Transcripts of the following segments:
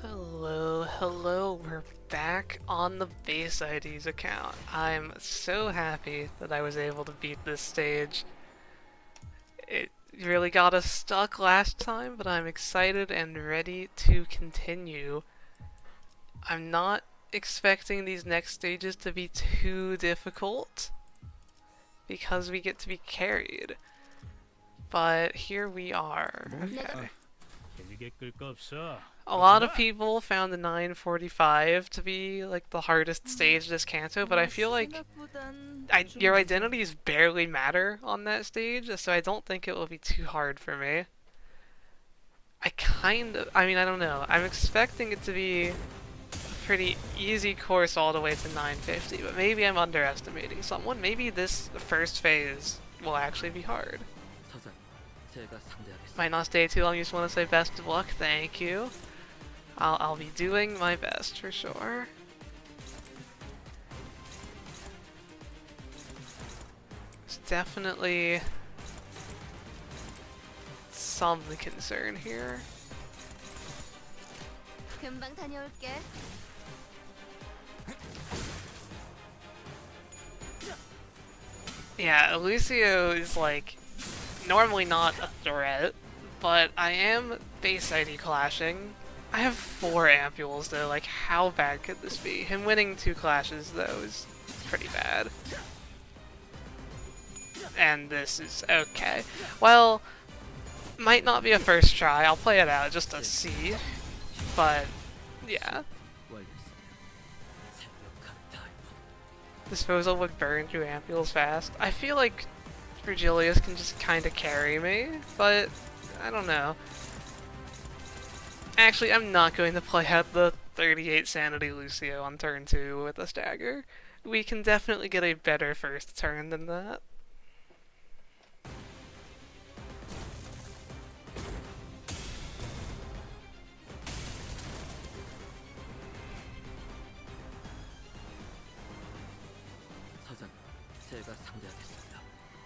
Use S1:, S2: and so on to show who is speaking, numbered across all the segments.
S1: Hello, we're back on the Base IDs account. I'm so happy that I was able to beat this stage. It really got us stuck last time, but I'm excited and ready to continue. I'm not expecting these next stages to be too difficult, because we get to be carried. But here we are. Okay. A lot of people found the 945 to be like the hardest stage this Canto, but I feel like your identities barely matter on that stage, so I don't think it will be too hard for me. I don't know. I'm expecting it to be a pretty easy course all the way to 950, but maybe I'm underestimating someone. Maybe this first phase will actually be hard. Might not stay too long, you just want to say best of luck, thank you. I'll be doing my best for sure. It's definitely some concern here. Yeah, Elusio is like normally not a threat, but I am base ID clashing. I have 4 ampules though, like how bad could this be? Him winning 2 clashes though is pretty bad. And this is okay. Well, might not be a first try, I'll play it out just to see, but yeah. Disposal would burn 2 ampules fast. I feel like Virgilius can just kinda carry me, but I don't know. Actually, I'm not going to play out the 38 sanity Lucio on turn 2 with a stagger. We can definitely get a better first turn than that.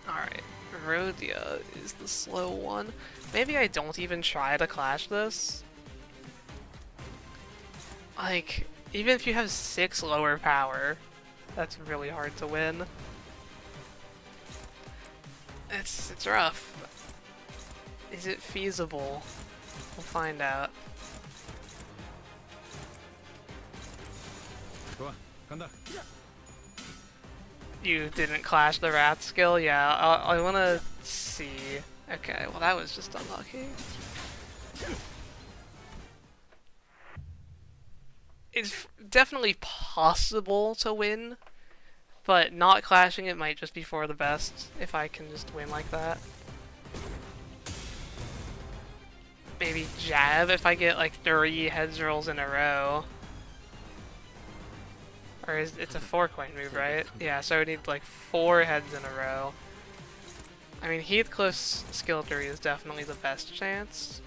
S1: Alright, Rhodia is the slow one. Maybe I don't even try to clash this. Like, even if you have 6 lower power, that's really hard to win. It's rough. Is it feasible? We'll find out. You didn't clash the rat skill? Yeah, I wanna see. Okay, well that was just unlucky. It's definitely possible to win, but not clashing it might just be for the best if I can just win like that. Maybe jab if I get like 3 heads rolls in a row. Or it's a 4-coin move, right? Yeah, so I would need like 4 heads in a row. I mean, Heathcliff's skill 3 is definitely the best chance.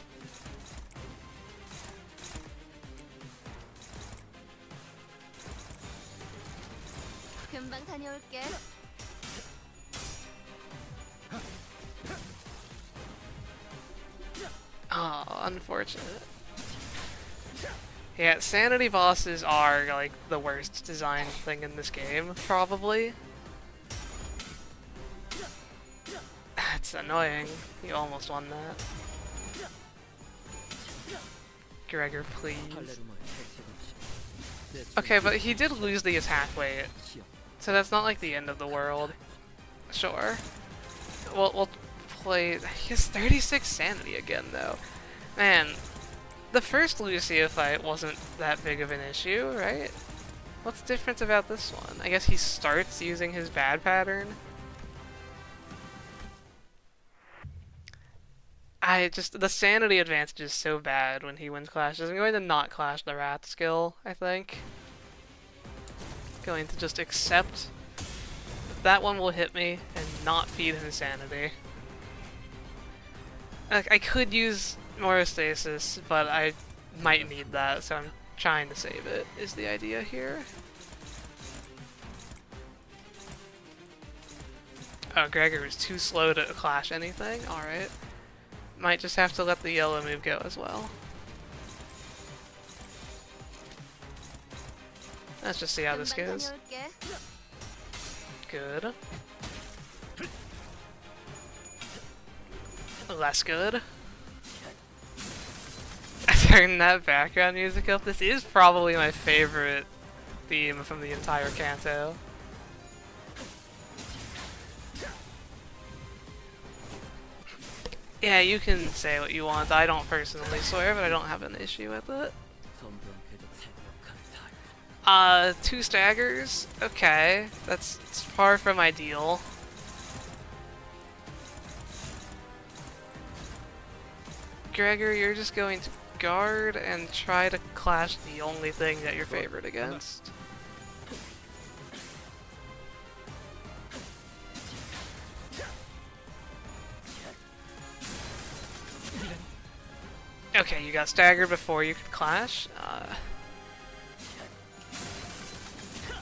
S1: Oh, unfortunate. Yeah, sanity bosses are like the worst designed thing in this game, probably. It's annoying. You almost won that. Gregor, please. Okay, but he did lose the attack weight, so that's not like the end of the world. Sure. We'll play. He has 36 sanity again, though. Man, the first Lucio fight wasn't that big of an issue, right? What's different about this one? I guess he starts using his bad pattern. The sanity advantage is so bad when he wins clashes. I'm going to not clash the rat skill, I think. Going to just accept that one will hit me and not feed his sanity. I could use Morostasis, but I might need that, so I'm trying to save it, is the idea here. Oh, Gregor was too slow to clash anything? Alright. Might just have to let the yellow move go as well. Let's just see how this goes. Good. Less good. I turned that background music up. This is probably my favorite theme from the entire Canto. Yeah, you can say what you want. I don't personally swear, but I don't have an issue with it. 2 staggers? Okay, that's far from ideal. Gregor, you're just going to guard and try to clash the only thing that you're favored against. Okay, you got staggered before you could clash.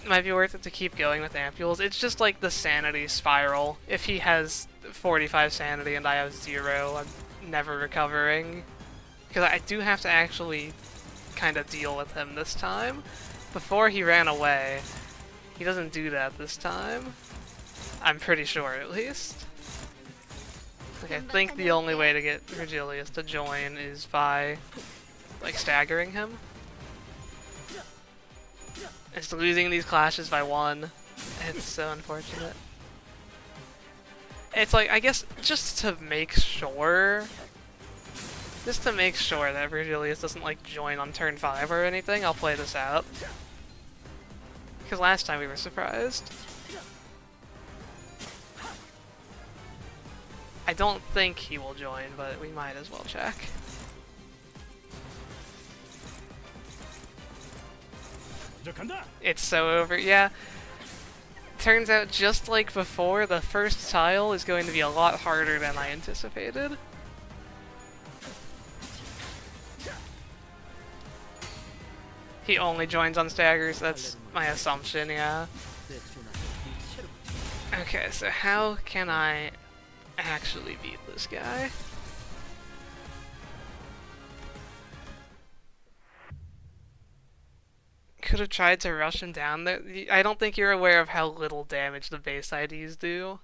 S1: Might be worth it to keep going with ampules. It's just like the sanity spiral. If he has 45 sanity and I have 0, I'm never recovering. Because I do have to actually kind of deal with him this time. Before he ran away, he doesn't do that this time. I'm pretty sure, at least. Like, I think the only way to get Virgilius to join is by, like, staggering him. It's losing these clashes by 1. It's so unfortunate. It's like, I guess, just to make sure that Virgilius doesn't, like, join on turn 5 or anything, I'll play this out. Because last time we were surprised. I don't think he will join, but we might as well check. It's so over, yeah. Turns out, just like before, the first tile is going to be a lot harder than I anticipated. He only joins on staggers, that's my assumption, yeah. Okay, so how can I actually beat this guy? Could have tried to rush him down there. I don't think you're aware of how little damage the base IDs do.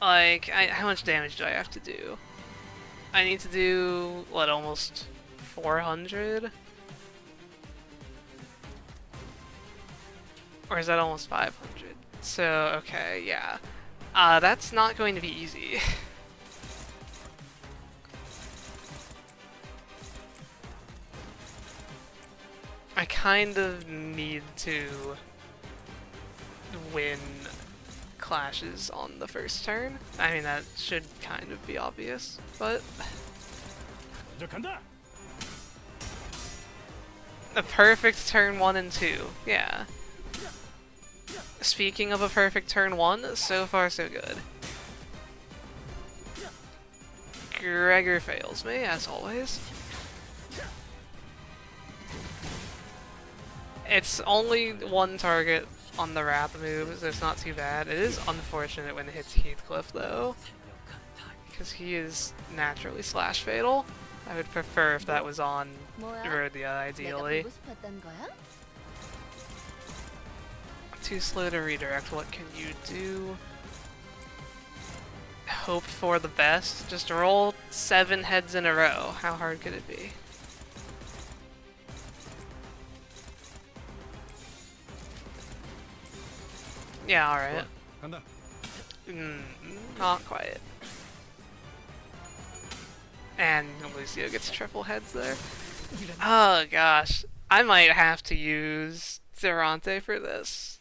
S1: Like, how much damage do I have to do? I need to do, what, almost 400? Or is that almost 500? So, okay, yeah. That's not going to be easy. I kind of need to win clashes on the first turn. I mean, that should kind of be obvious, but... A perfect turn 1 and 2, yeah. Speaking of a perfect turn 1, so far so good. Gregor fails me, as always. It's only 1 target on the wrap move, so it's not too bad. It is unfortunate when it hits Heathcliff, though, because he is naturally slash fatal. I would prefer if that was on Rodia, ideally. Too slow to redirect, what can you do? Hope for the best. Just roll 7 heads in a row. How hard could it be? Yeah, alright. Not quite. And Elusio gets triple heads there. Oh gosh. I might have to use Dante for this.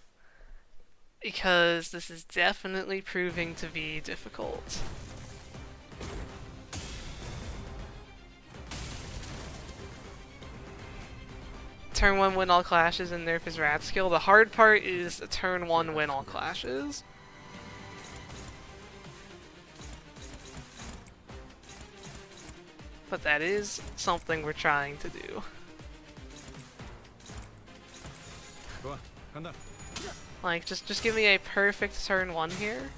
S1: Because this is definitely proving to be difficult. Turn 1 win all clashes and nerf his rat skill. The hard part is turn 1 win all clashes. But that is something we're trying to do. Like, just give me a perfect turn 1 here.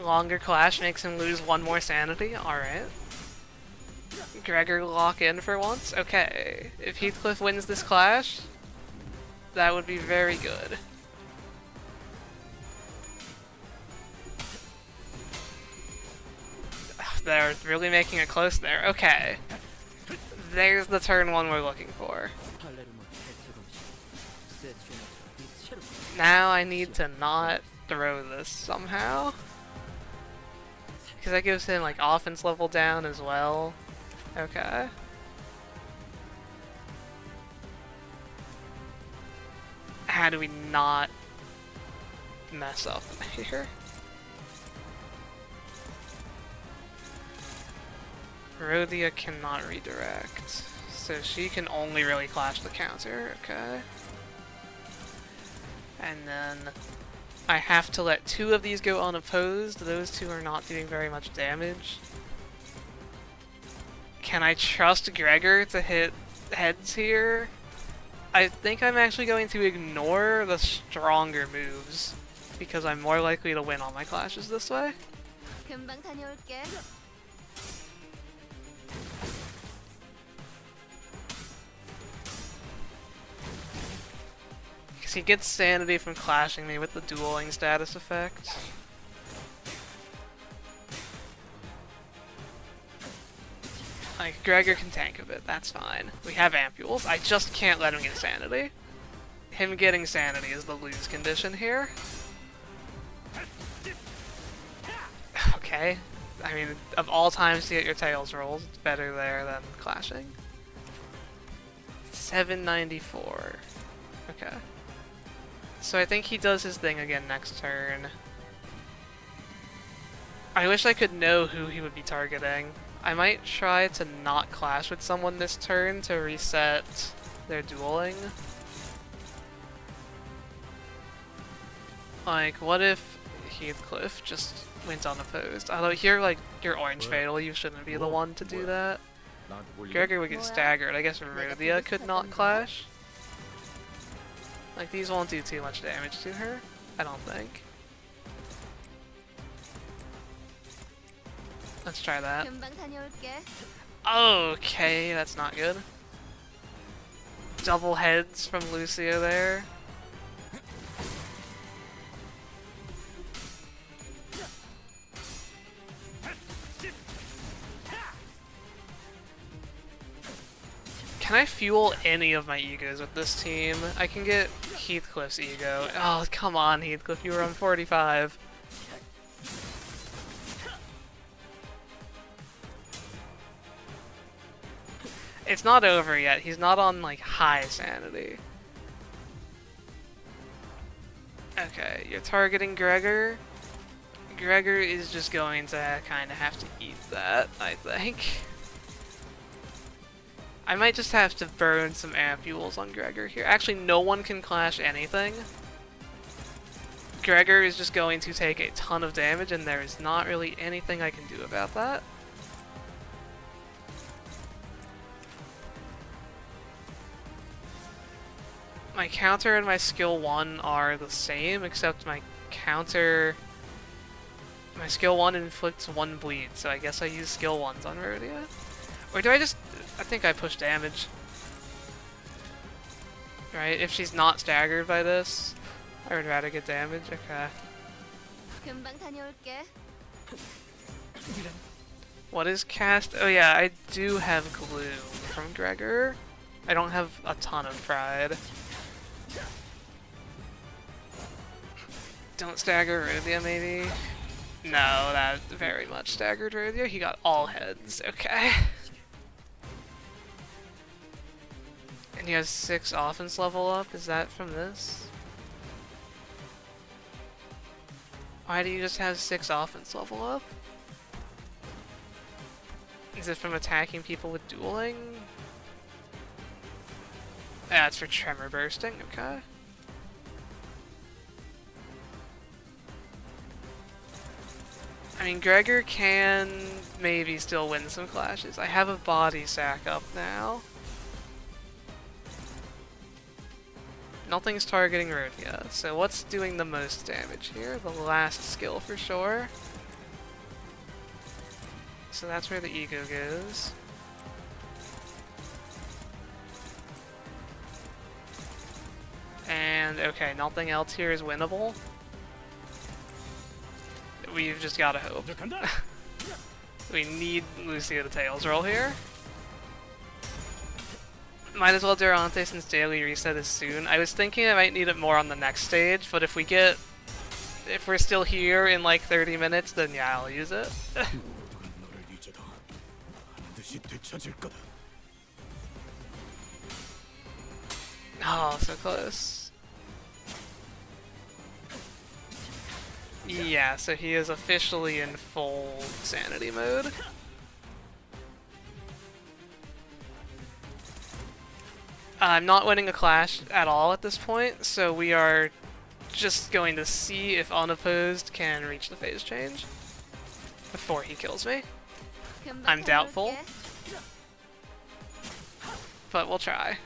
S1: Longer clash makes him lose 1 more sanity. Alright. Gregor lock in for once. Okay. If Heathcliff wins this clash, that would be very good. They're really making it close there. Okay. There's the turn 1 we're looking for. Now I need to not throw this somehow. Because that gives him like offense level down as well. Okay. How do we not mess up here? Rhodia cannot redirect, so she can only really clash the counter, okay. And then I have to let 2 of these go unopposed. Those 2 are not doing very much damage. Can I trust Gregor to hit heads here? I think I'm actually going to ignore the stronger moves, because I'm more likely to win all my clashes this way. Because he gets sanity from clashing me with the dueling status effect. Like, Gregor can tank a bit, that's fine. We have ampules, I just can't let him get sanity. Him getting sanity is the lose condition here. Okay. I mean, of all times to get your tails rolled, it's better there than clashing. 794. Okay. So I think he does his thing again next turn. I wish I could know who he would be targeting. I might try to not clash with someone this turn to reset their dueling. Like, what if Heathcliff just went unopposed? Although here, like, you're orange fatal, you shouldn't be the one to do that. Gregor would get staggered. I guess Rhodia could not clash. Like, these won't do too much damage to her, I don't think. Let's try that. Okay, that's not good. Double heads from Elusio there. Can I fuel any of my egos with this team? I can get Heathcliff's ego. Oh, come on, Heathcliff, you were on 45. It's not over yet. He's not on, like, high sanity. Okay, you're targeting Gregor. Gregor is just going to kind of have to eat that, I think. I might just have to burn some ampules on Gregor here. Actually, no one can clash anything. Gregor is just going to take a ton of damage, and there is not really anything I can do about that. My counter and my skill 1 are the same, except my skill 1 inflicts 1 bleed, so I guess I use skill 1s on Rhodia. Or do I just... I think I push damage. Right, if she's not staggered by this, I would rather get damage. Okay. What is cast? Oh yeah, I do have glue from Gregor. I don't have a ton of pride. Don't stagger Rhodia, maybe? No, that very much staggered Rhodia. He got all heads. Okay. And he has 6 offense level up. Is that from this? Why do you just have 6 offense level up? Is it from attacking people with dueling? Yeah, it's for tremor bursting. Okay. I mean, Gregor can maybe still win some clashes. I have a body sack up now. Nothing's targeting Rhodia, so what's doing the most damage here? The last skill for sure. So that's where the ego goes. And okay, nothing else here is winnable. We've just gotta hope. We need Elusio to Tails roll here. Might as well Dante since daily reset is soon. I was thinking I might need it more on the next stage, but if we're still here in like 30 minutes, then yeah, I'll use it. Oh, so close. Yeah, so he is officially in full sanity mode. I'm not winning a clash at all at this point, so we are just going to see if unopposed can reach the phase change before he kills me. I'm doubtful, but we'll try.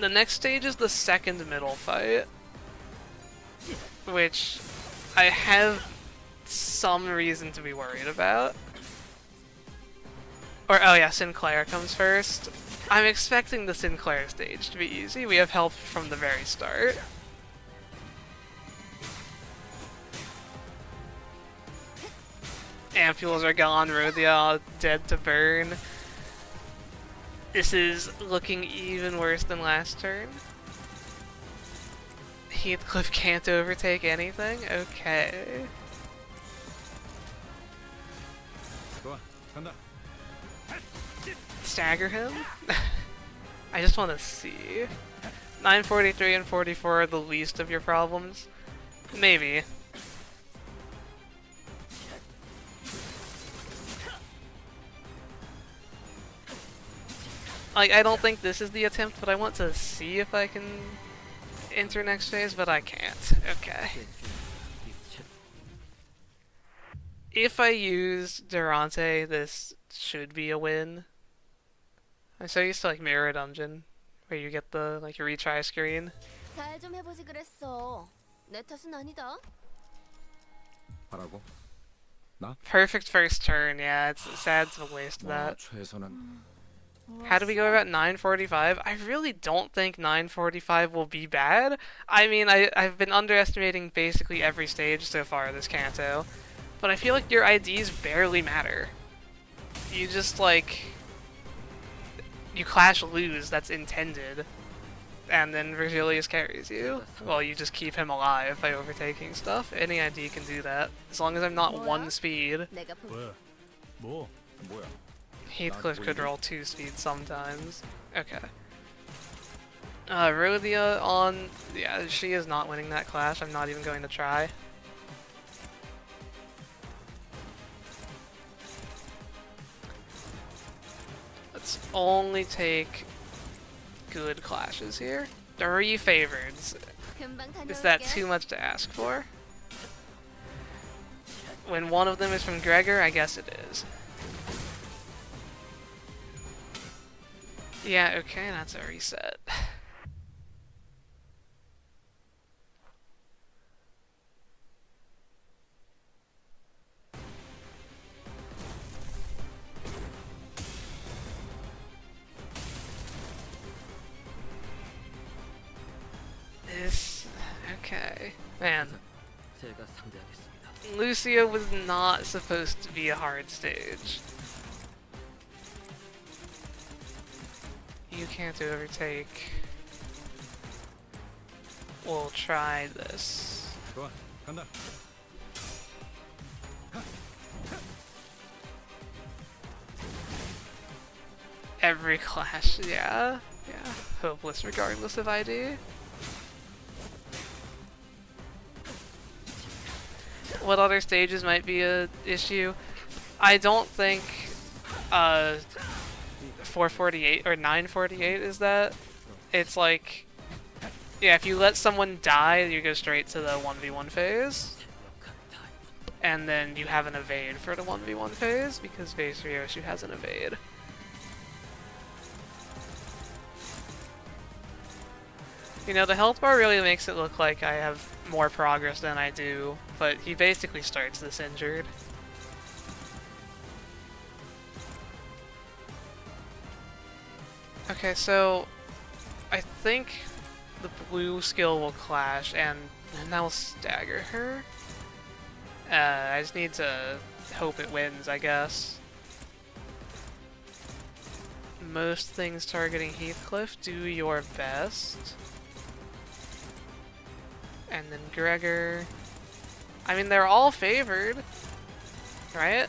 S1: The next stage is the second middle fight, which I have some reason to be worried about. Or, oh yeah, Sinclair comes first. I'm expecting the Sinclair stage to be easy. We have help from the very start. Ampules are gone, Rhodia dead to burn. This is looking even worse than last turn. Heathcliff can't overtake anything? Okay. Stagger him? I just want to see. 943 and 44 are the least of your problems? Maybe. Like, I don't think this is the attempt, but I want to see if I can enter next phase, but I can't. Okay. If I use Dante, this should be a win. I'm so used to like Mirror Dungeon, where you get the like retry screen. Perfect first turn, yeah, it's sad to waste that. How do we go about 945? I really don't think 945 will be bad. I mean, I've been underestimating basically every stage so far this Canto, but I feel like your IDs barely matter. You just like... You clash lose, that's intended, and then Virgilius carries you. Well, you just keep him alive by overtaking stuff. Any ID can do that, as long as I'm not 1 speed. Heathcliff could roll 2 speed sometimes. Okay. Rhodia on... Yeah, she is not winning that clash. I'm not even going to try. Let's only take good clashes here. 3 favoreds. Is that too much to ask for? When one of them is from Gregor, I guess it is. Yeah, okay, that's a reset. Okay. Man. Elusio was not supposed to be a hard stage. You can't overtake. We'll try this. Every clash, yeah. Yeah. Hopeless regardless of ID. What other stages might be a issue? I don't think 448 or 948 is that. It's like, yeah, if you let someone die, you go straight to the 1v1 phase. And then you have an evade for the 1v1 phase, because base Furioso has an evade. You know, the health bar really makes it look like I have more progress than I do, but he basically starts this injured. Okay, so I think the blue skill will clash, and that will stagger her. I just need to hope it wins, I guess. Most things targeting Heathcliff, do your best. And then Gregor. I mean, they're all favored, right?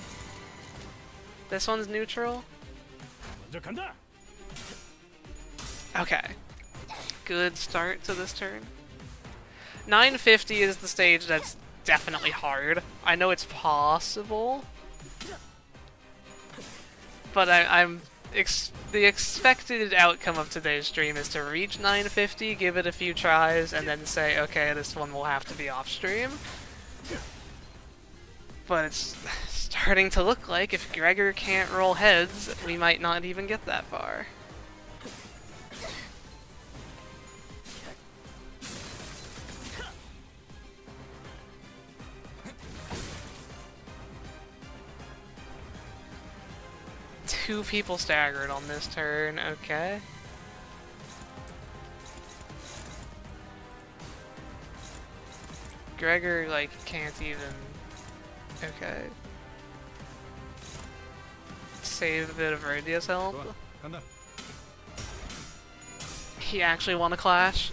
S1: This one's neutral. Okay. Good start to this turn. 950 is the stage that's definitely hard. I know it's possible, but the expected outcome of today's stream is to reach 950, give it a few tries, and then say, okay, this one will have to be off stream. But it's starting to look like if Gregor can't roll heads, we might not even get that far. Two people staggered on this turn, okay. Gregor, like, can't even... Okay. Save a bit of Radius health. He actually won a clash.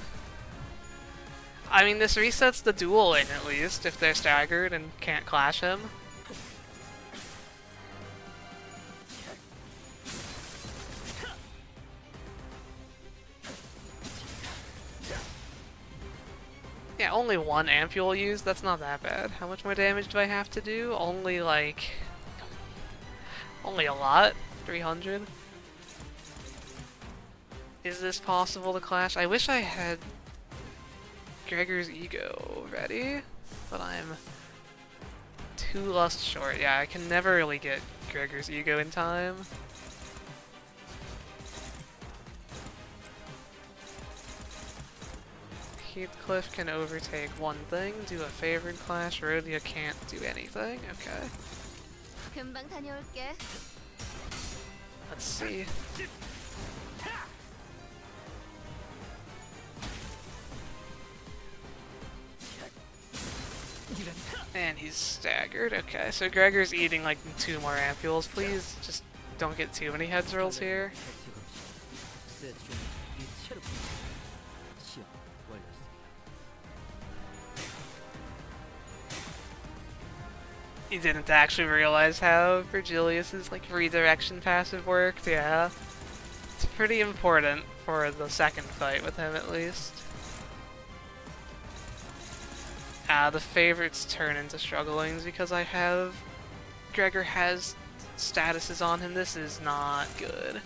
S1: I mean, this resets the duel in, at least, if they're staggered and can't clash him. Yeah, only one ampule used, that's not that bad. How much more damage do I have to do? Only like... Only a lot? 300? Is this possible to clash? I wish I had Gregor's ego ready, but I'm too lust short. Yeah, I can never really get Gregor's ego in time. Heathcliff can overtake one thing, do a favored clash, Rhodia can't do anything, okay. Let's see. And he's staggered, okay. So Gregor's eating like 2 more ampules, please just don't get too many heads rolls here. You didn't actually realize how Virgilius's like redirection passive worked, yeah. It's pretty important for the second fight with him at least. The favorites turn into strugglings because Gregor has statuses on him. This is not good.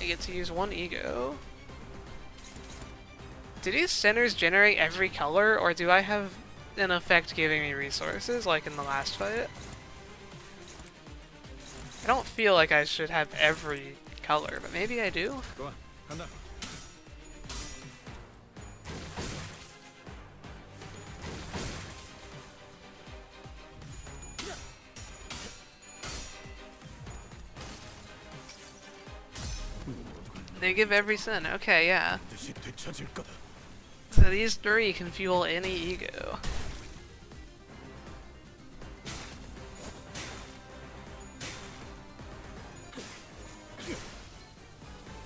S1: I get to use 1 ego. Do these centers generate every color, or do I have an effect giving me resources, like in the last fight? I don't feel like I should have every color, but maybe I do. Go on, come down. They give every sin. Okay, yeah. So these 3 can fuel any ego.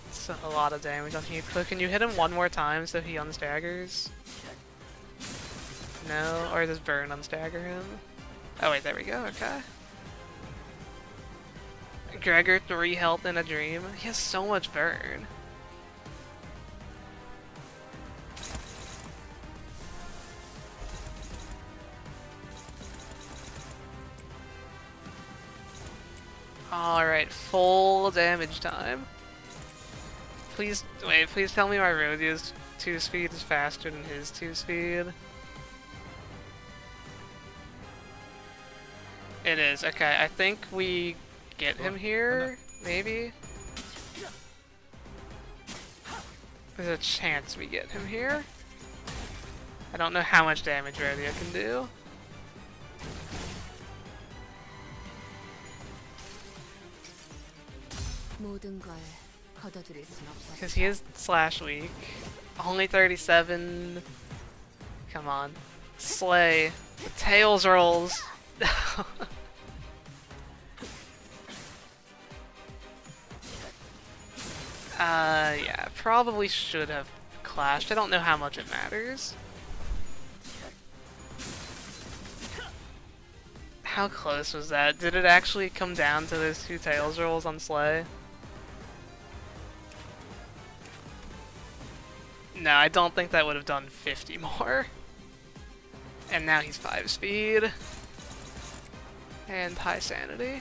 S1: It's a lot of damage on Heathcliff. Can you hit him 1 more time so he unstaggers? No? Or does burn unstagger him? Oh wait, there we go, okay. Gregor, 3 health in a dream. He has so much burn. Alright, full damage time. Please, wait, please tell me my Rhodio's 2-speed is faster than his 2-speed. It is, okay, I think we get him here, maybe? There's a chance we get him here. I don't know how much damage Rhodio can do. Because he is slash weak. Only 37. Come on. Slay. The tails rolls. Yeah, probably should have clashed. I don't know how much it matters. How close was that? Did it actually come down to those 2 tails rolls on Slay? No, I don't think that would have done 50 more. And now he's 5 speed. And high sanity.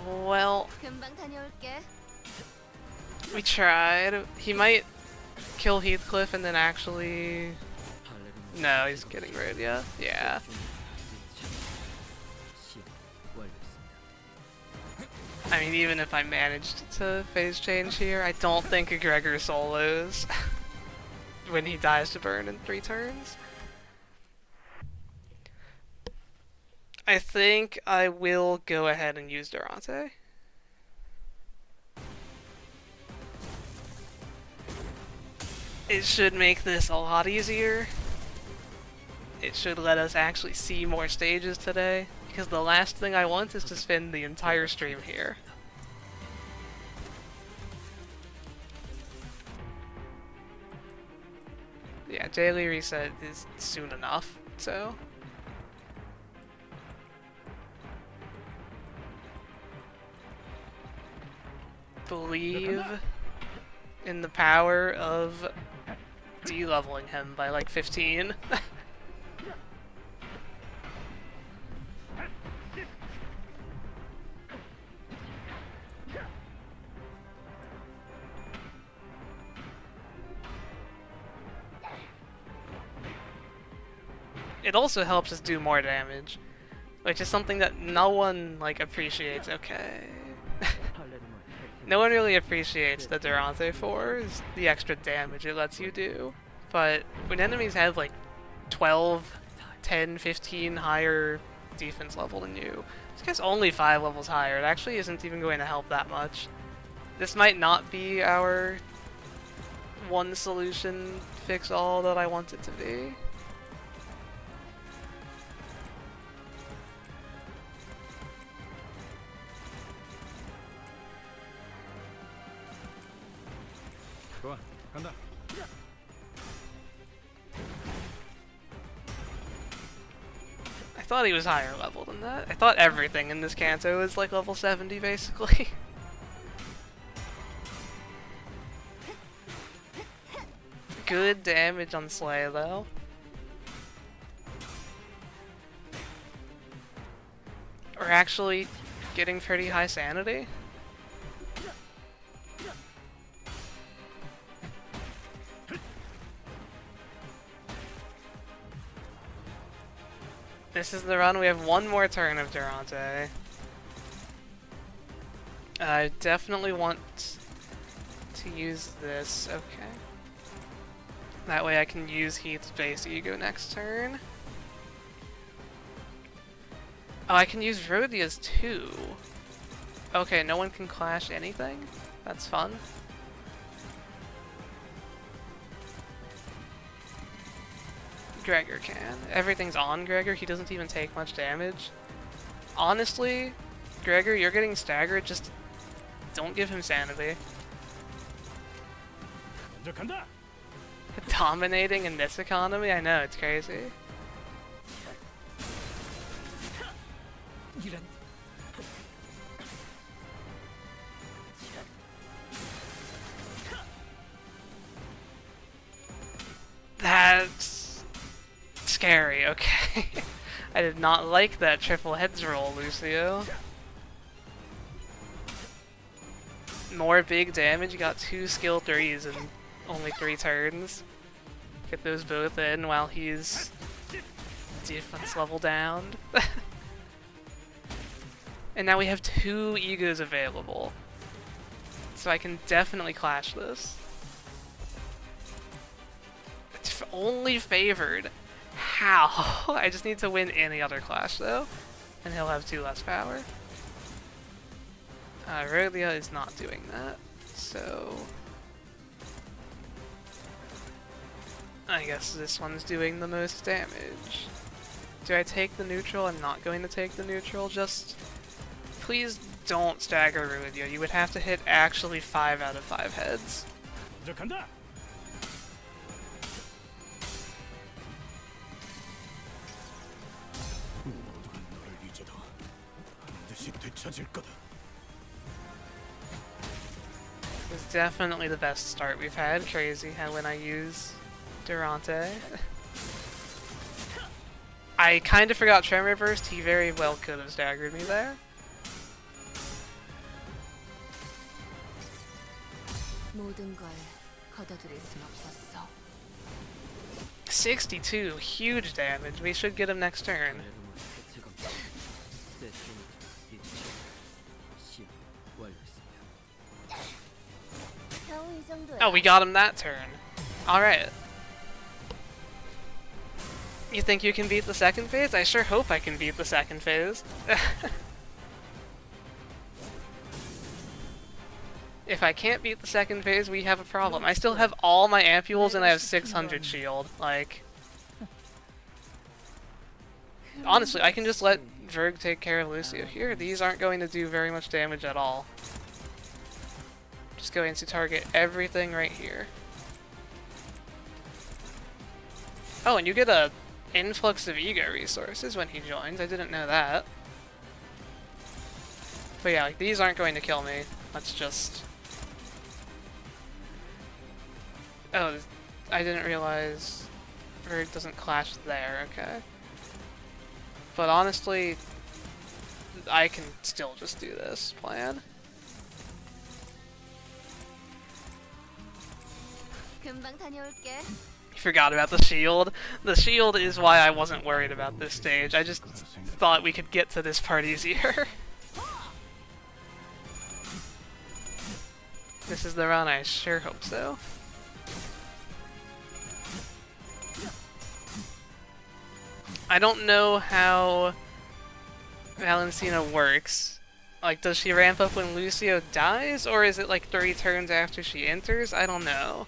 S1: Well, we tried. He might kill Heathcliff and then actually... No, he's getting rid, yeah. Yeah. I mean, even if I managed to phase change here, I don't think Gregor solos when he dies to burn in 3 turns. I think I will go ahead and use Dante. It should make this a lot easier. It should let us actually see more stages today, because the last thing I want is to spend the entire stream here. Yeah, daily reset is soon enough, so... Believe in the power of de-leveling him by like 15. It also helps us do more damage, which is something that no one like appreciates. Okay. No one really appreciates the Dante 4 is the extra damage it lets you do. But when enemies have like 12, 10, 15 higher defense level than you, this guy's only 5 levels higher. It actually isn't even going to help that much. This might not be our one solution fix all that I want it to be. I thought he was higher level than that. I thought everything in this Canto is like level 70 basically. Good damage on Slay though. We're actually getting pretty high sanity. This is the run. We have one more turn of Dante. I definitely want to use this. Okay. That way I can use Heath's base ego next turn. Oh, I can use Rhodia's too. Okay, no one can clash anything? That's fun. Gregor can. Everything's on Gregor, he doesn't even take much damage. Honestly, Gregor, you're getting staggered, just don't give him sanity. Dominating in this economy? I know, it's crazy. That's scary, okay. I did not like that triple heads roll, Elusio. more big damage. You got 2 skill 3s in only 3 turns. Get those both in while he's defense level down. And now we have 2 egos available. So I can definitely clash this. It's only favored. How? I just need to win any other clash though. And he'll have 2 less power. Aurelia is not doing that. So I guess this one's doing the most damage. Do I take the neutral? I'm not going to take the neutral. Just please don't stagger Elusio. You would have to hit actually 5 out of 5 heads. This is definitely the best start we've had. Crazy how when I use Dante. I kind of forgot Tremor Burst. He very well could have staggered me there.
S2: 모든 걸 거둬들일 순 없었어.
S1: 62, huge damage. We should get him next turn. Oh, we got him that turn. Alright. You think you can beat the second phase? I sure hope I can beat the second phase. If I can't beat the second phase, we have a problem. I still have all my ampules and I have 600 shield. Like, honestly, I can just let Verg take care of Elusio here. These aren't going to do very much damage at all. Just going to target everything right here. Oh, and you get a influx of ego resources when he joins. I didn't know that. But yeah, like, these aren't going to kill me. Let's just... Oh, I didn't realize Verg doesn't clash there, okay. But honestly, I can still just do this plan.
S2: 금방 다녀올게.
S1: Forgot about the shield. The shield is why I wasn't worried about this stage. I just thought we could get to this part easier. This is the run, I sure hope so. I don't know how Valentina works. Like, does she ramp up when Elusio dies, or is it like 3 turns after she enters? I don't know.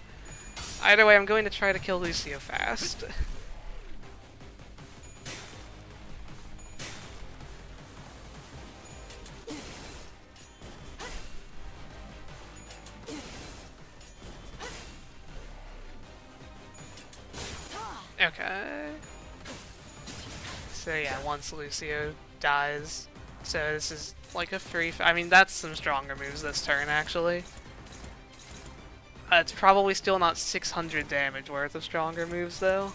S1: Either way, I'm going to try to kill Elusio fast. Okay. So yeah, once Elusio dies, so this is like a free... I mean, that's some stronger moves this turn, actually. It's probably still not 600 damage worth of stronger moves, though.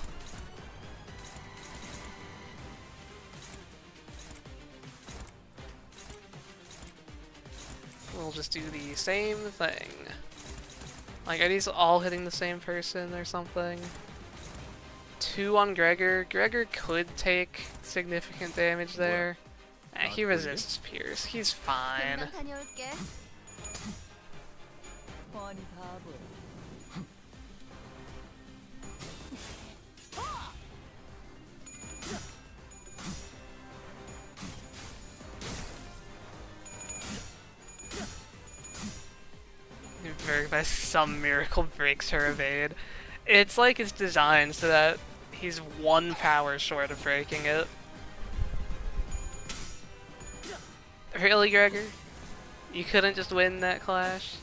S1: We'll just do the same thing. Like, are these all hitting the same person or something? 2 on Gregor. Gregor could take significant damage there. He resists Pierce. He's fine. Verg by some miracle breaks her evade. It's like it's designed so that he's 1 power short of breaking it. Really, Gregor? You couldn't just win that clash?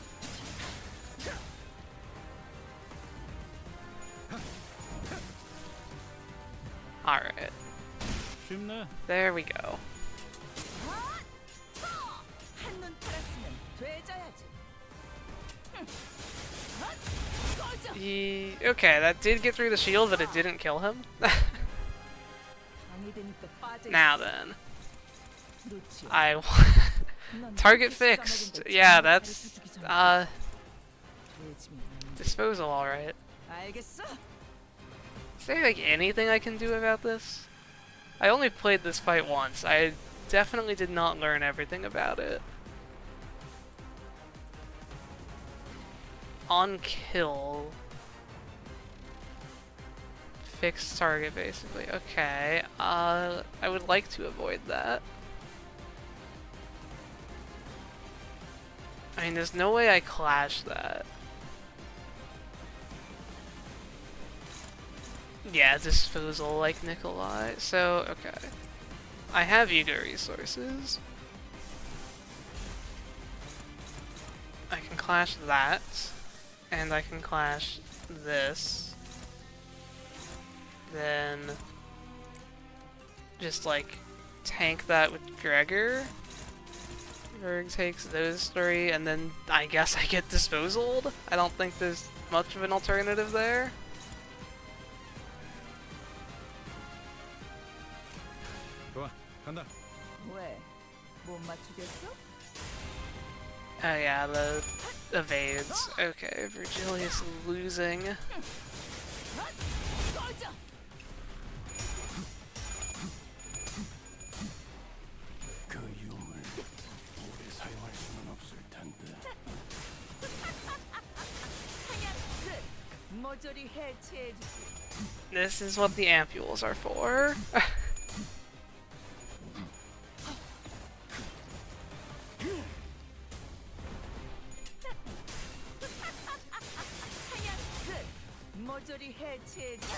S1: Alright. There we go. Okay, that did get through the shield, but it didn't kill him. Now then. Target fixed. Yeah, that's Disposal, alright.
S3: 알겠어.
S1: Is there like anything I can do about this? I only played this fight once. I definitely did not learn everything about it. On kill. Fixed target, basically. Okay, I would like to avoid that. I mean, there's no way I clash that. Yeah, disposal like Nikolai. So, okay. I have ego resources. I can clash that. And I can clash this. Then just like tank that with Gregor. Berg takes those three, and then I guess I get disposaled. I don't think there's much of an alternative there.
S4: 좋아, 간다.
S3: 왜? 못 맞추겠어?
S1: Oh yeah, the evades. Okay, Virgilius losing.
S4: 그 유물 오래 사용할 수는 없을 텐데.
S3: 모조리 해체해주지.
S1: This is what the ampules are for.
S3: 모조리 해체해주지.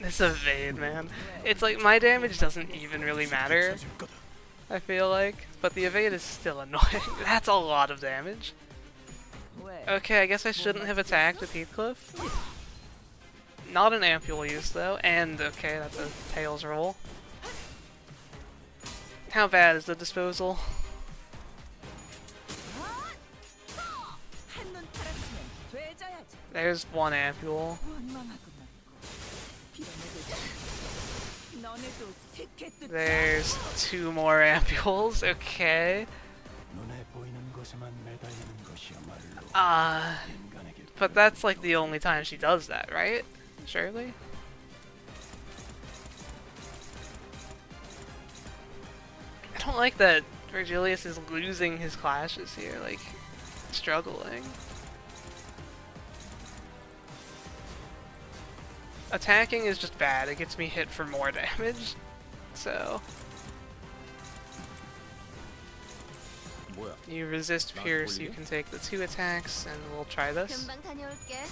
S1: This evade, man. It's like my damage doesn't even really matter,
S4: 찾을 거다.
S1: I feel like, but the evade is still annoying. That's a lot of damage.
S3: 왜?
S1: Okay, I guess I shouldn't have attacked with Heathcliff. Not an ampule use though, and okay, that's a tails roll. How bad is the disposal?
S3: 한눈 팔았으면 되져야지.
S1: There's one ampule.
S3: 원망하구만. 빌어먹을 너네도 티켓도
S1: There's two more ampules, okay.
S4: 눈에 보이는 것에만 매달리는 것이야말로 인간에게
S1: But that's like the only time she does that, right? Surely? I don't like that Virgilius is losing his clashes here, like, struggling. Attacking is just bad, it gets me hit for more damage, so...
S4: 뭐야?
S1: You resist pierce, you can take the 2 attacks, and we'll try this.
S2: 금방 다녀올게.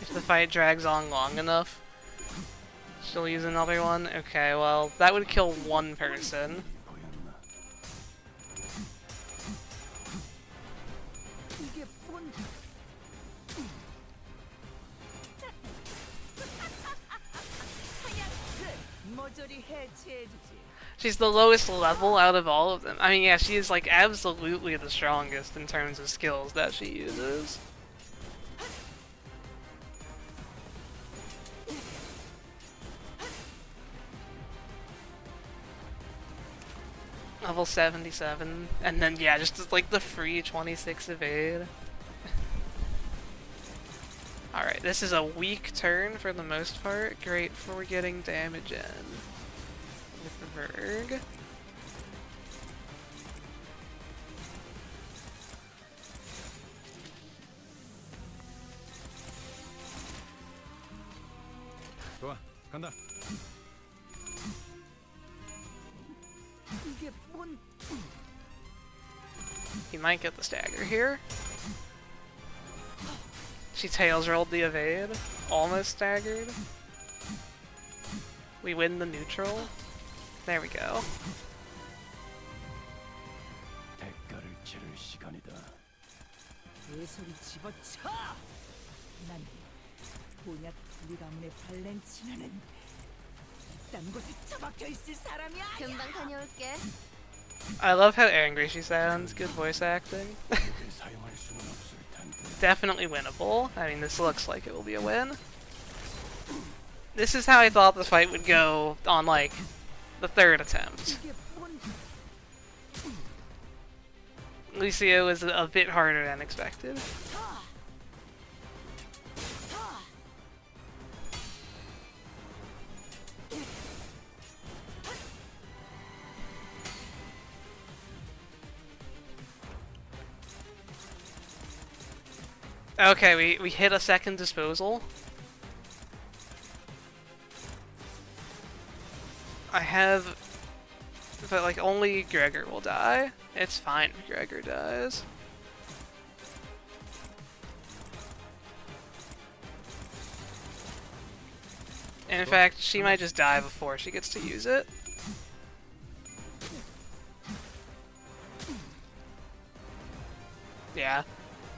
S1: If the fight drags on long enough, she'll use another one. Okay, well, that would kill one person.
S4: 보였나?
S3: 이게 뭔? 모조리 해체해주지.
S1: She's the lowest level out of all of them. I mean, yeah, she is like absolutely the strongest in terms of skills that she uses. Level 77, and then yeah, just like the free 26 evade. Alright, this is a weak turn for the most part. Great for getting damage in with the Verg.
S4: 좋아, 간다.
S3: 이게 뭔?
S1: He might get the stagger here. She tails rolled the evade, almost staggered. We win the neutral. There we go.
S4: 대가를 치를 시간이다.
S3: 개소리 집어쳐! 난 본약 분리 가문의 발렌치나는 딴 곳에 처박혀 있을 사람이 아니야!
S2: 금방 다녀올게.
S1: I love how angry she sounds. Good voice acting.
S4: 오래 사용할 수는 없을 텐데.
S1: Definitely winnable. I mean, this looks like it will be a win. This is how I thought the fight would go on, like, the third attempt.
S3: 이게 뭔
S1: Elusio is a bit harder than expected. Okay, we hit a second disposal. I have... But, like, only Gregor will die. It's fine if Gregor dies. In fact, she might just die before she gets to use it. Yeah.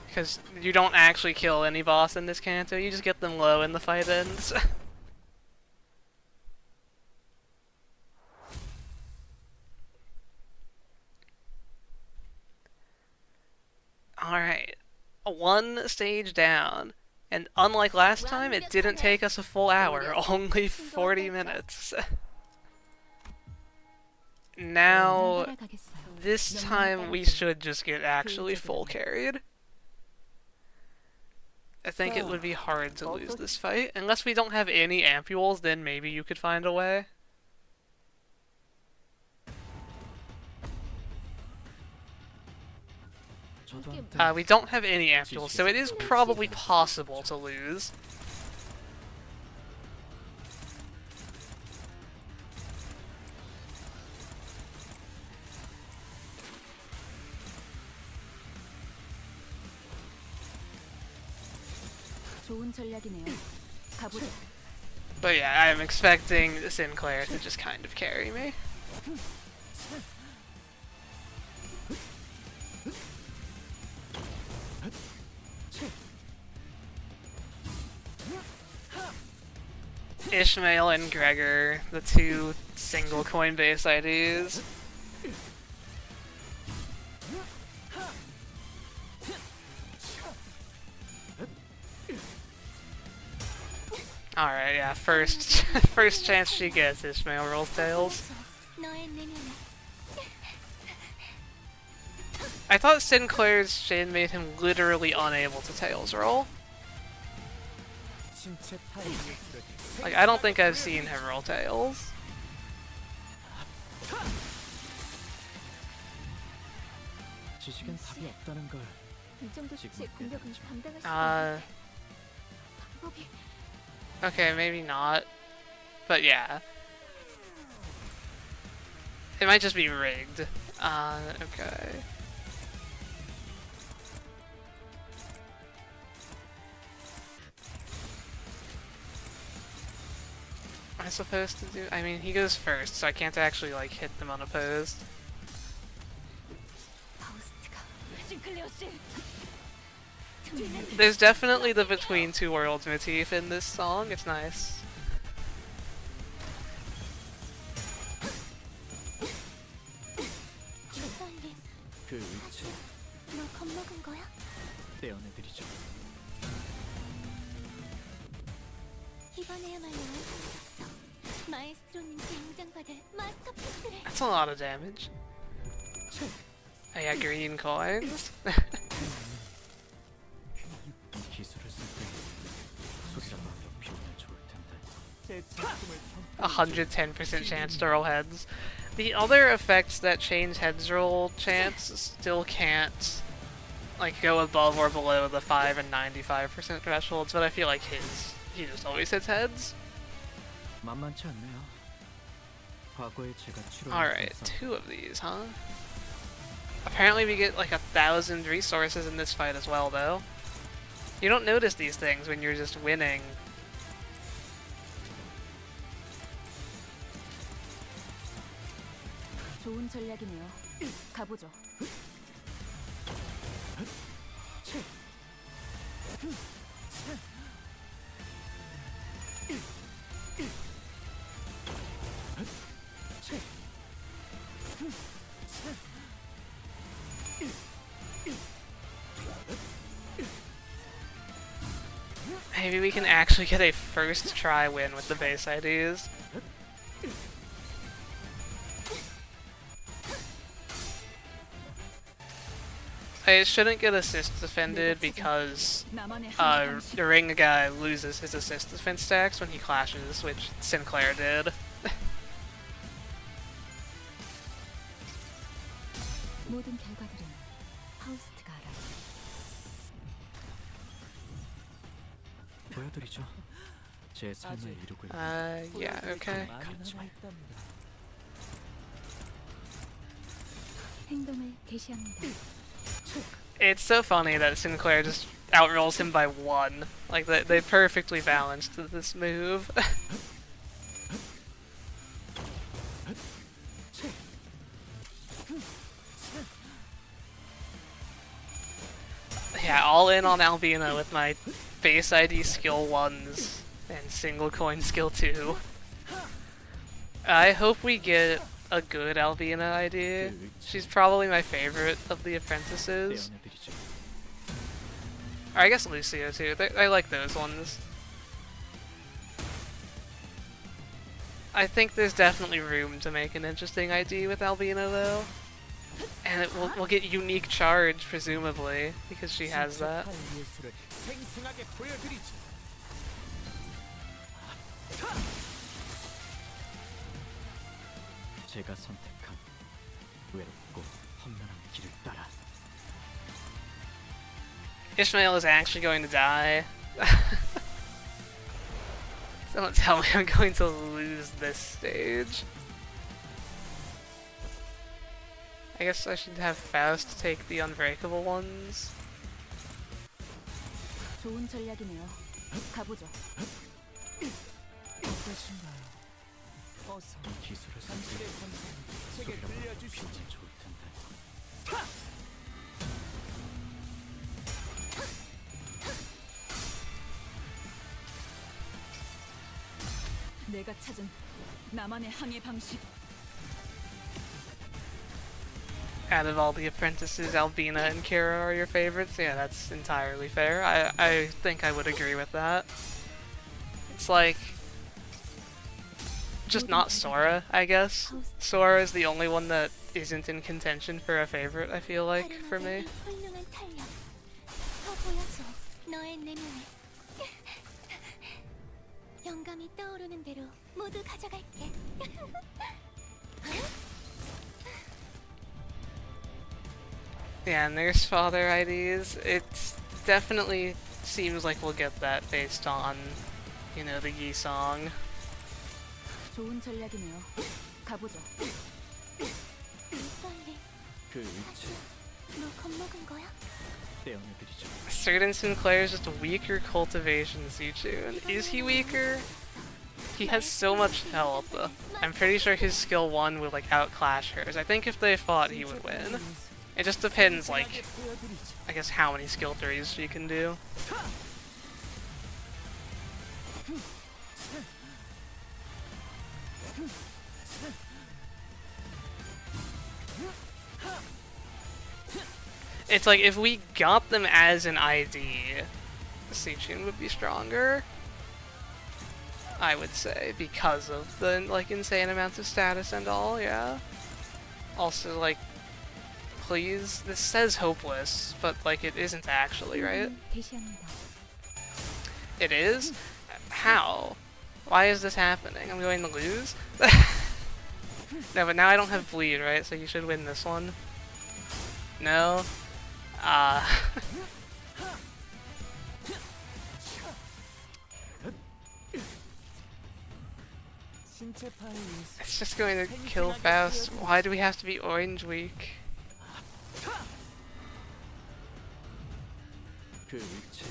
S1: Because you don't actually kill any boss in this Canto, you just get them low and the fight ends. Alright. One stage down. And unlike last time, it didn't take us a full hour, only 40 minutes. Now, this time we should just get actually full carried. I think it would be hard to lose this fight. Unless we don't have any ampules, then maybe you could find a way. We don't have any ampules, so it is probably possible to lose.
S2: 좋은 전략이네요. 가보자.
S1: But yeah, I'm expecting Sinclair to just kind of carry me. Ishmael and Gregor, the two single coin base IDs. Alright, yeah, first chance she gets, Ishmael rolls tails. I thought Sinclair's Shin made him literally unable to tails roll. Like, I don't think I've seen him roll tails.
S4: 지식은 답이 없다는 걸.
S2: 이 정도 수치의 공격은 감당할 수
S1: Uh,
S2: 없는데 방법이
S1: okay, maybe not. But yeah. It might just be rigged. Okay. Am I supposed to do? I mean, he goes first, so I can't actually like hit them unopposed.
S2: 파우스트가 싱클레어 씨.
S1: There's definitely the Between Two Worlds motif in this song. It's nice.
S2: 주사님,
S4: 그 위치
S2: 너 겁먹은 거야?
S4: 떼어내드리죠.
S2: 이번에야말로 완성됐어. 마에스트로님께 인정받을 마스터피스를.
S1: That's a lot of damage. Oh yeah, green coins.
S4: 기술을 쓸 때 소리라도 비우면 좋을 텐데.
S1: 110% chance to roll heads. The other effects that change heads roll chance still can't like go above or below the 5 and 95% thresholds, but I feel like he just always hits heads.
S4: 만만치 않네요. 과거에 제가
S1: Alright, 2 of these, huh? Apparently we get like 1,000 resources in this fight as well, though. You don't notice these things when you're just winning.
S2: 좋은 전략이네요. 가보죠.
S1: Maybe we can actually get a first try win with the base IDs. I shouldn't get assist defended because
S3: 나만의 항해 방식.
S1: the ring guy loses his assist defense stacks when he clashes, which Sinclair did.
S2: 모든 결과들은 파우스트가 알아.
S4: 보여드리죠. 제 삶을 이루고 있는
S1: Yeah, okay.
S4: 많이 남아있답니다.
S2: 행동을 개시합니다.
S1: It's so funny that Sinclair just outrolls him by 1. Like, they perfectly balanced this move. Yeah, all in on Albina with my base ID skill 1s and single coin skill 2. I hope we get a good Albina ID. She's probably my favorite of the apprentices.
S4: 떼어내드리죠.
S1: Or I guess Elusio too. I like those ones. I think there's definitely room to make an interesting ID with Albina though. And we'll get unique charge, presumably, because she has that.
S4: 예술을 생생하게 보여드리죠. 제가 선택한 외롭고 험난한 길을 따라
S1: Ishmael is actually going to die. Don't tell me I'm going to lose this stage. I guess I should have Faust take the unbreakable ones.
S2: 좋은 전략이네요. 가보죠.
S3: 어떠신가요? 어서
S4: 이 기술을 쓸
S3: 당신의
S4: 때
S3: 감상을 제게
S4: 소리라도
S3: 들려주시죠.
S4: 피우면 좋을 텐데.
S3: 내가 찾은 나만의 항해 방식.
S1: Out of all the apprentices, Albina and Kira are your favorites. Yeah, that's entirely fair. I think I would agree with that. It's like just not Sora, I guess. Sora is the only one that isn't in contention for a favorite, I feel like, for me.
S2: 훌륭한 탄력. 더 보여줘. 너의 내면에. 영감이 떠오르는 대로 모두 가져갈게.
S1: Yeah, Nurse Father IDs, it definitely seems like we'll get that based on, you know, the Yi song.
S2: 좋은 전략이네요. 가보죠.
S3: 빨리.
S4: 그 의체
S2: 너 겁먹은 거야?
S4: 떼어내드리죠.
S1: Certain Sinclair is just a weaker cultivation Zichun. Is he weaker? He has so much health. I'm pretty sure his skill 1 would like outclash hers. I think if they fought he would win. It just depends, like, I guess how many skill 3s she can do. It's like, if we got them as an ID, Sichun would be stronger. I would say, because of the, like, insane amounts of status and all, yeah. Also, like, please, this says hopeless, but, like, it isn't actually, right?
S2: 개시합니다.
S1: It is? How? Why is this happening? I'm going to lose? No, but now I don't have bleed, right? So you should win this one. No?
S3: 신체 파일
S1: It's just going to kill Faust. Why do we have to be orange weak?
S4: 그 의체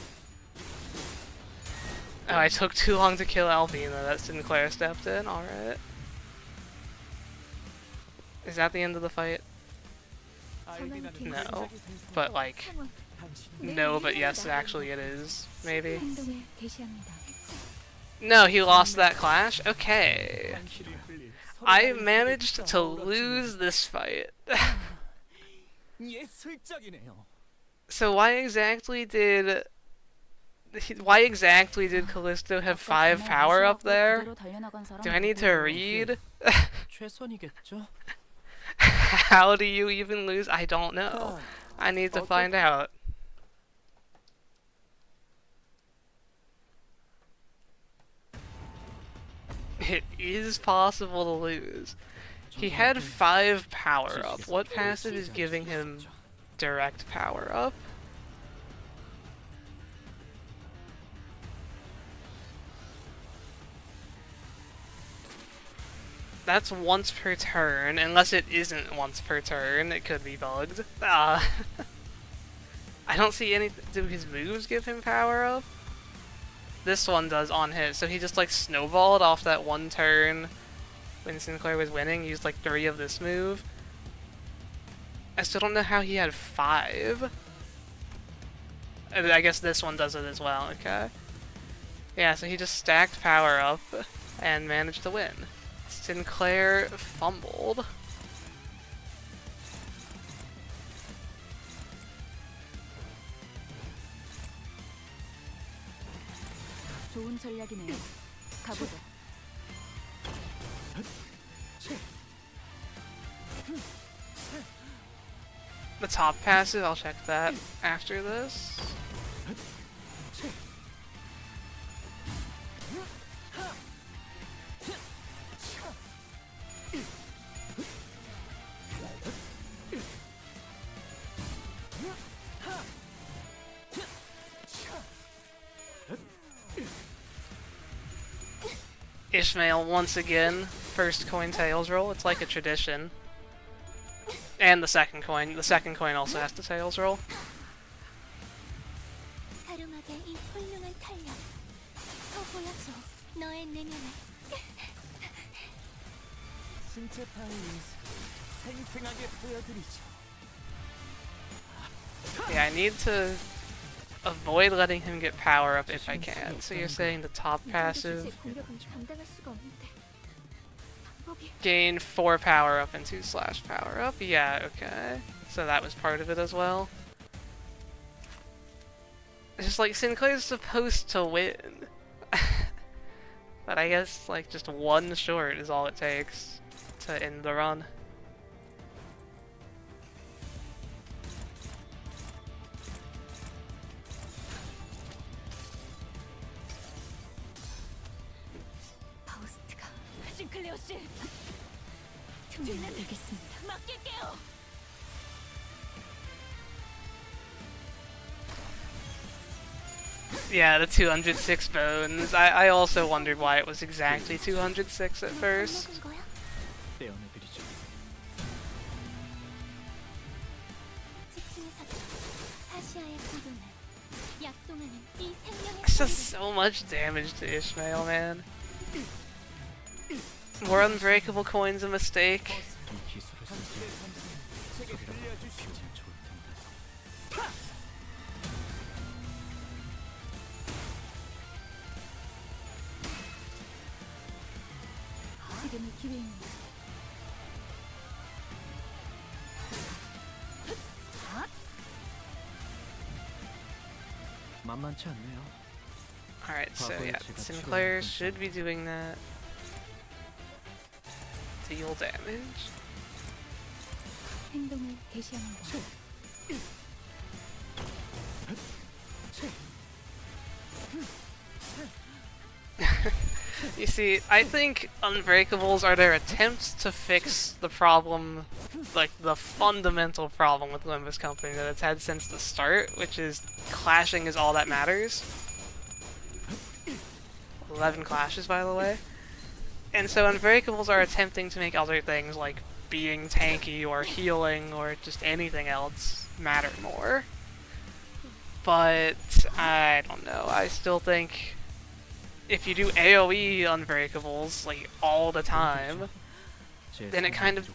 S1: Oh, I took too long to kill Albina. That Sinclair stepped in. Alright. Is that the end of the fight? No. But, like, no, but yes, actually it is. Maybe.
S2: 행동을 개시합니다.
S1: No, he lost that clash? Okay.
S4: 실이 흘릴
S1: I managed to lose this fight.
S4: 예술적이네요.
S1: So why exactly did Why exactly did Callisto have 5 power up there? Do I need to read?
S4: 최선이겠죠?
S1: How do you even lose? I don't know. I need to find out. It is possible to lose. He had 5 power up. What passive is giving him direct power up? That's once per turn, unless it isn't once per turn. It could be bugged. I don't see any. Do his moves give him power up? This one does on his, so he just like snowballed off that one turn when Sinclair was winning, used like 3 of this move. I still don't know how he had 5. I guess this one does it as well, okay. Yeah, so he just stacked power up and managed to win. Sinclair fumbled.
S3: 좋은 전략이네요. 가보자.
S1: The top passive, I'll check that after this. Ishmael once again, first coin tails roll. It's like a tradition. And the second coin. The second coin also has to tails roll.
S2: 가름하게 이 훌륭한 탄력. 더 보여줘. 너의 내면을.
S3: 신체 파일 생생하게 보여드리죠.
S1: Yeah, I need to avoid letting him get power up if I can. So you're saying the top passive
S2: 공격은 감당할 수가 없는데. 방법이
S1: gain 4 power up and 2 slash power up? Yeah, okay. So that was part of it as well. It's just like Sinclair's supposed to win. But I guess like just 1 short is all it takes to end the run.
S3: 파우스트가 싱클레어 씨. 준비되겠습니다. 맡길게요.
S1: Yeah, the 206 bones. I also wondered why it was exactly 206 at first.
S2: 먹은 거야?
S4: 떼어내드리죠.
S2: 집중해서 아시아의 구도는 약동하는 이 생명의
S1: It's just so much damage to Ishmael, man. Were unbreakable coins a mistake?
S4: 이 기술을 쓰지 소리라도 피우면 좋을 텐데.
S3: 지금이 기회입니다.
S4: 만만치 않네요.
S1: Alright, so yeah, Sinclair should be doing that. Deal damage.
S3: 행동을 개시합니다.
S1: You see, I think Unbreakables are their attempts to fix the problem, like the fundamental problem with Limbus Company that it's had since the start, which is clashing is all that matters. 11 clashes, by the way. And so Unbreakables are attempting to make other things like being tanky or healing or just anything else matter more. But I don't know, I still think if you do AoE Unbreakables like all the time, then it kind of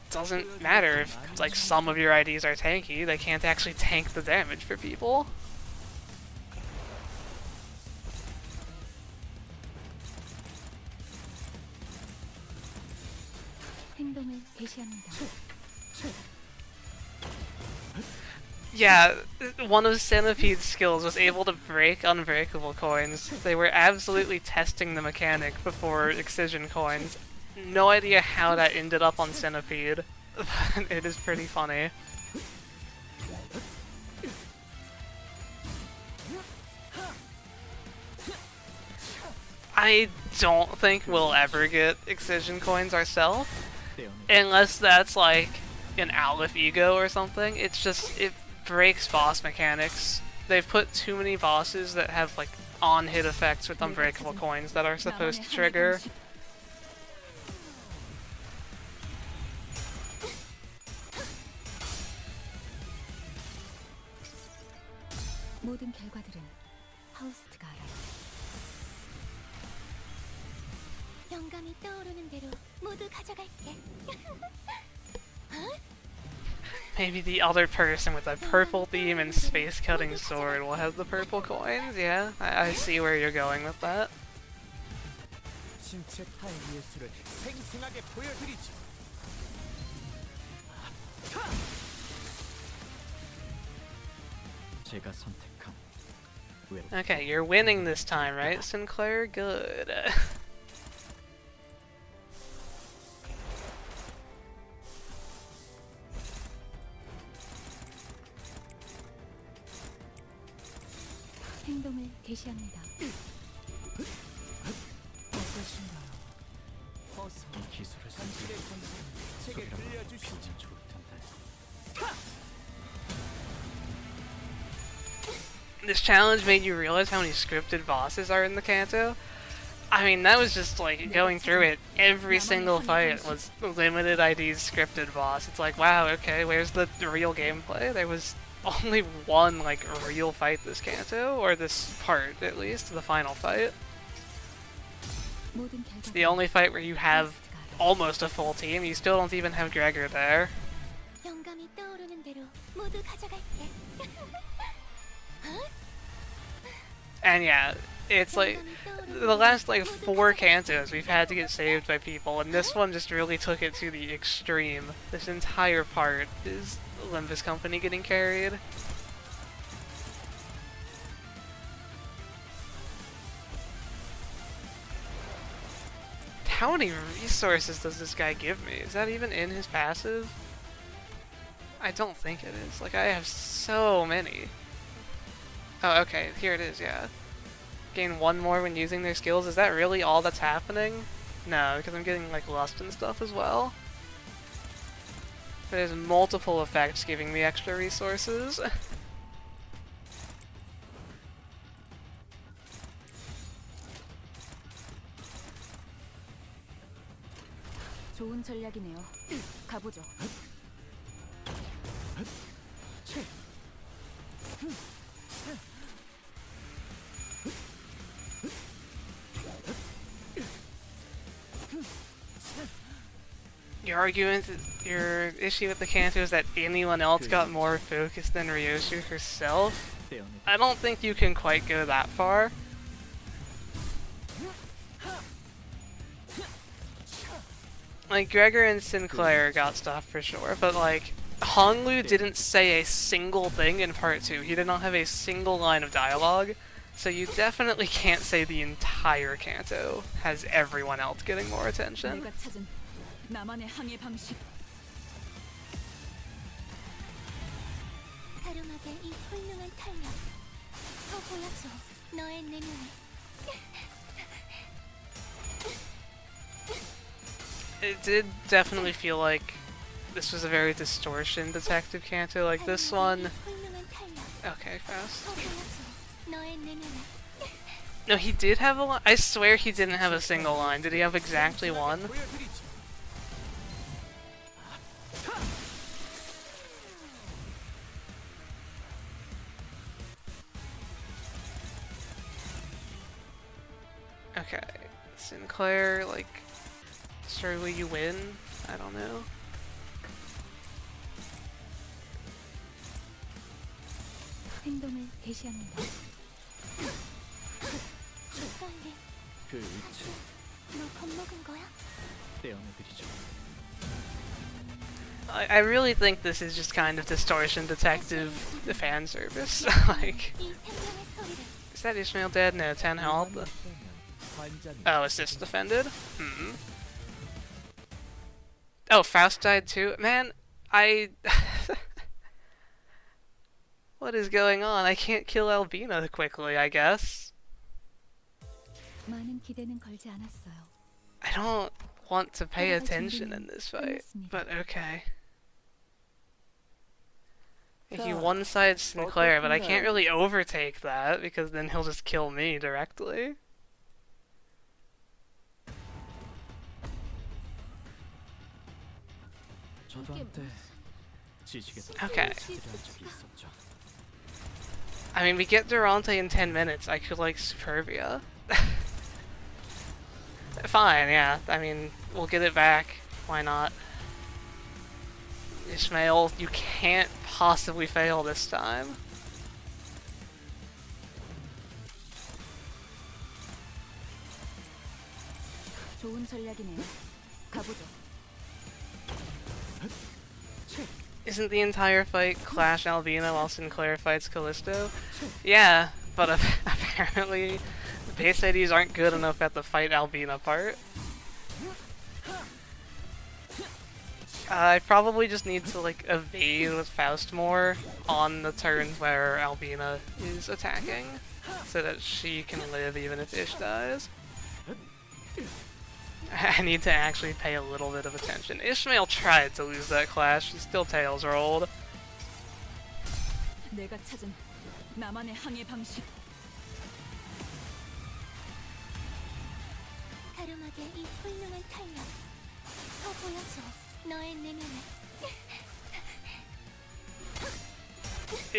S1: doesn't matter if like some of your IDs are tanky, they can't actually tank the damage for people.
S3: 행동을 개시합니다.
S1: Yeah, one of Centipede's skills was able to break unbreakable coins. They were absolutely testing the mechanic before Excision coins. No idea how that ended up on Centipede, but it is pretty funny. I don't think we'll ever get Excision coins ourselves, unless that's like an Aleph ego or something. It's just, it breaks boss mechanics. They've put too many bosses that have like on-hit effects with unbreakable coins that are supposed to trigger.
S3: 모든 결과들은 파우스트가 알아요.
S2: 영감이 떠오르는 대로 모두 가져갈게.
S1: Maybe the other person with a purple theme and space-cutting sword will have the purple coins, yeah? I see where you're going with that.
S4: 신체 타의 예술을 생생하게 보여드리지. 제가 선택한 외로.
S1: Okay, you're winning this time, right, Sinclair? Good.
S3: 행동을 개시합니다.
S4: 어떠신가요? 어서 이 기술을 당신의 권세를 제게 들려주시면 좋을 텐데.
S1: This challenge made you realize how many scripted bosses are in the Canto? I mean, that was just like going through it. Every single fight was limited ID's scripted boss. It's like, wow, okay, where's the real gameplay? There was only one like real fight this Canto, or this part at least, the final fight. It's the only fight where you have almost a full team. You still don't even have Gregor there.
S2: 영감이 떠오르는 대로 모두 가져갈게.
S1: And yeah, it's like the last like 4 Cantos we've had to get saved by people, and this one just really took it to the extreme. This entire part is Olympus Company getting carried. How many resources does this guy give me? Is that even in his passive? I don't think it is. Like, I have so many. Oh, okay, here it is, yeah. Gain 1 more when using their skills. Is that really all that's happening? No, because I'm getting, like, lust and stuff as well. There's multiple effects giving me extra resources.
S3: 좋은 전략이네요. 가보죠.
S1: Your argument, your issue with the Canto is that anyone else got more focus than Ryoshu herself? I don't think you can quite go that far. Like, Gregor and Sinclair got stuff for sure, but like, Honglu didn't say a single thing in part 2. He did not have a single line of dialogue, so you definitely can't say the entire Canto has everyone else getting more attention.
S3: 내가 찾은 나만의 항해 방식.
S2: 가름하게 이 훌륭한 탄력. 더 보여줘. 너의 내면에.
S1: It did definitely feel like this was a very distortion detective Canto. Like this one.
S2: 훌륭한 탄력.
S1: Okay, fast.
S2: 더 보여줘. 너의 내면에.
S1: No, he did have a line. I swear he didn't have a single line. Did he have exactly one? Okay, Sinclair, like, surely you win? I don't know.
S3: 행동을 개시합니다.
S2: 빨리.
S4: 그 의체
S2: 너 겁먹은 거야?
S4: 떼어내드리죠.
S1: I really think this is just kind of distortion detective fan service. Like,
S2: 이 생명의 소리를
S1: is that Ishmael dead? No, 10 health. Oh, is this defended? Hmm. Oh, Faust died too? Man, I... What is going on? I can't kill Albina quickly, I guess.
S3: 많은 기대는 걸지 않았어요.
S1: I don't want to pay attention in this fight, but okay. He one-sides Sinclair, but I can't really overtake that because then he'll just kill me directly.
S4: 저도한테 지시겠다.
S1: Okay.
S4: 필요한 적이 있었죠.
S1: I mean, we get Durante in 10 minutes. I could like Superbia. Fine, yeah. I mean, we'll get it back. Why not? Ishmael, you can't possibly fail this time.
S3: 좋은 전략이네요. 가보죠.
S1: Isn't the entire fight Clash Albina while Sinclair fights Callisto? Yeah, but apparently base IDs aren't good enough at the fight Albina part. I probably just need to like evade with Faust more on the turns where Albina is attacking, so that she can live even if Ish dies. I need to actually pay a little bit of attention. Ishmael tried to lose that clash, he still tails rolled.
S3: 내가 찾은 나만의 항해 방식.
S2: 가름하게 이 훌륭한 탄력 더 보여줘 너의 내면을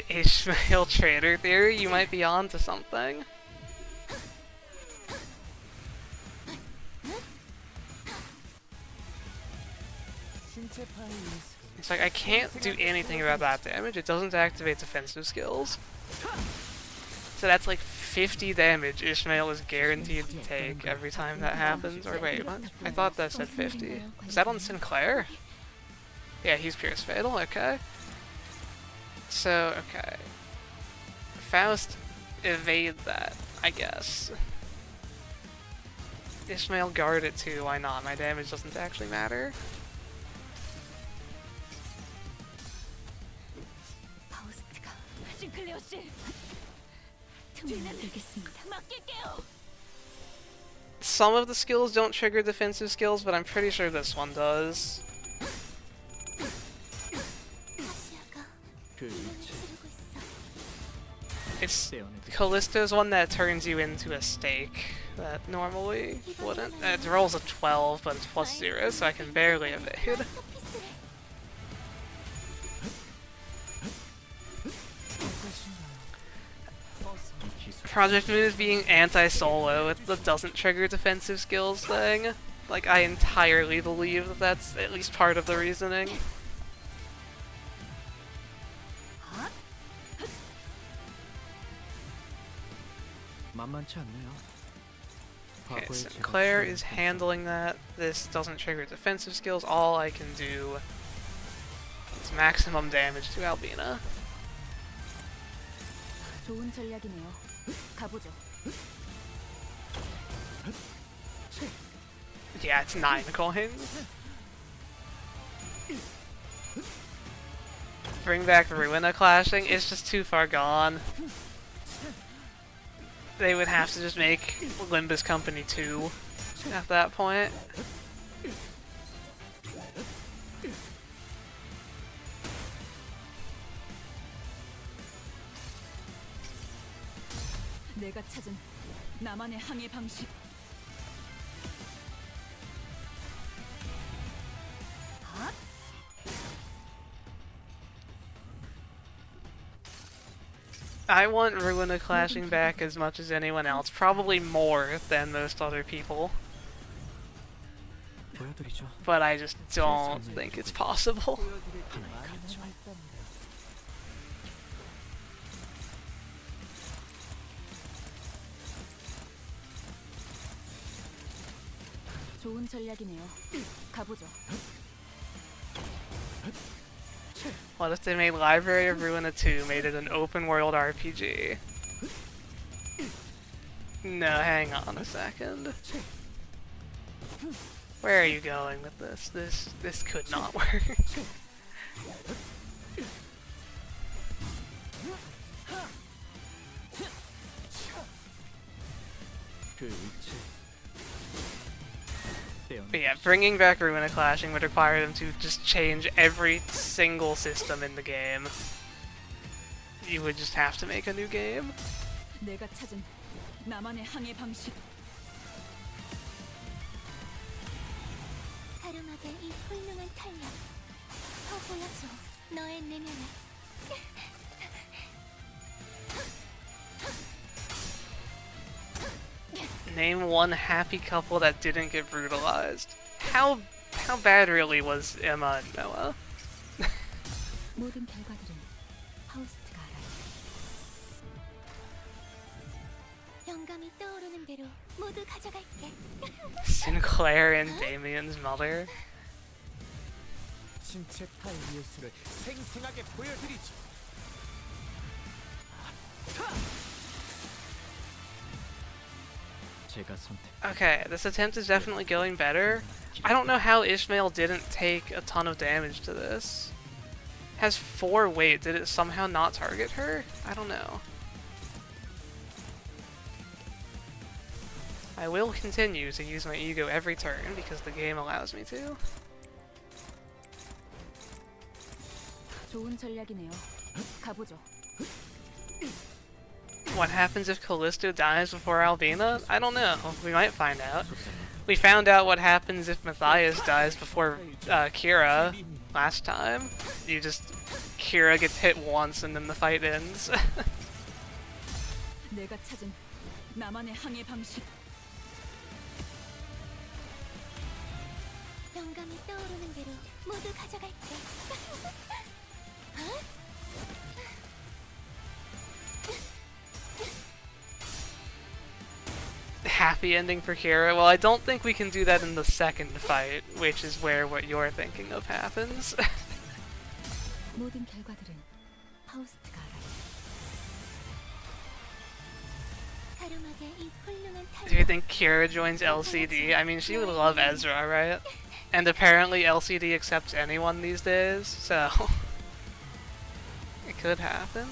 S1: Ishmael traitor theory, you might be onto something. It's like, I can't do anything about that damage, it doesn't activate defensive skills. So that's like 50 damage Ishmael is guaranteed to take every time that happens. Or wait, what? I thought that said 50. Is that on Sinclair? Yeah, he's Pierce Fatal, okay. So, okay. Faust evade that, I guess. Ishmael guard it too, why not? My damage doesn't actually matter.
S3: 파우스트가 싱클레어 씨. 틈을 들겠습니다. 맡길게요.
S1: Some of the skills don't trigger defensive skills, but I'm pretty sure this one does.
S2: 아시아가
S4: 그 위치
S2: 흐르고 있어
S1: It's
S4: 떼어내듯이
S1: Callisto's one that turns you into a stake that normally wouldn't. It rolls a 12, but it's plus 0, so I can barely evade.
S2: 서피스를
S4: 이 기술
S1: Project Moon is being anti-solo with the doesn't trigger defensive skills thing. Like, I entirely believe that that's at least part of the reasoning.
S4: 만만치 않네요.
S1: Okay,
S4: 과거에 제가
S1: Sinclair
S4: 지은
S1: is handling that. This doesn't trigger defensive skills. All I can do is maximum damage to Albina.
S3: 좋은 전략이네요. 가보죠.
S1: Yeah, it's 9 coins. Bring back Ruina clashing. It's just too far gone. They would have to just make Limbus Company 2 at that point.
S3: 내가 찾은 나만의 항해 방식.
S1: I want Ruina clashing back as much as anyone else, probably more than most other people,
S4: 보여드리죠.
S1: but I just don't think it's possible.
S4: 하나의 감정.
S3: 좋은 전략이네요. 가보죠.
S1: What if they made Library of Ruina 2, made it an open world RPG? No, hang on a second. Where are you going with this? This could not work. But yeah, bringing back Ruina Clashing would require them to just change every single system in the game. You would just have to make a new game.
S3: 내가 찾은 나만의 항해 방식.
S2: 가름하게 이 훌륭한 탄력. 더 보여줘. 너의 내면에.
S1: Name one happy couple that didn't get brutalized. How bad really was Emma and Noah?
S3: 모든 결과들은 파우스트가 알아요.
S2: 영감이 떠오르는 대로 모두 가져갈게.
S1: Sinclair and Damien's mother.
S4: 신체 타입 예술을 생생하게 보여드리지. 제가 선택.
S1: Okay, this attempt is definitely going better. I don't know how Ishmael didn't take a ton of damage to this. Has 4 weight, did it somehow not target her? I don't know. I will continue to use my ego every turn because the game allows me to.
S3: 좋은 전략이네요. 가보죠.
S1: What happens if Callisto dies before Albina? I don't know. We might find out. We found out what happens if Matias dies before Kira last time. Kira gets hit once and then the fight ends.
S3: 내가 찾은 나만의 항해 방식.
S2: 영감이 떠오르는 대로 모두 가져갈게.
S1: Happy ending for Kira? Well, I don't think we can do that in the second fight, which is where what you're thinking of happens.
S3: 모든 결과들은 파우스트가 알아요.
S2: 가름하게 이 훌륭한
S1: Do you
S2: 탄력.
S1: think Kira joins LCD? I mean, she would love Ezra, right? And apparently LCD accepts anyone these days, so it could happen.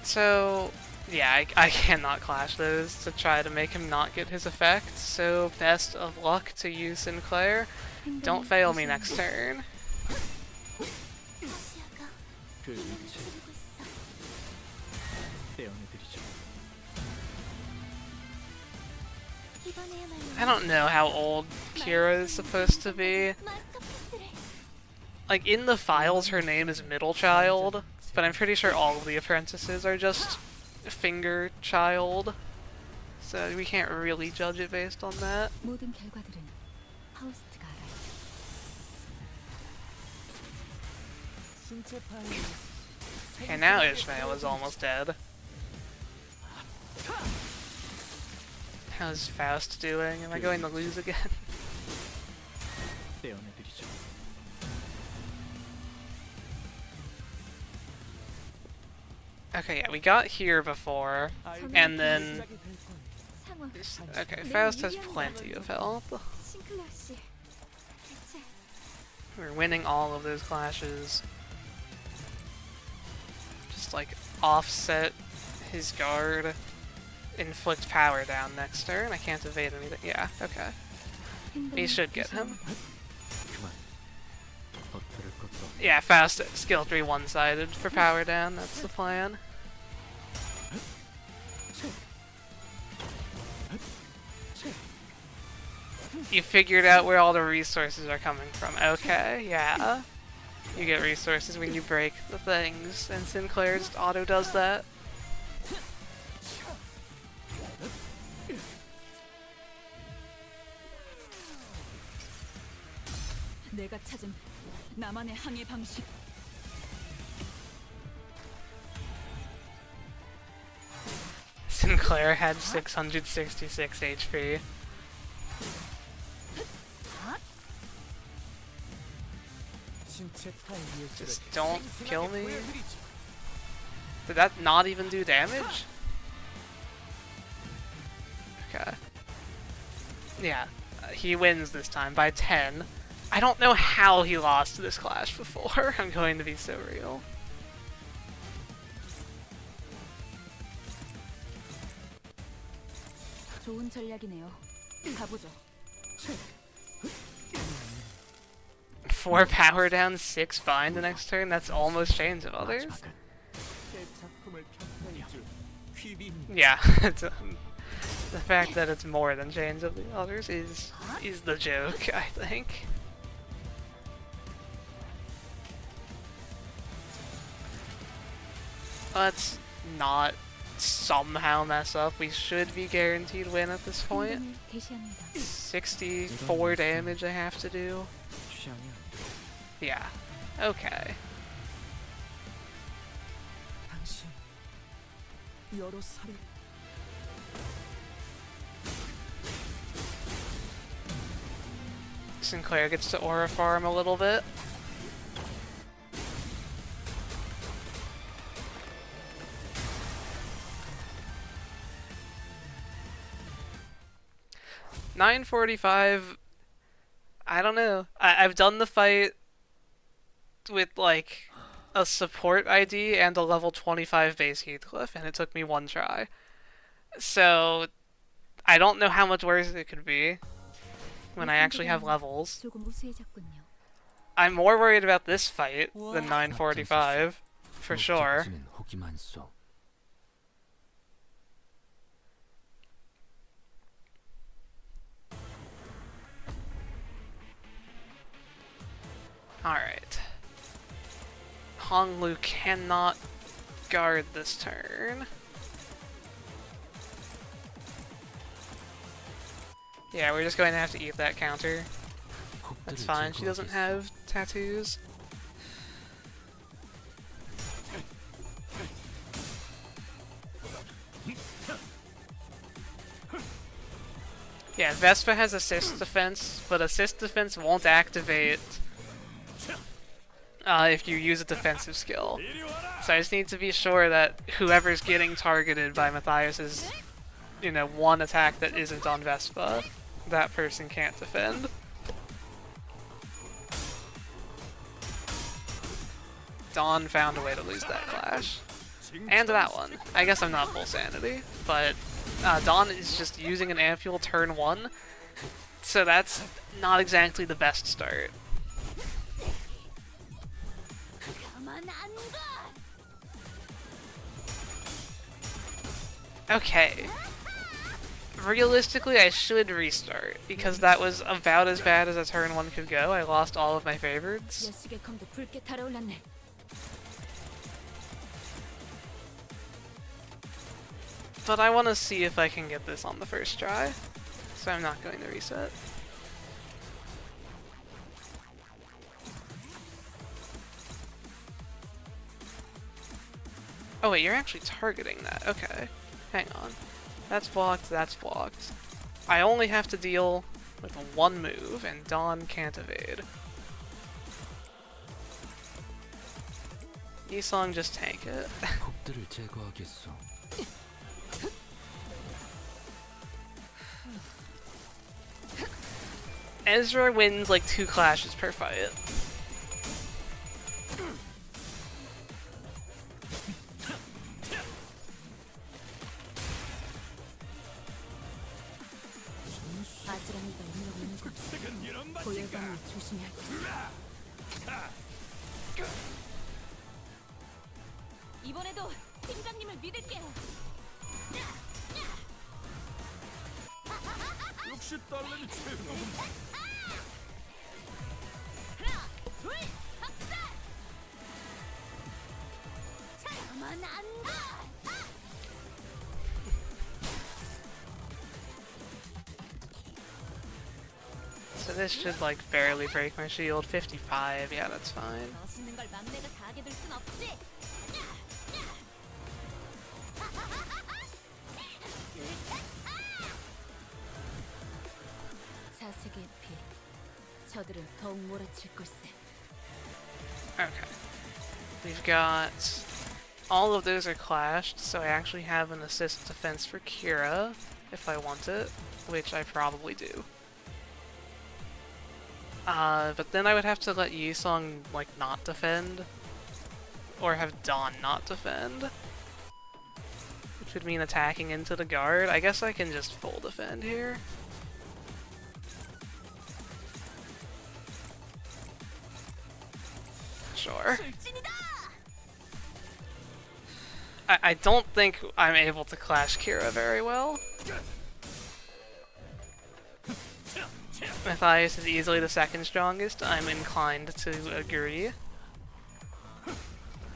S1: So, yeah, I cannot clash those to try to make him not get his effect, so best of luck to you, Sinclair. Don't fail me next turn.
S2: 아시아가
S4: 그
S2: 힘을
S4: 위치
S2: 줄이고 있어.
S4: 떼어내드리죠.
S2: 이번에야말로
S1: I don't know how old Kira is supposed to be.
S2: 마스터피스를.
S1: Like, in the files her name is Middle Child, but I'm pretty sure all of the apprentices are just Finger Child. So we can't really judge it based on that.
S3: 모든 결과들은 파우스트가 알아요.
S4: 신체 타입
S1: Okay, now Ishmael is almost dead. How's Faust doing? Am I going to lose again?
S4: 떼어내드리죠.
S1: Okay, yeah, we got here before, and then...
S2: 상황.
S1: Okay, Faust has plenty of health.
S2: 싱클레어 씨. 대체
S1: We're winning all of those clashes. Just like offset his guard, inflict power down next turn. I can't evade anything. Yeah, okay. We should get him.
S4: 그만. 버텨를 것도 없-
S1: Yeah, Faust skill 3 one-sided for power down. That's the plan. You figured out where all the resources are coming from. Okay, yeah. You get resources when you break the things, and Sinclair just auto does that.
S3: 내가 찾은 나만의 항해 방식.
S1: Sinclair had 666 HP.
S4: 신체 타입이었을
S1: Just don't kill me. Did that not even do damage? Okay. Yeah, he wins this time by 10. I don't know how he lost this clash before. I'm going to be so real.
S3: 좋은 전략이네요. 가보죠.
S1: 4 power down, 6 bind the next turn? That's almost chains of others?
S4: 새 작품을 평가해 줄 퀴빈
S1: Yeah, the fact that it's more than chains of the others is the joke, I think. Let's not somehow mess up. We should be guaranteed win at this point.
S3: 행동을 개시합니다.
S1: 64 damage I have to do.
S4: 취향이 안 돼.
S1: Yeah. Okay.
S4: 당신 여러 살을
S1: Sinclair gets to aura farm a little bit. $9.45. I don't know. I've done the fight with like a support ID and a level 25 base Heathcliff, and it took me 1 try. So I don't know how much worse it could be when I actually have levels.
S3: 조금 우수해졌군요.
S1: I'm more worried about this fight than 9.45, for sure.
S4: 목적지는 호기만 써.
S1: Alright. Honglu cannot guard this turn. Yeah, we're just going to have to eat that counter. That's fine, she doesn't have tattoos. Yeah, Vespa has assist defense, but assist defense won't activate if you use a defensive skill. So I just need to be sure that whoever's getting targeted by Matias's, one attack that isn't on Vespa, that person can't defend. Dawn found a way to lose that clash. And that one. I guess I'm not full sanity, but Dawn is just using an ampule turn 1, so that's not exactly the best start. Okay. Realistically, I should restart, because that was about as bad as a turn 1 could go. I lost all of my favorites.
S3: 야식의 검도 붉게 달아올랐네.
S1: But I want to see if I can get this on the first try, so I'm not going to reset. Oh wait, you're actually targeting that. Okay, hang on. That's blocked, that's blocked. I only have to deal with 1 move, and Dawn can't evade. Yisong, just tank it.
S4: 곡들을 제거하겠어.
S1: Ezra wins like 2 clashes per fight.
S3: 아지랑이가 있는 곳 고열감을 조심해야겠어. 이번에도 팀장님을 믿을게요.
S4: 60달러는 채우고
S1: So this should like barely break my shield. 55, yeah, that's fine.
S3: 멋있는 걸 막내가 다 하게 될 순 없지. 자색의 피. 저들은 더욱 몰아칠 걸세.
S1: Okay. We've got... all of those are clashed, so I actually have an assist defense for Kira, if I want it, which I probably do. But then I would have to let Yusong, like, not defend. Or have Dawn not defend. Which would mean attacking into the guard. I guess I can just full defend here. Sure. I don't think I'm able to clash Kira very well. Matias is easily the second strongest. I'm inclined to agree.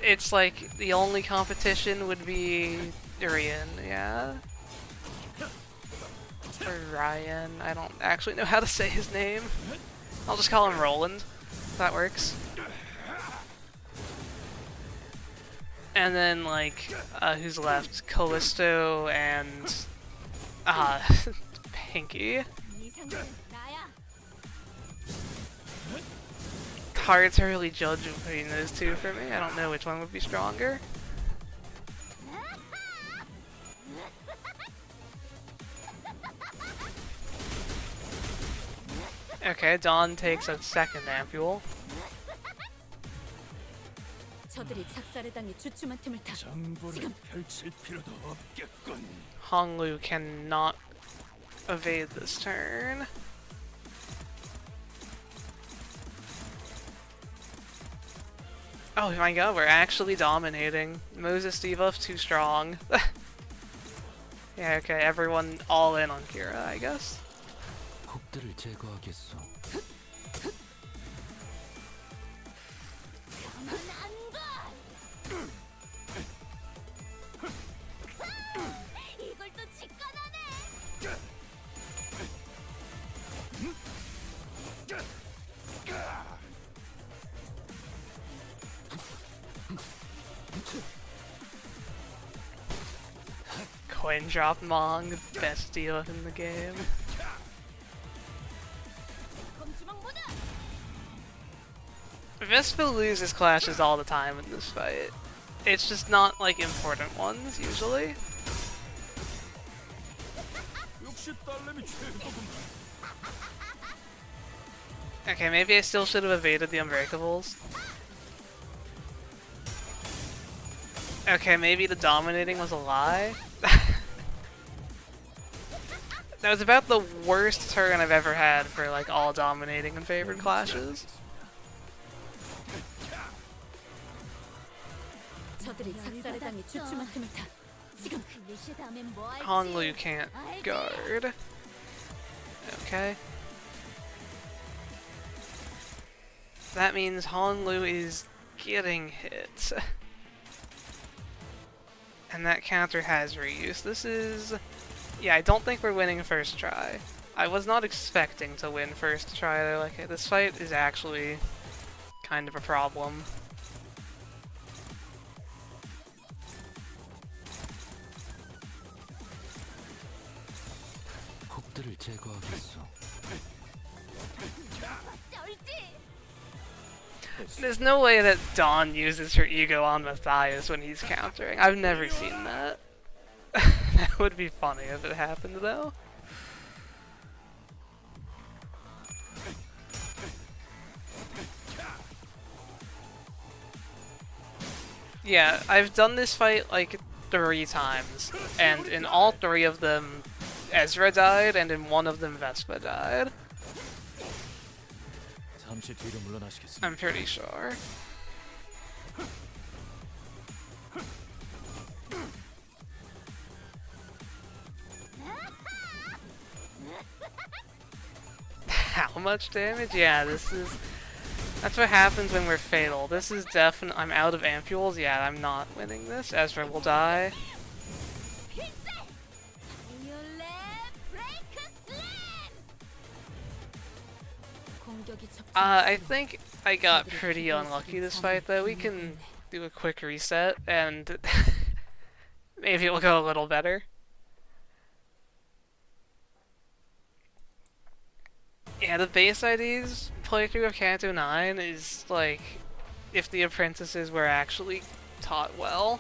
S1: It's like the only competition would be Urian, yeah? Or Ryan. I don't actually know how to say his name. I'll just call him Roland. That works. And then, like, who's left? Callisto and, Pinky. Hard to really judge between those two for me. I don't know which one would be stronger. Okay, Dawn takes a second ampule.
S3: 저들이 작살에 당해 주춤한 틈을 타. 지금
S4: 펼칠 필요도 없겠군.
S1: Honglu cannot evade this turn. Oh my god, we're actually dominating. Moses debuff too strong. Yeah, okay, everyone all in on Kira, I guess.
S4: 폭들을 제거하겠소.
S2: 이걸 또 직관하네.
S1: Coin drop Mong, best deal in the game. Vespa loses clashes all the time in this fight. It's just not like important ones, usually. Okay, maybe I still should have evaded the Unbreakables. Okay, maybe the dominating was a lie. That was about the worst turn I've ever had for like all dominating and favored clashes.
S3: 저들이 작살에 당해 주춤한 틈을 타. 지금
S1: Honglu can't guard. Okay. That means Honglu is getting hit. And that counter has reuse. This is... yeah, I don't think we're winning first try. I was not expecting to win first try. Like, this fight is actually kind of a problem.
S4: 폭들을 제거하겠소.
S1: There's no way that Dawn uses her ego on Matias when he's countering. I've never seen that. That would be funny if it happened, though. Yeah, I've done this fight like 3 times, and in all 3 of them, Ezra died, and in one of them, Vespa died.
S4: 잠시 뒤로 물러나시겠습니다.
S1: I'm pretty sure. How much damage? Yeah, this is... that's what happens when we're fatal. This is definitely... I'm out of ampules. Yeah, I'm not winning this. Ezra will die. I think I got pretty unlucky this fight, though. We can do a quick reset, and maybe it'll go a little better. Yeah, the base IDs playthrough of Canto 9 is, like, if the apprentices were actually taught well.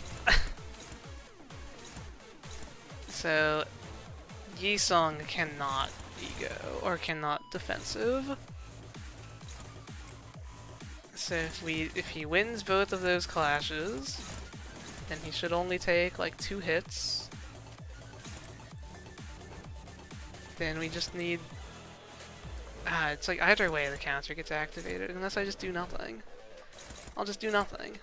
S1: So, Yisong cannot ego, or cannot defensive. So if he wins both of those clashes, then he should only take like 2 hits. Then we just need... it's like either way the counter gets activated, unless I just do nothing. I'll just do nothing.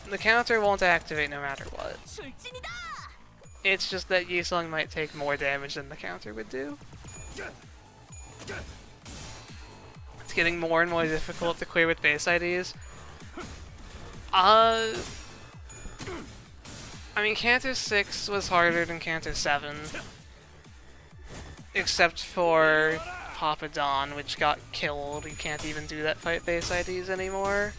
S1: The counter won't activate no matter what. It's just that Yisong might take more damage than the counter would do. It's getting more and more difficult to clear with base IDs. I mean, Canto 6 was harder than Canto 7. Except for Papa Don, which got killed. You can't even do that fight base IDs anymore.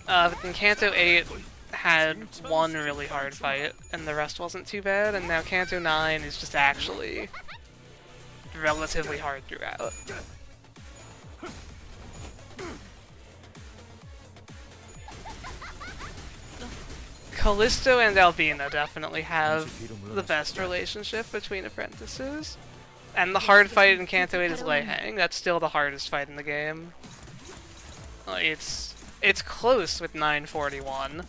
S1: But then Canto 8 had one really hard fight, and the rest wasn't too bad, and now Canto 9 is just actually relatively hard throughout. Callisto and Albina definitely have the best relationship between apprentices. And the hard fight in Canto 8 is Lei Hang. That's still the hardest fight in the game. It's close with 941.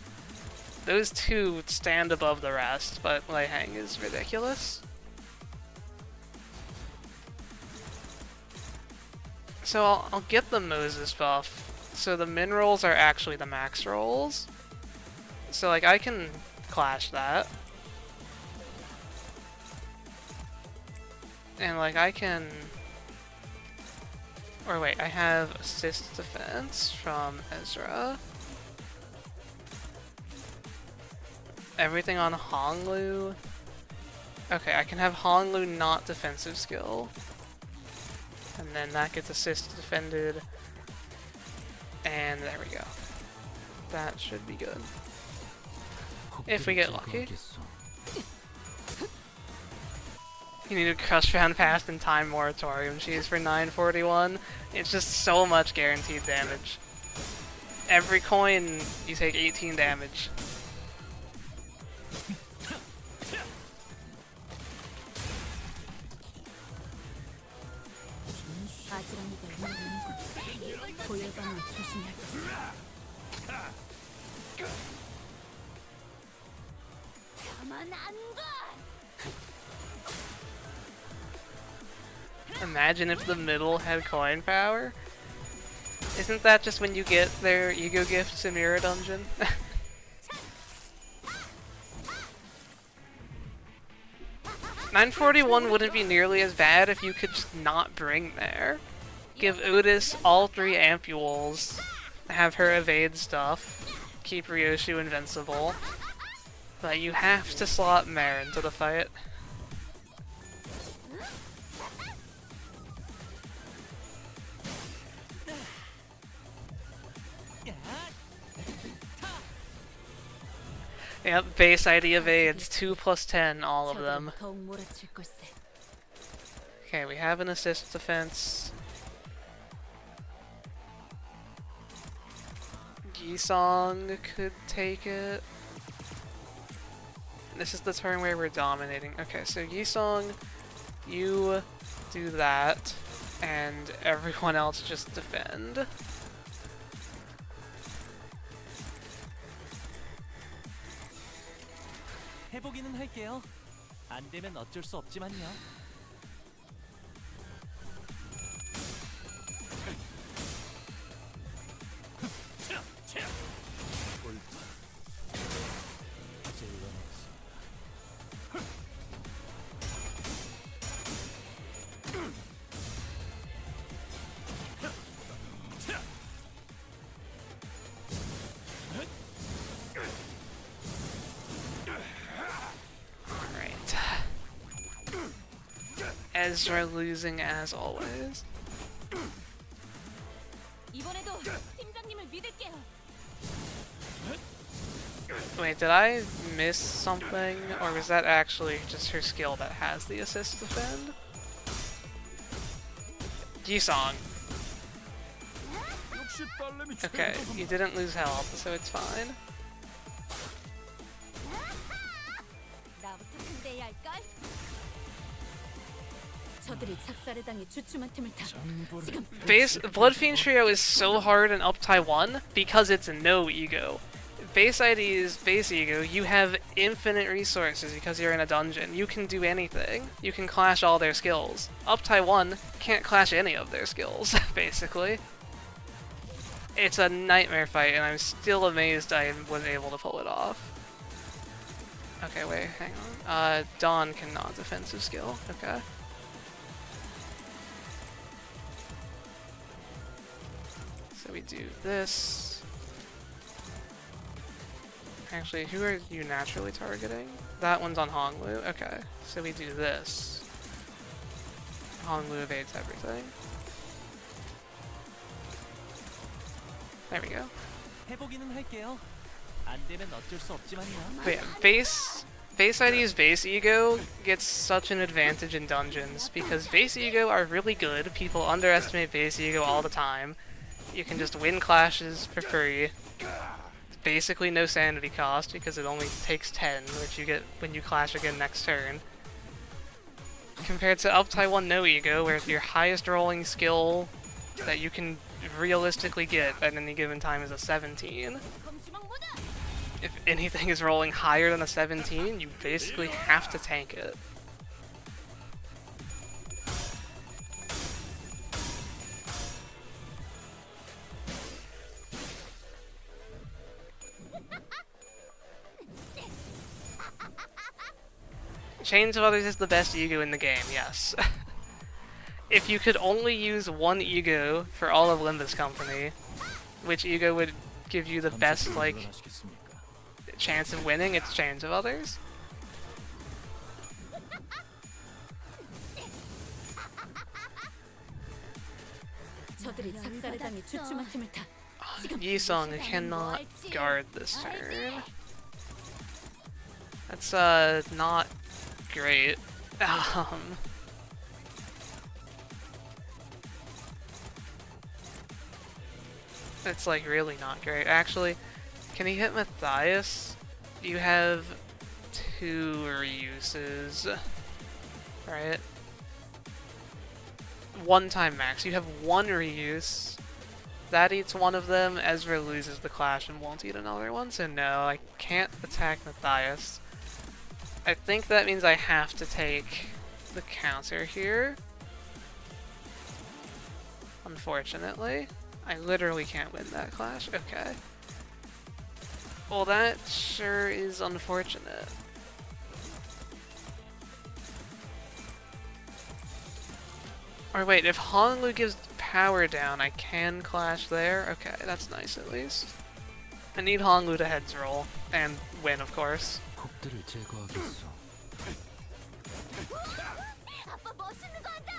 S1: Those two stand above the rest, but Lei Hang is ridiculous. So I'll get the Moses buff, so the min rolls are actually the max rolls. So like I can clash that. And like I can... Or wait, I have assist defense from Ezra. Everything on Honglu. Okay, I can have Honglu not defensive skill. And then that gets assist defended. And there we go. That should be good. If we get lucky. You need a Crush Round Pass and Time Moratorium Cheese for 941. It's just so much guaranteed damage. Every coin, you take 18 damage. Imagine if the middle had coin power. Isn't that just when you get their ego gifts in Mirror Dungeon? 941 wouldn't be nearly as bad if you could just not bring there. Give Otis all 3 ampules, have her evade stuff, keep Ryoshu invincible. But you have to slot Mare into the fight. Yep, base ID evades, 2 plus 10, all of them. Okay, we have an assist defense. Yisong could take it. This is the turn where we're dominating. Okay, so Yisong, you do that, and everyone else just defend.
S4: 해보기는 할게요. 안 되면 어쩔 수 없지만요.
S1: Ezra losing as always. Wait, did I miss something? Or was that actually just her skill that has the assist defend? Yisong. Okay, you didn't lose health, so it's fine.
S2: 나부터 상대해야 할걸?
S3: 저들이 작살에 당해 주춤한 틈을 타. 지금
S1: Blood Fiend Trio is so hard in Uptie 1 because it's no ego. Base IDs, base ego, you have infinite resources because you're in a dungeon. You can do anything. You can clash all their skills. Uptie 1 can't clash any of their skills, basically. It's a nightmare fight, and I'm still amazed I was able to pull it off. Okay, wait, hang on. Dawn cannot defensive skill. Okay. So we do this. Actually, who are you naturally targeting? That one's on Honglu. Okay, so we do this. Honglu evades everything. There we go. But yeah, base ID's base ego gets such an advantage in dungeons because base ego are really good. People underestimate base ego all the time. You can just win clashes for free. Basically no sanity cost because it only takes 10, which you get when you clash again next turn. Compared to Uptie 1 no ego, where your highest rolling skill that you can realistically get at any given time is a 17. If anything is rolling higher than a 17, you basically have to tank it. Chains of Others is the best ego in the game, yes. If you could only use one ego for all of Limbus Company, which ego would give you the best, like, chance of winning? It's Chains of Others.
S3: 저들이 작살에 당해 주춤한 틈을 타.
S1: Yisung cannot guard this turn. That's not great. It's like really not great. Actually, can he hit Matias? You have 2 reuses, right? 1 time max. You have 1 reuse. That eats one of them. Ezra loses the clash and won't eat another one, so no, I can't attack Matias. I think that means I have to take the counter here. Unfortunately. I literally can't win that clash. Okay. Well, that sure is unfortunate. Or wait, if Honolulu gives power down, I can clash there? Okay, that's nice at least. I need Honolulu to heads roll, and win, of course.
S2: 아빠 멋있는 거 한다.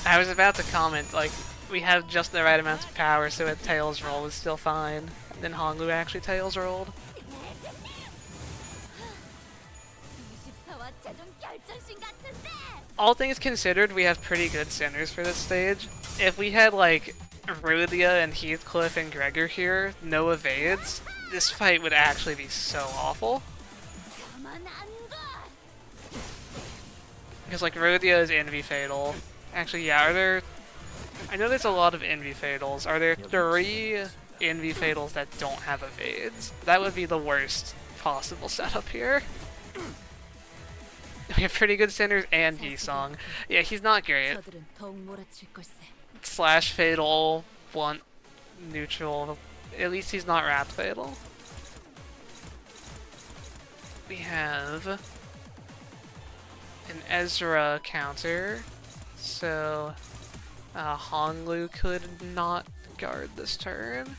S1: I was about to comment, like, we have just the right amount of power so a Tails roll was still fine. And then Honglu actually Tails rolled.
S2: 24와 최종 결정신 같은데.
S1: All things considered, we have pretty good centers for this stage. If we had, like, Rhodia and Heathcliff and Gregor here, no evades, this fight would actually be so awful.
S2: 가만 안 둬.
S1: Because, like, Rhodia is Envy Fatal. Actually, yeah, are there... I know there's a lot of Envy Fatals. Are there 3 Envy Fatals that don't have evades? That would be the worst possible setup here. We have pretty good centers and Yisung. Yeah, he's not great.
S3: 저들은 더욱 몰아칠 걸세.
S1: Slash Fatal, Blunt, Neutral. At least he's not Wrath Fatal. We have an Ezra counter, so Honglu could not guard this turn.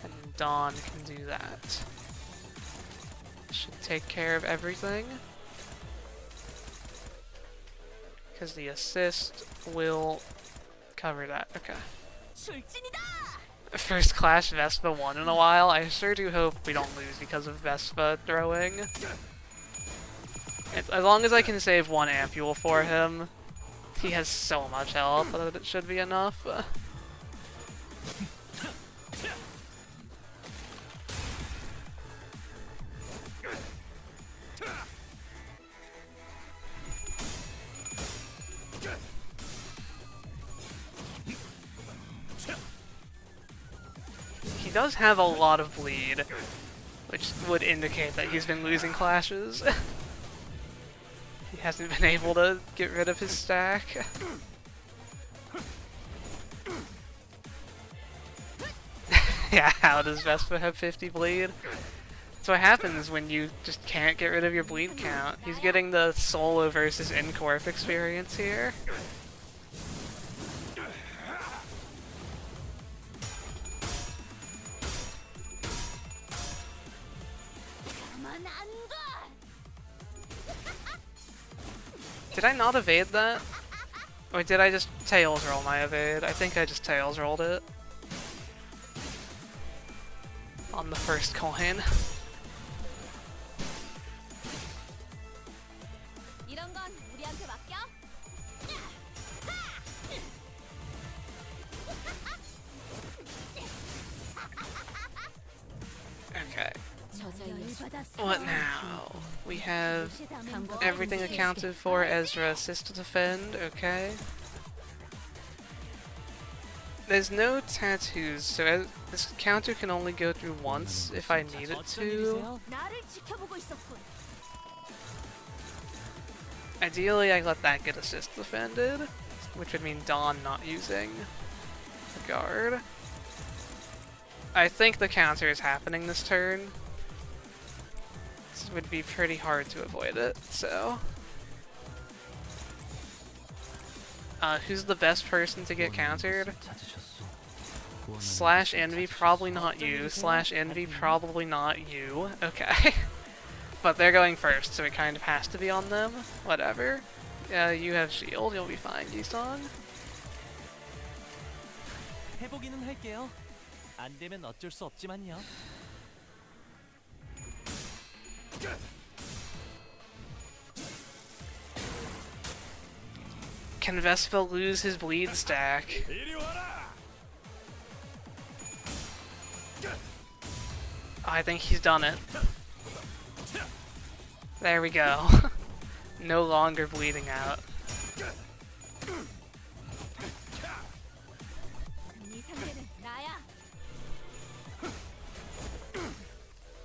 S1: And Dawn can do that. Should take care of everything. Because the assist will cover that. Okay.
S3: 출진이다.
S1: First Clash Vespa won in a while. I sure do hope we don't lose because of Vespa throwing. As long as I can save one ampule for him, he has so much health that it should be enough. He does have a lot of bleed, which would indicate that he's been losing clashes. He hasn't been able to get rid of his stack. Yeah, how does Vespa have 50 bleed? That's what happens when you just can't get rid of your bleed count. He's getting the solo versus in-corp experience here. Did I not evade that? Or did I just tails roll my evade? I think I just tails rolled it. On the first coin.
S2: 이런 건 우리한테 맡겨.
S1: Okay.
S3: 저자의
S1: What now? We have everything accounted for. Ezra assist to defend. Okay. There's no tattoos, so this counter can only go through once if I need it to.
S2: 나를 지켜보고 있었군.
S1: Ideally, I let that get assist defended, which would mean Dawn not using the guard. I think the counter is happening this turn. This would be pretty hard to avoid it, so... who's the best person to get countered? Slash Envy, probably not you. Slash Envy, probably not you. Okay. But they're going first, so it kind of has to be on them. Whatever. You have shield, you'll be fine, Gisong.
S4: 해보기는 할게요. 안 되면 어쩔 수 없지만요.
S1: Can Vespa lose his bleed stack? I think he's done it. There we go. No longer bleeding out.
S2: 네 상대는 나야.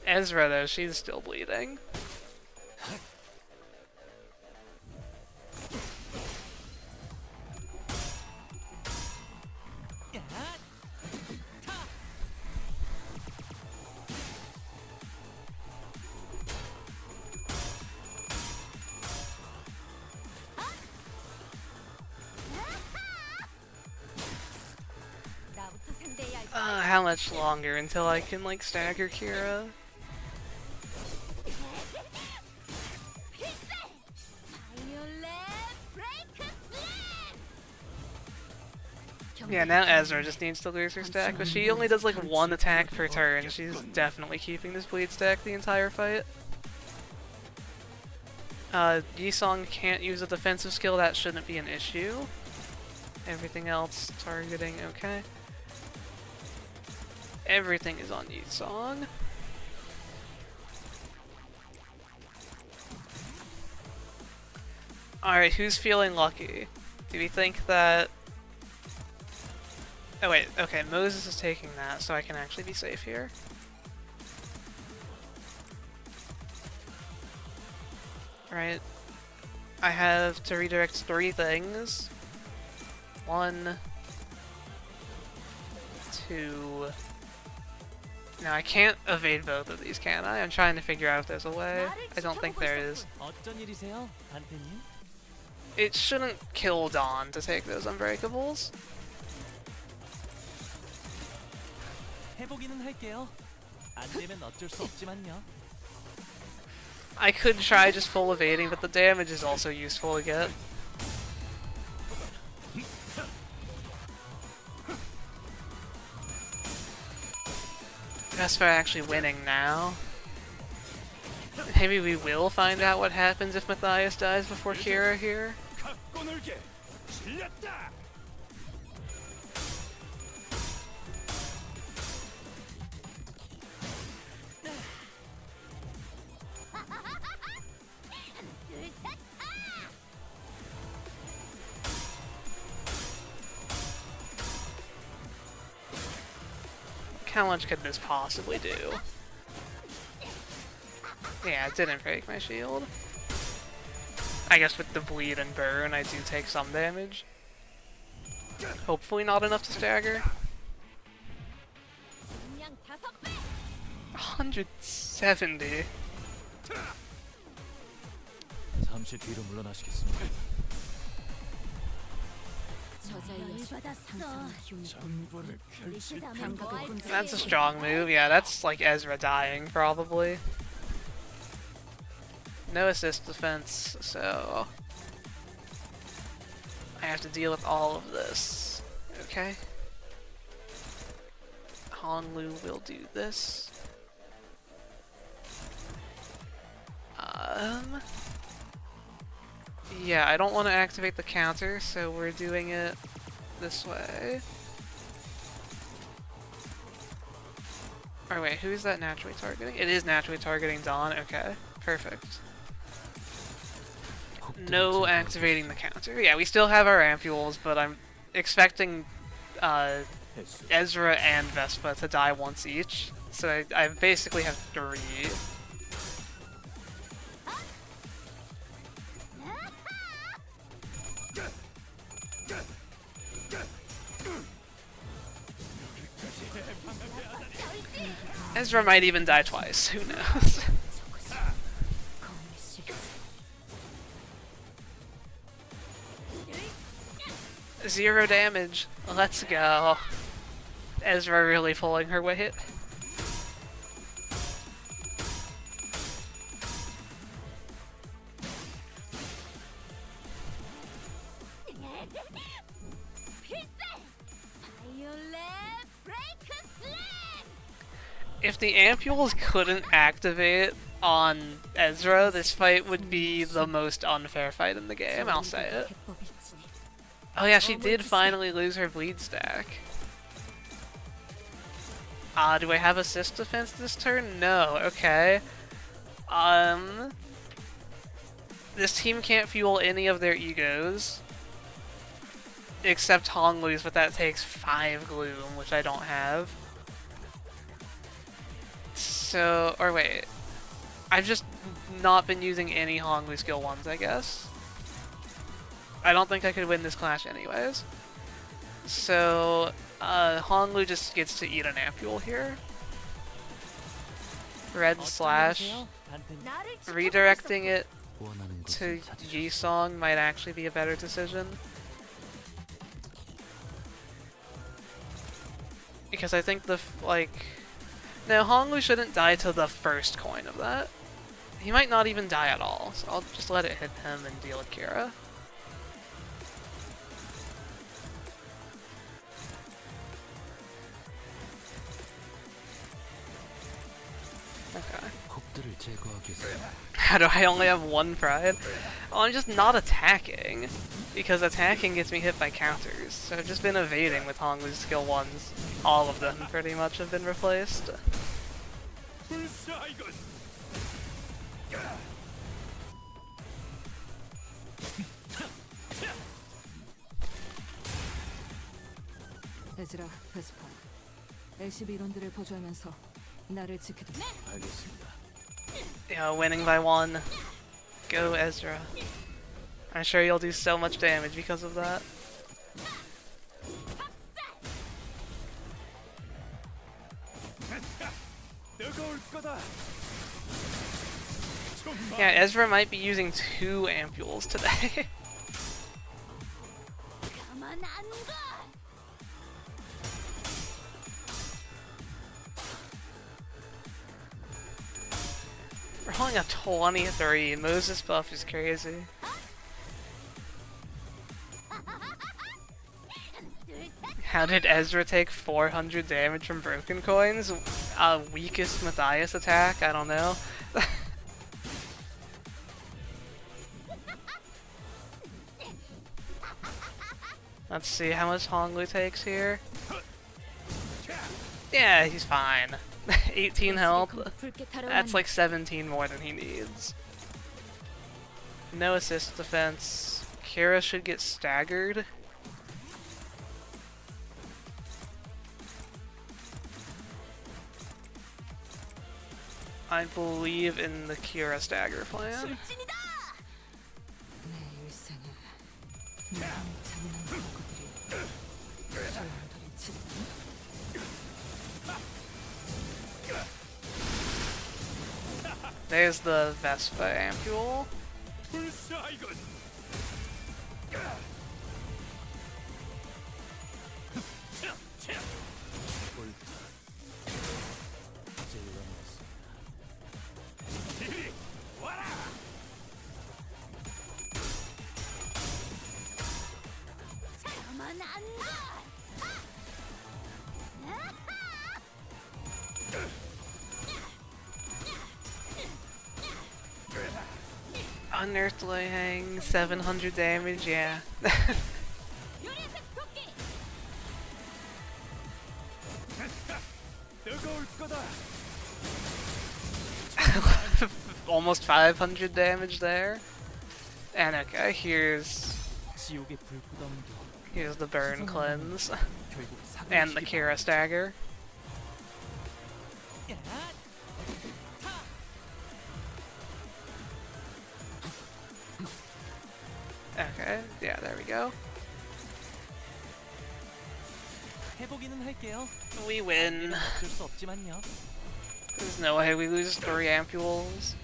S1: Ezra, though, she's still bleeding.
S2: 나부터 상대해야 할
S1: How much longer until I can, like, stagger Kira? Yeah, now Ezra just needs to lose her stack, but she only does like one attack per turn. She's definitely keeping this bleed stack the entire fight. Yisong can't use a defensive skill, that shouldn't be an issue. Everything else, targeting, okay. Everything is on Yisong. Alright, who's feeling lucky? Do we think that... Oh wait, okay, Moses is taking that, so I can actually be safe here. Right. I have to redirect 3 things. 1, 2... No, I can't evade both of these, can I? I'm trying to figure out if there's a way. I don't think there is.
S4: 어쩐 일이세요, 단테님?
S1: It shouldn't kill Dawn to take those unbreakables.
S4: 해보기는 할게요. 안 되면 어쩔 수 없지만요.
S1: I could try just full evading, but the damage is also useful to get. Vespa actually winning now. Maybe we will find out what happens if Matias dies before Kira here. How much could this possibly do? Yeah, it didn't break my shield. I guess with the bleed and burn, I do take some damage. Hopefully not enough to stagger. 170.
S4: 잠시 뒤로 물러나시겠습니다.
S1: That's a strong move. Yeah, that's like Ezra dying, probably. No assist defense, so I have to deal with all of this. Okay. Honlu will do this. Yeah, I don't want to activate the counter, so we're doing it this way. Or wait, who is that naturally targeting? It is naturally targeting Dawn. Okay, perfect. No activating the counter. Yeah, we still have our ampules, but I'm expecting Ezra and Vespa to die once each. So I basically have 3. Ezra might even die twice, who knows? 0 damage. Let's go. Ezra really pulling her weight. If the ampules couldn't activate on Ezra, this fight would be the most unfair fight in the game, I'll say it. Oh yeah, she did finally lose her bleed stack. Do I have assist defense this turn? No, okay. This team can't fuel any of their egos. Except Honglu's, but that takes 5 gloom, which I don't have. So, or wait. I've just not been using any Honglu skill 1s, I guess. I don't think I could win this clash anyways. So, Honglu just gets to eat an ampule here. Red slash. Redirecting it to Yi-Song might actually be a better decision. Because I think no, Honglu shouldn't die to the first coin of that. He might not even die at all, so I'll just let it hit him and deal with Kira. Okay. How do I only have 1 pride? Well, I'm just not attacking, because attacking gets me hit by counters. So I've just been evading with Honglu's skill 1s. All of them pretty much have been replaced.
S3: 에즈라, 베스파, LCB 이론들을 보조하면서 나를 지키도록.
S4: 알겠습니다.
S1: Yeah, winning by 1. Go Ezra. I'm sure you'll do so much damage because of that. Yeah, Ezra might be using 2 ampules today. We're rolling a 23. Moses buff is crazy. How did Ezra take 400 damage from broken coins? Weakest Matias attack? I don't know. Let's see how much Honglu takes here. Yeah, he's fine. 18 health. That's like 17 more than he needs. No assist defense. Kira should get staggered. I believe in the Kira stagger plan.
S3: 내 일생에 너무 잔인한 도구들이 소용돌이 치다니.
S1: There's the Vespa ampule. Unearthling, 700 damage, yeah. Almost 500 damage there. And okay, here's the burn cleanse. And the Kira stagger. Okay, yeah, there we go. We win. There's no way we lose 3 ampules.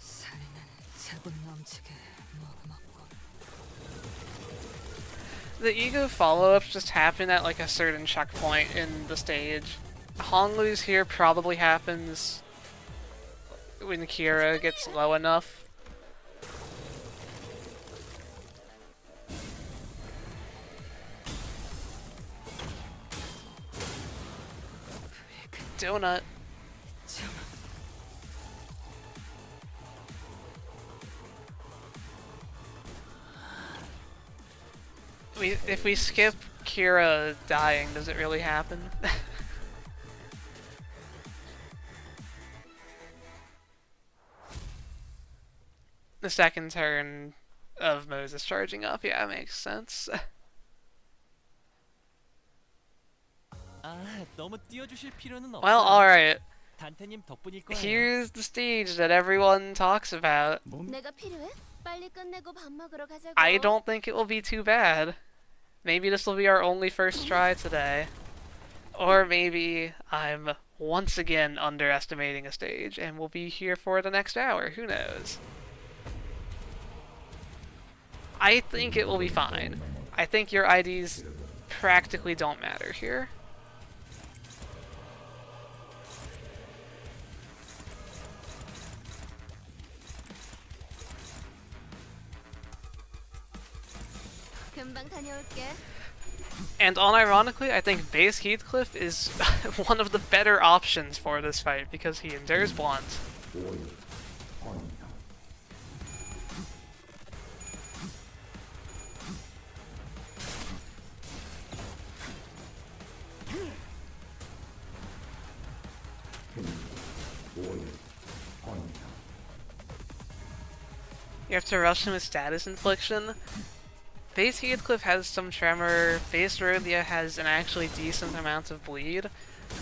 S3: 살인은 자본 넘치게 먹어먹고.
S1: The ego follow-ups just happen at like a certain checkpoint in the stage. Honglu's here probably happens when Kira gets low enough. Donut. If we skip Kira dying, does it really happen? The second turn of Moses charging up, yeah, makes sense. Well, alright. Here's the stage that everyone talks about.
S2: 내가 필요해? 빨리 끝내고 밥 먹으러 가자고.
S1: I don't think it will be too bad. Maybe this will be our only first try today. Or maybe I'm once again underestimating a stage and we'll be here for the next hour. Who knows? I think it will be fine. I think your IDs practically don't matter here.
S2: 금방 다녀올게.
S1: And unironically, I think base Heathcliff is one of the better options for this fight because he endures blunt. You have to rush him with status infliction. Base Heathcliff has some tremor, base Rodia has an actually decent amount of bleed,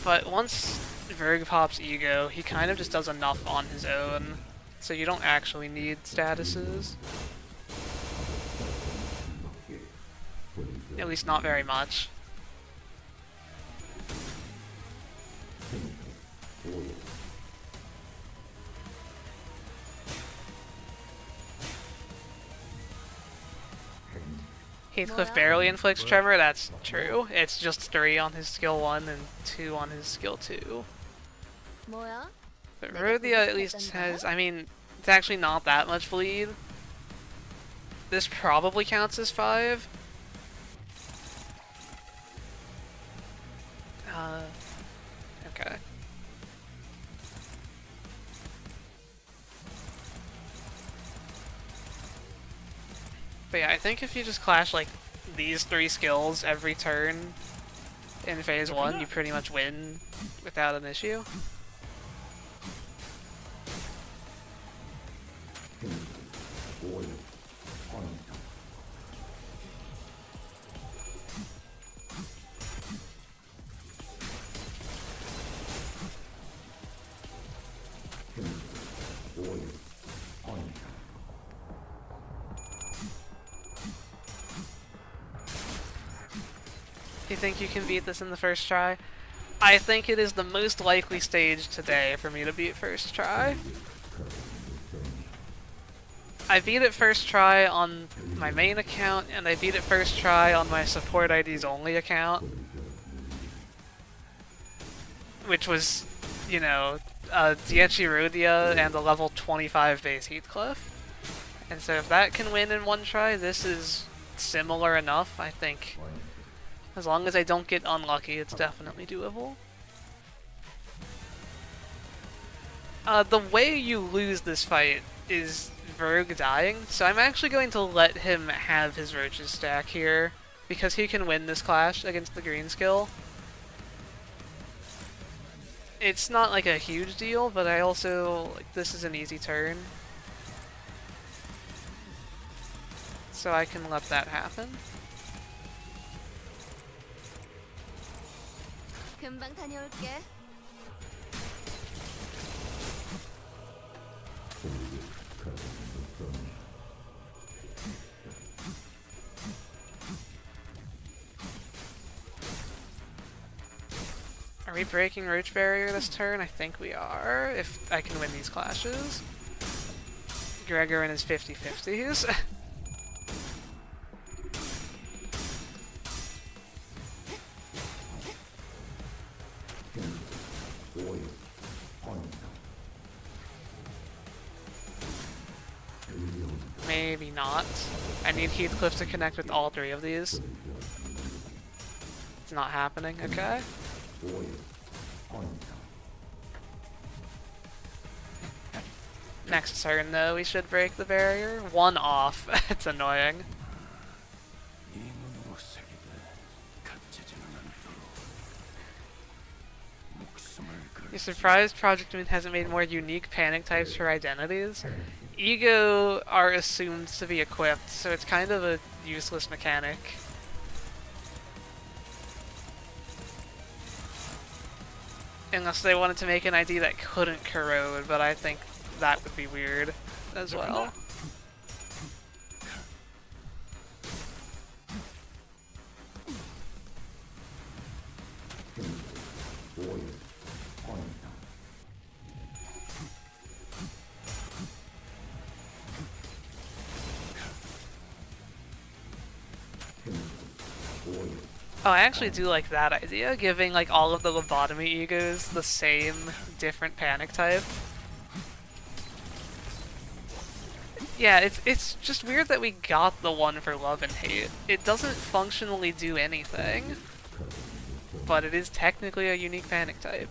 S1: but once Verg pops ego, he kind of just does enough on his own, so you don't actually need statuses. At least not very much. Heathcliff
S2: 뭐야?
S1: barely inflicts tremor, that's true. It's just 3 on his skill 1 and 2 on his skill 2.
S2: 뭐야?
S1: But
S2: 내가
S1: Rhodia at
S2: 보고
S1: least
S2: 싶었던
S1: has,
S2: 거야?
S1: I mean, it's actually not that much bleed. This probably counts as 5. Okay. But yeah, I think if you just clash like these 3 skills every turn in phase 1, you pretty much win without an issue. You think you can beat this in the first try? I think it is the most likely stage today for me to beat first try. I beat it first try on my main account, and I beat it first try on my support IDs only account. Which was, you know, Dietchi Rhodia and a level 25 base Heathcliff. And so if that can win in one try, this is similar enough, I think. As long as I don't get unlucky, it's definitely doable. The way you lose this fight is Verg dying, so I'm actually going to let him have his Roaches stack here, because he can win this clash against the green skill. It's not like a huge deal, but I also, like, this is an easy turn. So I can let that happen.
S2: 금방 다녀올게.
S1: Are we breaking Roach Barrier this turn? I think we are, if I can win these clashes. Gregor and his 50-50s. Maybe not. I need Heathcliff to connect with all 3 of these. It's not happening, okay. Next turn though, we should break the barrier. 1 off. It's annoying. You're surprised Project Moon hasn't made more unique panic types for identities? Ego are assumed to be equipped, so it's kind of a useless mechanic. Unless they wanted to make an ID that couldn't corrode, but I think that would be weird as well. Oh, I actually do like that idea, giving like all of the lobotomy egos the same different panic type. Yeah, it's just weird that we got the one for love and hate. It doesn't functionally do anything, but it is technically a unique panic type.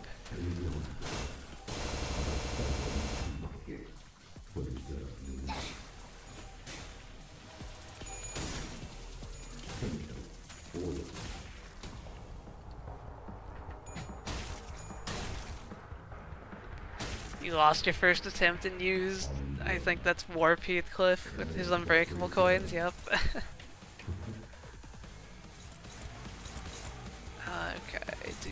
S1: You lost your first attempt and used, I think that's Warp Heathcliff with his unbreakable coins, yep. Okay, do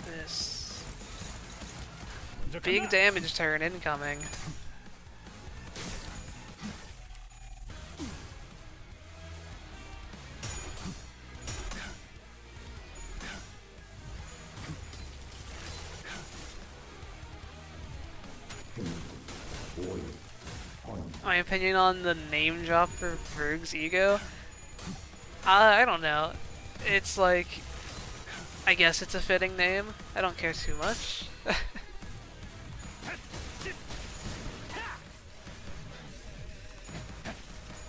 S1: this. Big damage turn incoming. My opinion on the name drop for Verg's ego? I don't know. It's like, I guess it's a fitting name. I don't care too much.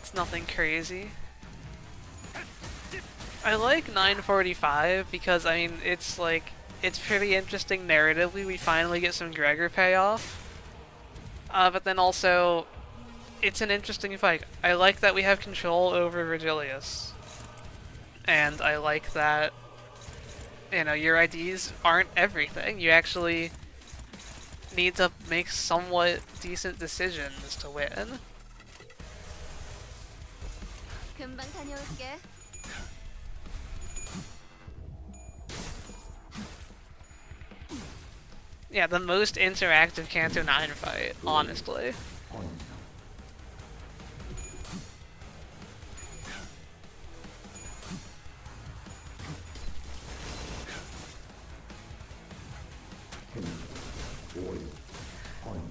S1: It's nothing crazy. I like 945 because, I mean, it's like, it's pretty interesting narratively. We finally get some Gregor payoff. But then also, it's an interesting fight. I like that we have control over Virgilius. And I like that, you know, your IDs aren't everything. You actually need to make somewhat decent decisions to win.
S2: 금방 다녀올게.
S1: Yeah, the most interactive Canto 9 fight, honestly.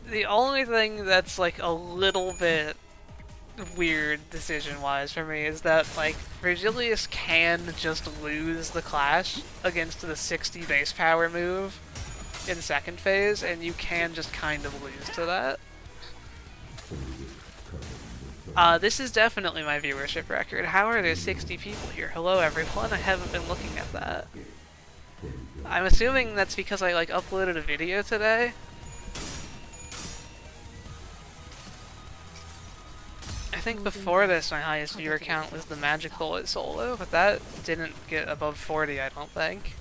S1: The only thing that's like a little bit weird decision-wise for me is that like Virgilius can just lose the clash against the 60 base power move in second phase, and you can just kind of lose to that. This is definitely my viewership record. How are there 60 people here? Hello everyone, I haven't been looking at that. I'm assuming that's because I like uploaded a video today. I think before this my highest viewer count was the Magic Bullet solo, but that didn't get above 40, I don't think.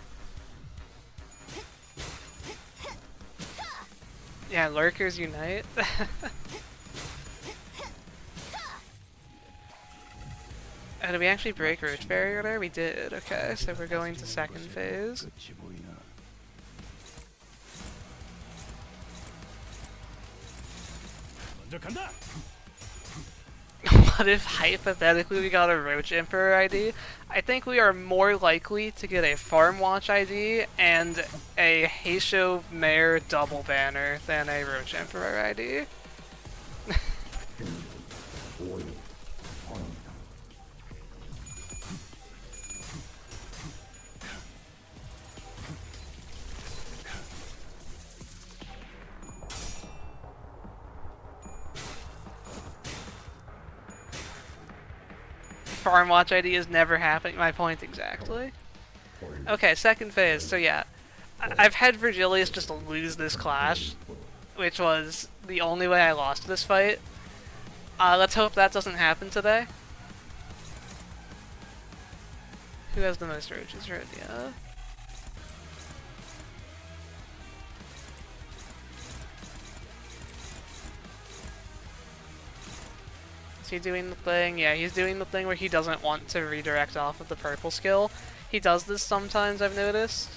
S1: Yeah, lurkers unite. Did we actually break Roach Barrier there? We did, okay, so we're going to second phase. What if hypothetically we got a Roach Emperor ID? I think we are more likely to get a Farm Watch ID and a Heisho Mare double banner than a Roach Emperor ID. Farm Watch ID is never happening. My point exactly. Okay, second phase. So yeah, I've had Virgilius just lose this clash, which was the only way I lost this fight. Let's hope that doesn't happen today. Who has the most roaches right now? Is he doing the thing? Yeah, he's doing the thing where he doesn't want to redirect off of the purple skill. He does this sometimes, I've noticed.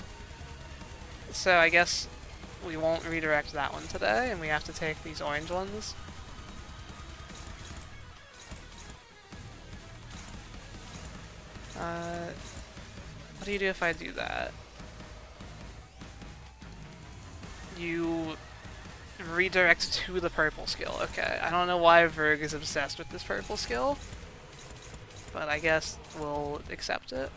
S1: So I guess we won't redirect that one today, and we have to take these orange ones. What do you do if I do that? You redirect to the purple skill. Okay, I don't know why Verg is obsessed with this purple skill, but I guess we'll accept it.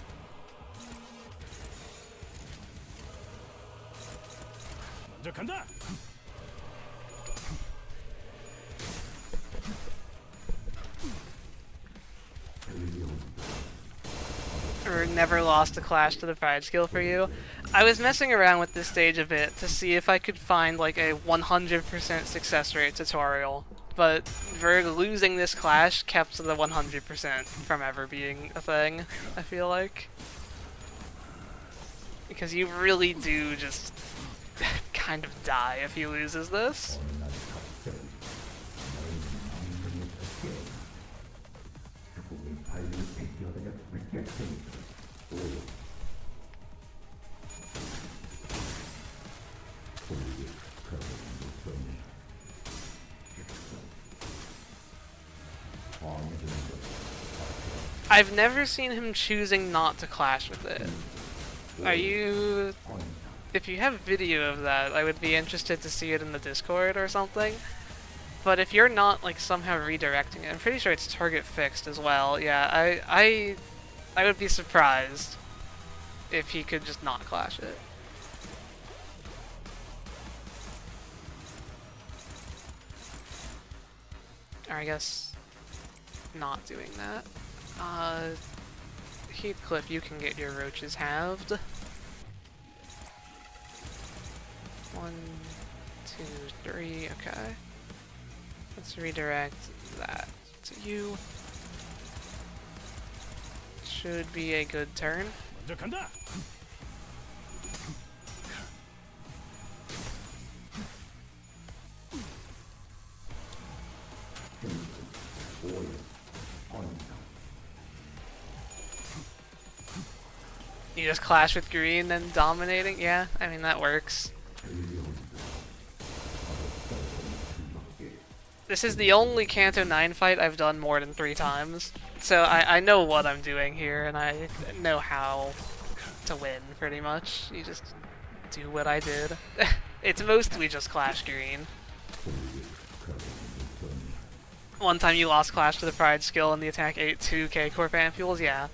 S1: Or never lost a clash to the pride skill for you. I was messing around with this stage a bit to see if I could find like a 100% success rate tutorial, but Verg losing this clash kept the 100% from ever being a thing, I feel like. Because you really do just kind of die if he loses this. I've never seen him choosing not to clash with it. Are you... If you have video of that, I would be interested to see it in the Discord or something. But if you're not like somehow redirecting it, I'm pretty sure it's target fixed as well. Yeah, I would be surprised if he could just not clash it. Or I guess not doing that. Heathcliff, you can get your roaches halved. 1, 2, 3, okay. Let's redirect that to you. Should be a good turn. You just clash with green and dominating? Yeah, I mean that works. This is the only Canto 9 fight I've done more than 3 times. So I know what I'm doing here, and I know how to win, pretty much. You just do what I did. It's mostly just clash green. One time you lost clash to the Pride skill and the attack 8-2 K-Corp ampules, yeah.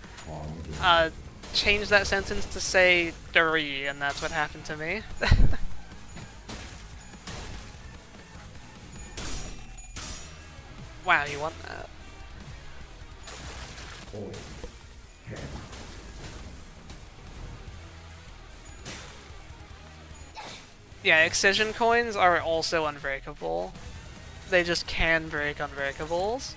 S1: Change that sentence to say 3, and that's what happened to me. Wow, you won that. Yeah, excision coins are also unbreakable. They just can break unbreakables.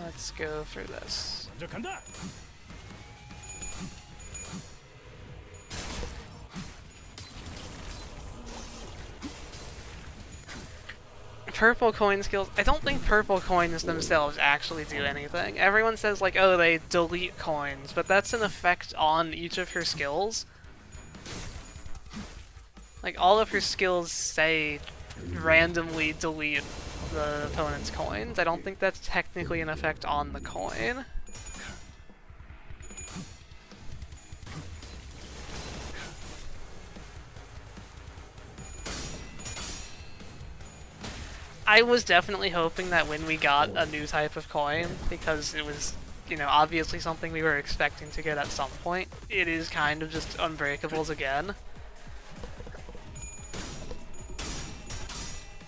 S1: Let's go for this. Purple coin skills, I don't think purple coins themselves actually do anything. Everyone says like, oh, they delete coins, but that's an effect on each of her skills. Like, all of her skills say randomly delete the opponent's coins. I don't think that's technically an effect on the coin. I was definitely hoping that when we got a new type of coin, because it was, you know, obviously something we were expecting to get at some point, it is kind of just unbreakables again.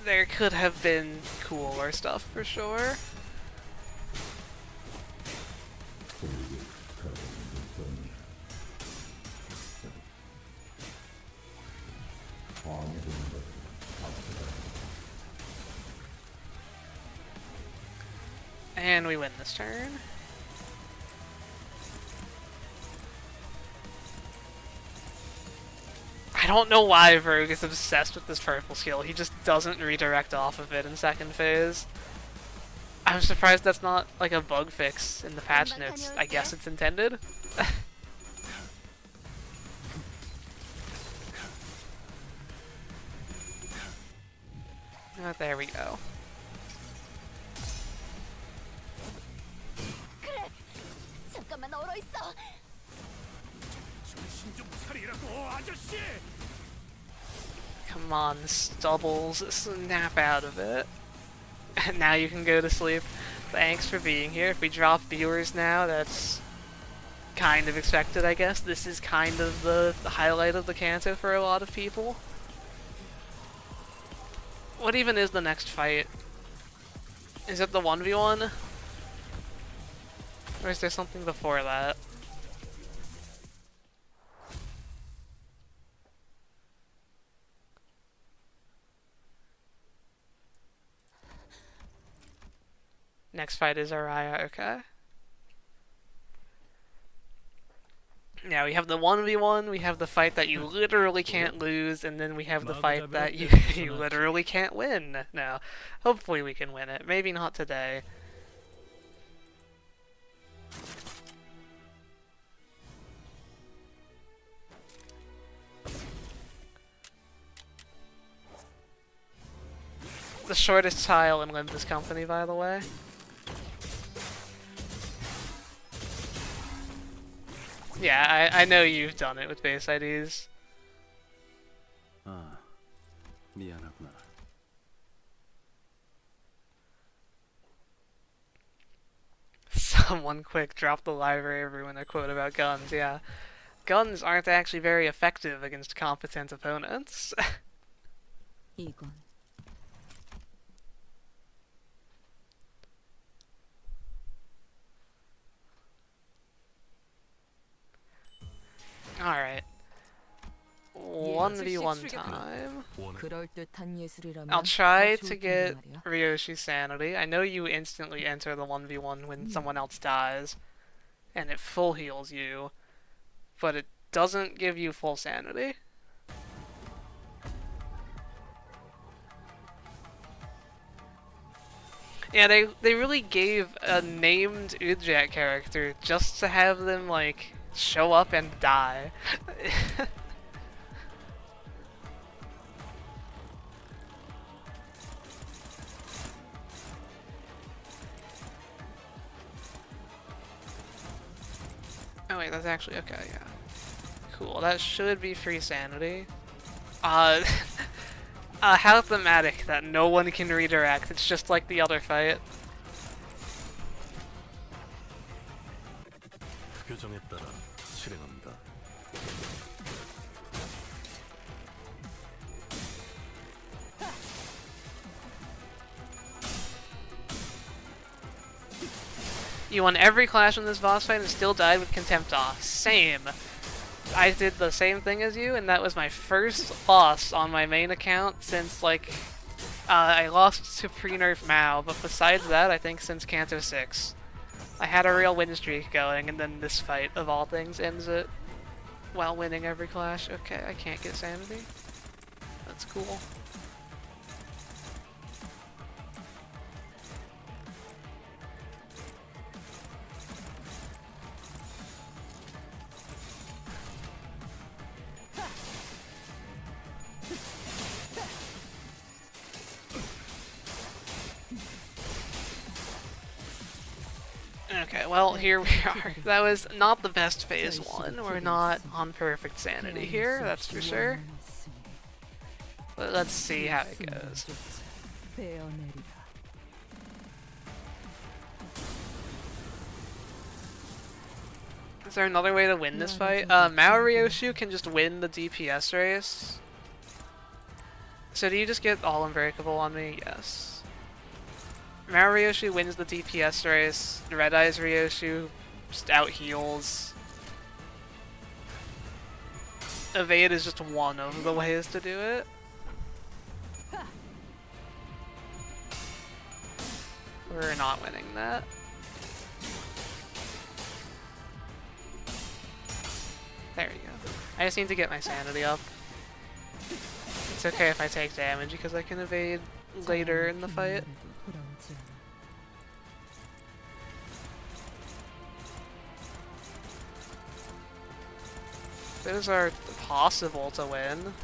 S1: There could have been cooler stuff for sure. And we win this turn. I don't know why Rogue is obsessed with this purple skill. He just doesn't redirect off of it in second phase. I'm surprised that's not like a bug fix in the patch notes. I guess it's intended. Oh, there we go.
S2: 잠깐만 얼어 있어.
S1: Come on, Stubbles, snap out of it. Now you can go to sleep. Thanks for being here. If we drop viewers now, that's kind of expected, I guess. This is kind of the highlight of the Canto for a lot of people. What even is the next fight? Is it the 1v1? Or is there something before that? Next fight is Araya, okay. Now we have the 1v1, we have the fight that you literally can't lose, and then we have the fight that you literally can't win. Now, hopefully we can win it. Maybe not today. the shortest tile in Olympus Company, by the way. Yeah, I know you've done it with base IDs.
S4: 아, 미안하구나.
S1: Someone quick drop the library everyone a quote about guns, yeah. Guns aren't actually very effective against competent opponents.
S3: 이건
S1: Alright. 1v1 time.
S3: 그럴듯한 예술이라면
S1: I'll try
S3: 더
S1: to
S3: 좋을 텐데
S1: get
S3: 말이야.
S1: Ryoshi's sanity. I know you instantly enter the 1v1 when someone else dies, and it full heals you, but it doesn't give you full sanity. Yeah, they really gave a named Udjak character just to have them, like, show up and die. Oh wait, that's actually okay, yeah. Cool, that should be free sanity. How thematic that no one can redirect, it's just like the other fight.
S4: 규정에 따라 실행합니다.
S1: You won every clash in this boss fight and still died with Contempt off. Same. I did the same thing as you, and that was my first loss on my main account since, like, I lost to pre-nerf Mao, but besides that, I think since Canto 6. I had a real win streak going, and then this fight, of all things, ends it while winning every clash. Okay, I can't get sanity. That's cool. Okay, well, here we are. That was not the best phase 1. We're not on perfect sanity here, that's for sure. But let's see how it goes. Is there another way to win this fight? Mao Ryoshu can just win the DPS race. So do you just get all unbreakable on me? Yes. Mao Ryoshu wins the DPS race. Red Eyes Ryoshu just out heals. Evade is just one of the ways to do it. We're not winning that. There you go. I just need to get my sanity up. It's okay if I take damage because I can evade later in the fight. Those are possible to win.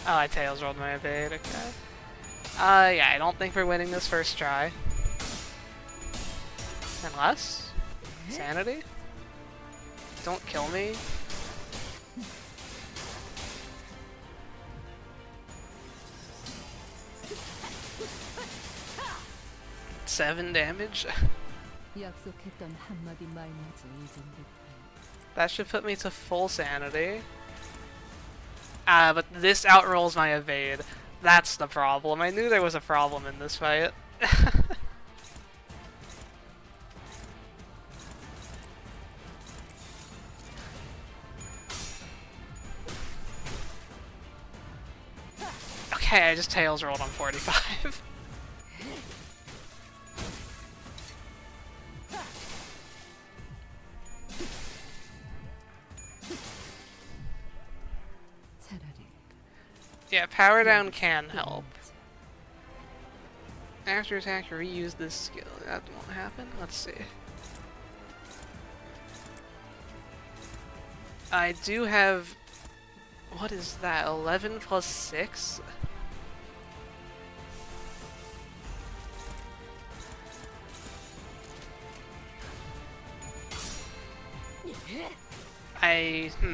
S1: Oh, I tails rolled my evade, okay. Yeah, I don't think we're winning this first try. Unless? Sanity? Don't kill me. Seven damage? That should put me to full sanity. But this outrolls my evade. That's the problem. I knew there was a problem in this fight. Okay, I just tails rolled on 45. Yeah, power down can help. After attack, reuse this skill. That won't happen. Let's see. I do have What is that? 11 plus 6?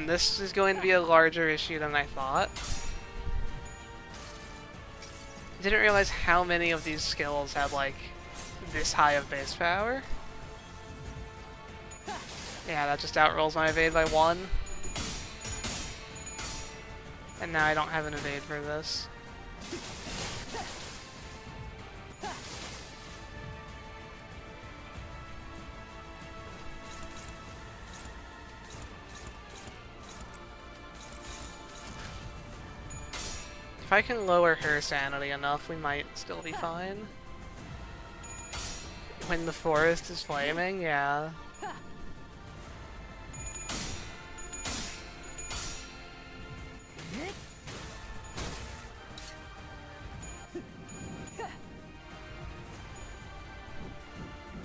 S1: This is going to be a larger issue than I thought. I didn't realize how many of these skills had, like, this high of base power. Yeah, that just outrolls my evade by 1. And now I don't have an evade for this. If I can lower her sanity enough, we might still be fine. When the forest is flaming, yeah.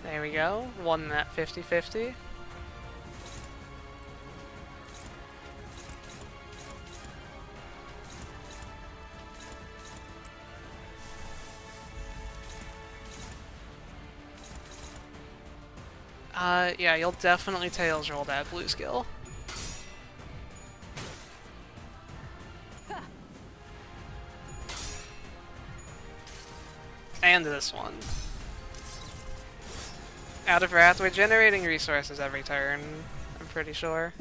S1: There we go, won that 50-50. Yeah, you'll definitely Tails roll that blue skill. And this one. Out of Wrath, we're generating resources every turn, I'm pretty sure.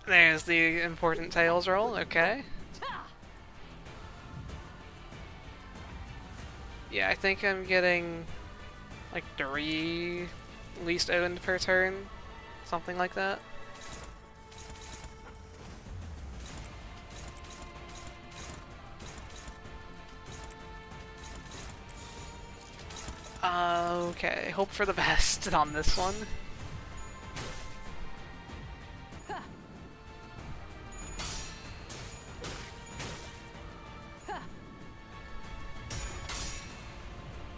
S1: There's the important Tails roll, okay. Yeah, I think I'm getting like 3 least owned per turn, something like that. Okay, hope for the best on this one.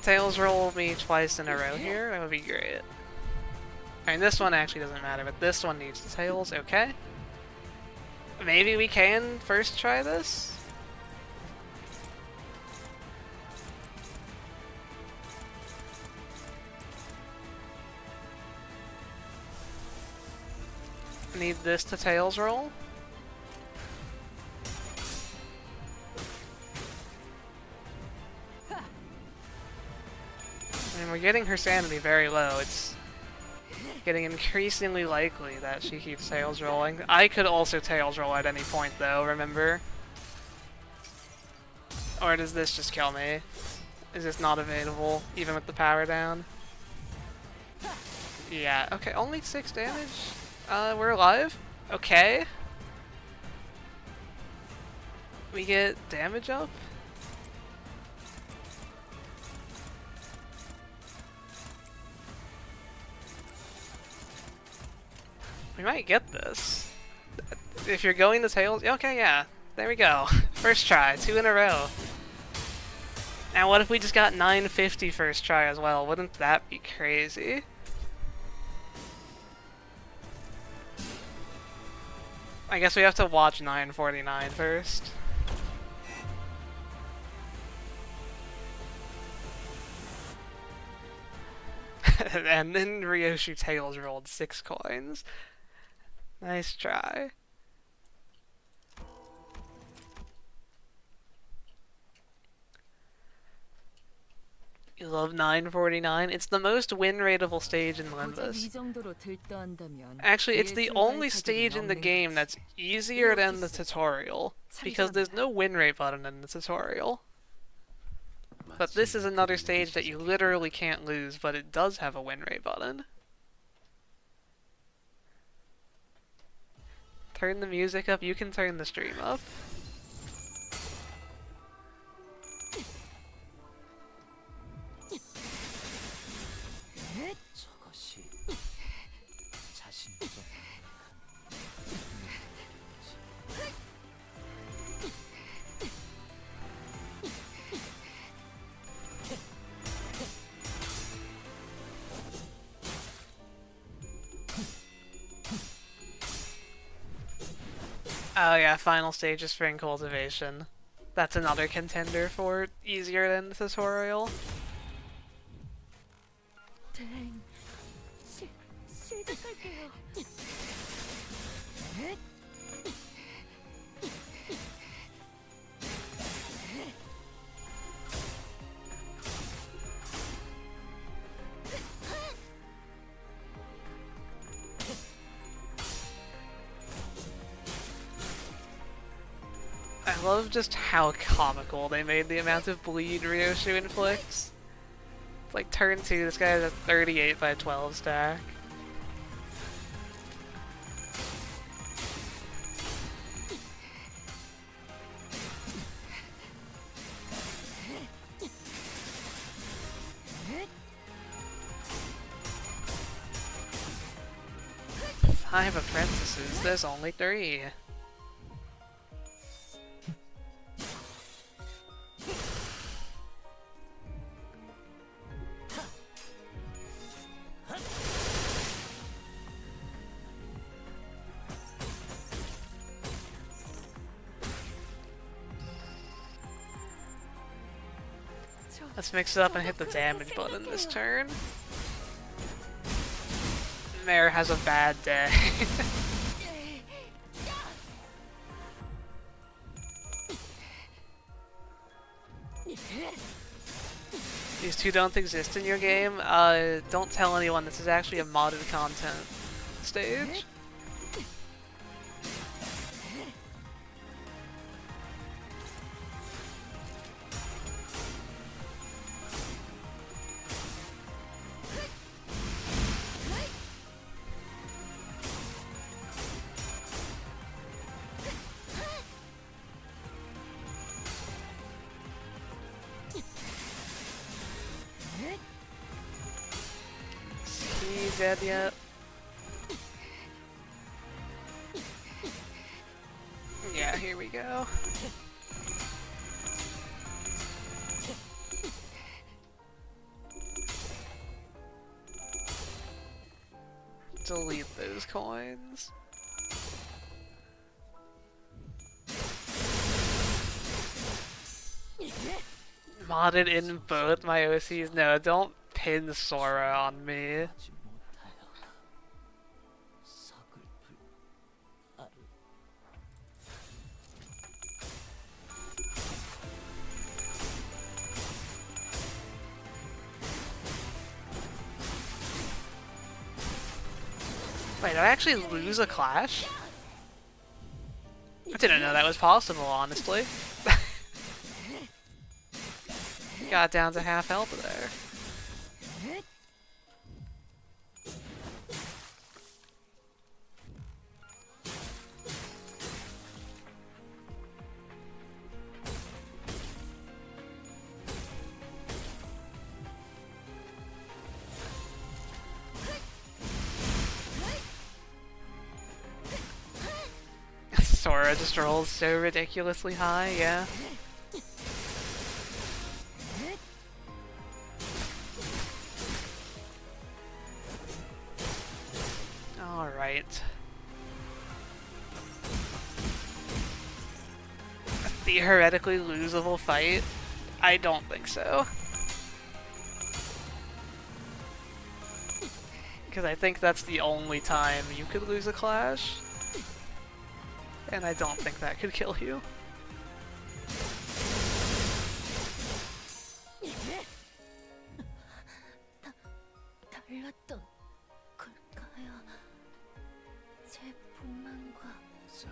S1: Tails roll me twice in a row here, that would be great. I mean, this one actually doesn't matter, but this one needs the Tails, okay. Maybe we can first try this? Need this to Tails roll? And we're getting her sanity very low. It's getting increasingly likely that she keeps Tails rolling. I could also Tails roll at any point though, remember? Or does this just kill me? Is this not available, even with the power down? Yeah, okay, only 6 damage? We're alive? Okay. We get damage up? We might get this. If you're going to Tails, okay, yeah. There we go. First try, 2 in a row. Now what if we just got 950 first try as well? Wouldn't that be crazy? I guess we have to watch 949 first. And then Ryoshi Tails rolled 6 coins. Nice try. You love 949? It's the most win rateable stage in Limbus. Actually, it's the only stage in the game that's easier than the tutorial, because there's no win rate button in the tutorial. But this is another stage that you literally can't lose, but it does have a win rate button. Turn the music up, you can turn the stream up. Oh yeah, final stage is spring cultivation. That's another contender for easier than the tutorial.
S2: 땡. 실직할게요.
S1: I love just how comical they made the amount of bleed Ryoshu inflicts. It's like turn 2, this guy has a 38 by 12 stack. Five apprentices, there's only 3. Let's mix it up and hit the damage button this turn. Mare has a bad day. These two don't exist in your game. Don't tell anyone this is actually a modded content stage. Is he dead yet? Yeah, here we go. Delete those coins. Modded in both my OCs? No, don't pin Sora on me. Wait, did I actually lose a clash? I didn't know that was possible, honestly. Got down to half health there. Sora just rolls so ridiculously high, yeah. Alright. A theoretically losable fight? I don't think so. Because I think that's the only time you could lose a clash. And I don't think that could kill you.
S2: 달랐던 걸까요? 제 불만과
S4: 자,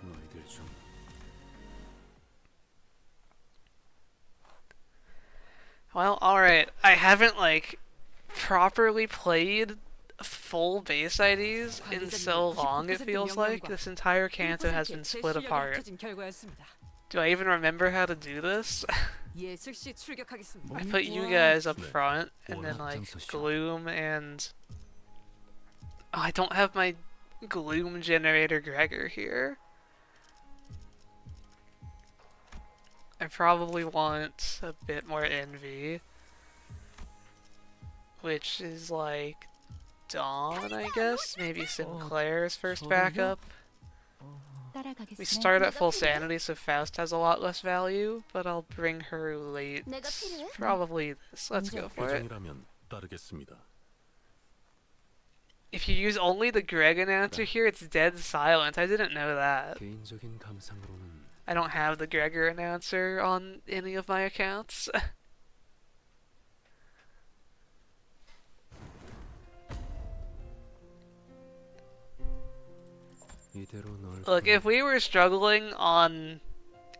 S4: 너희들 중
S1: Well, alright. I haven't, like, properly played full base IDs in so long, it feels like. This entire Canto has been split apart. Do I even remember how to do this? I put you guys up front, and then, like, Gloom and... Oh, I don't have my Gloom generator Gregor here. I probably want a bit more envy. Which is like Dawn, I guess? Maybe Sinclair's first backup?
S2: 따라가겠어.
S1: We start at full sanity, so Faust has a lot less value, but I'll bring her late.
S2: 내가 필요해?
S1: Probably this. Let's go for it.
S4: 교정이라면 따르겠습니다.
S1: If you use only the Greg announcer here, it's dead silent. I didn't know that.
S4: 개인적인 감상으로는
S1: I don't have the Gregor announcer on any of my accounts.
S4: 이대로 널
S1: Look, if we were struggling on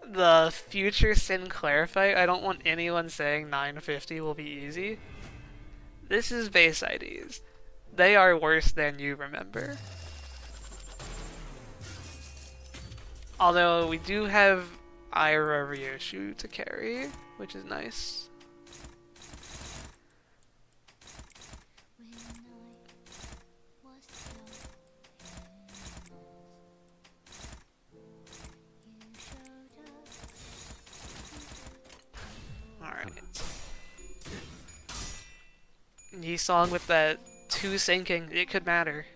S1: the future Sinclair fight, I don't want anyone saying 950 will be easy. This is base IDs. They are worse than you remember. Although we do have Ira Ryoshu to carry, which is nice. Yi-Song with that 2 sinking, it could matter.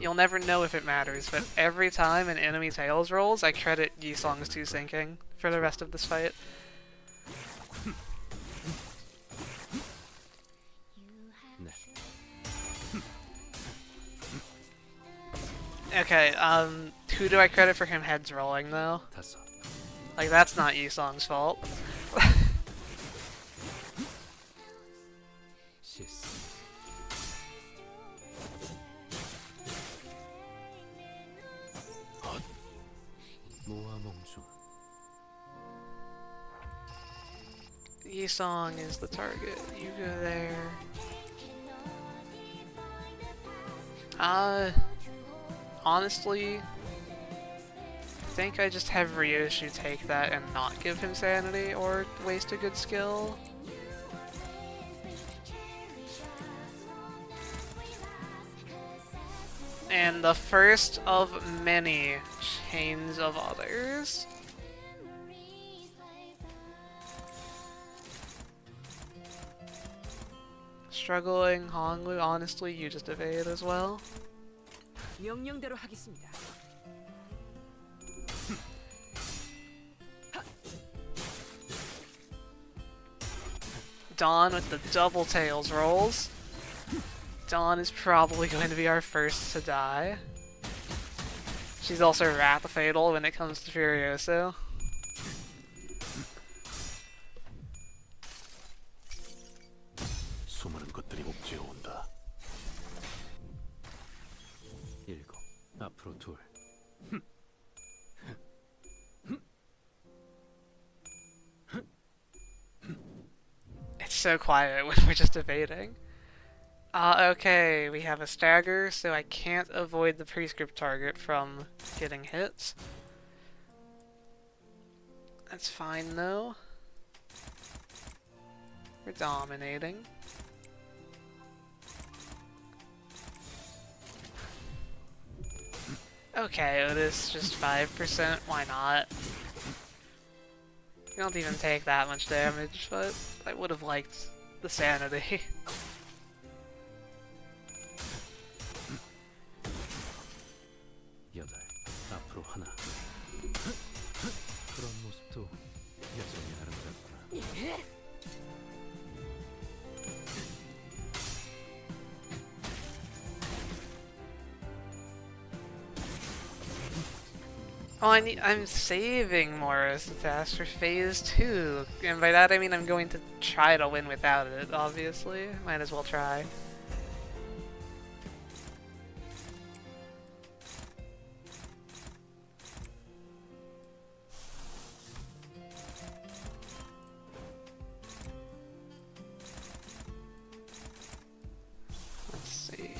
S1: You'll never know if it matters, but every time an enemy tails rolls, I credit Yi-Song's 2 sinking for the rest of this fight. Okay, who do I credit for him heads rolling though? Like, that's not Yi-Song's fault. Yi-Song is the target. You go there. Honestly, I think I just have Ryoshu take that and not give him sanity or waste a good skill. And the first of many chains of others. Struggling, Honglu, honestly, you just evade as well.
S3: 명령대로 하겠습니다.
S1: Dawn with the double tails rolls. Dawn is probably going to be our first to die. She's also Wrath Fatal when it comes to Furioso.
S4: 수많은 것들이 옥죄어 온다. 7 앞으로 2.
S1: It's so quiet when we're just evading. Okay, we have a stagger, so I can't avoid the prescript target from getting hit. That's fine though. We're dominating. Okay, Otis, just 5%, why not? You don't even take that much damage, but I would have liked the sanity.
S4: 8 앞으로 1. 그런 모습도 여전히 아름답구나.
S1: Oh, I'm saving Morris Task for phase 2, and by that I mean I'm going to try to win without it, obviously. Might as well try. Let's see.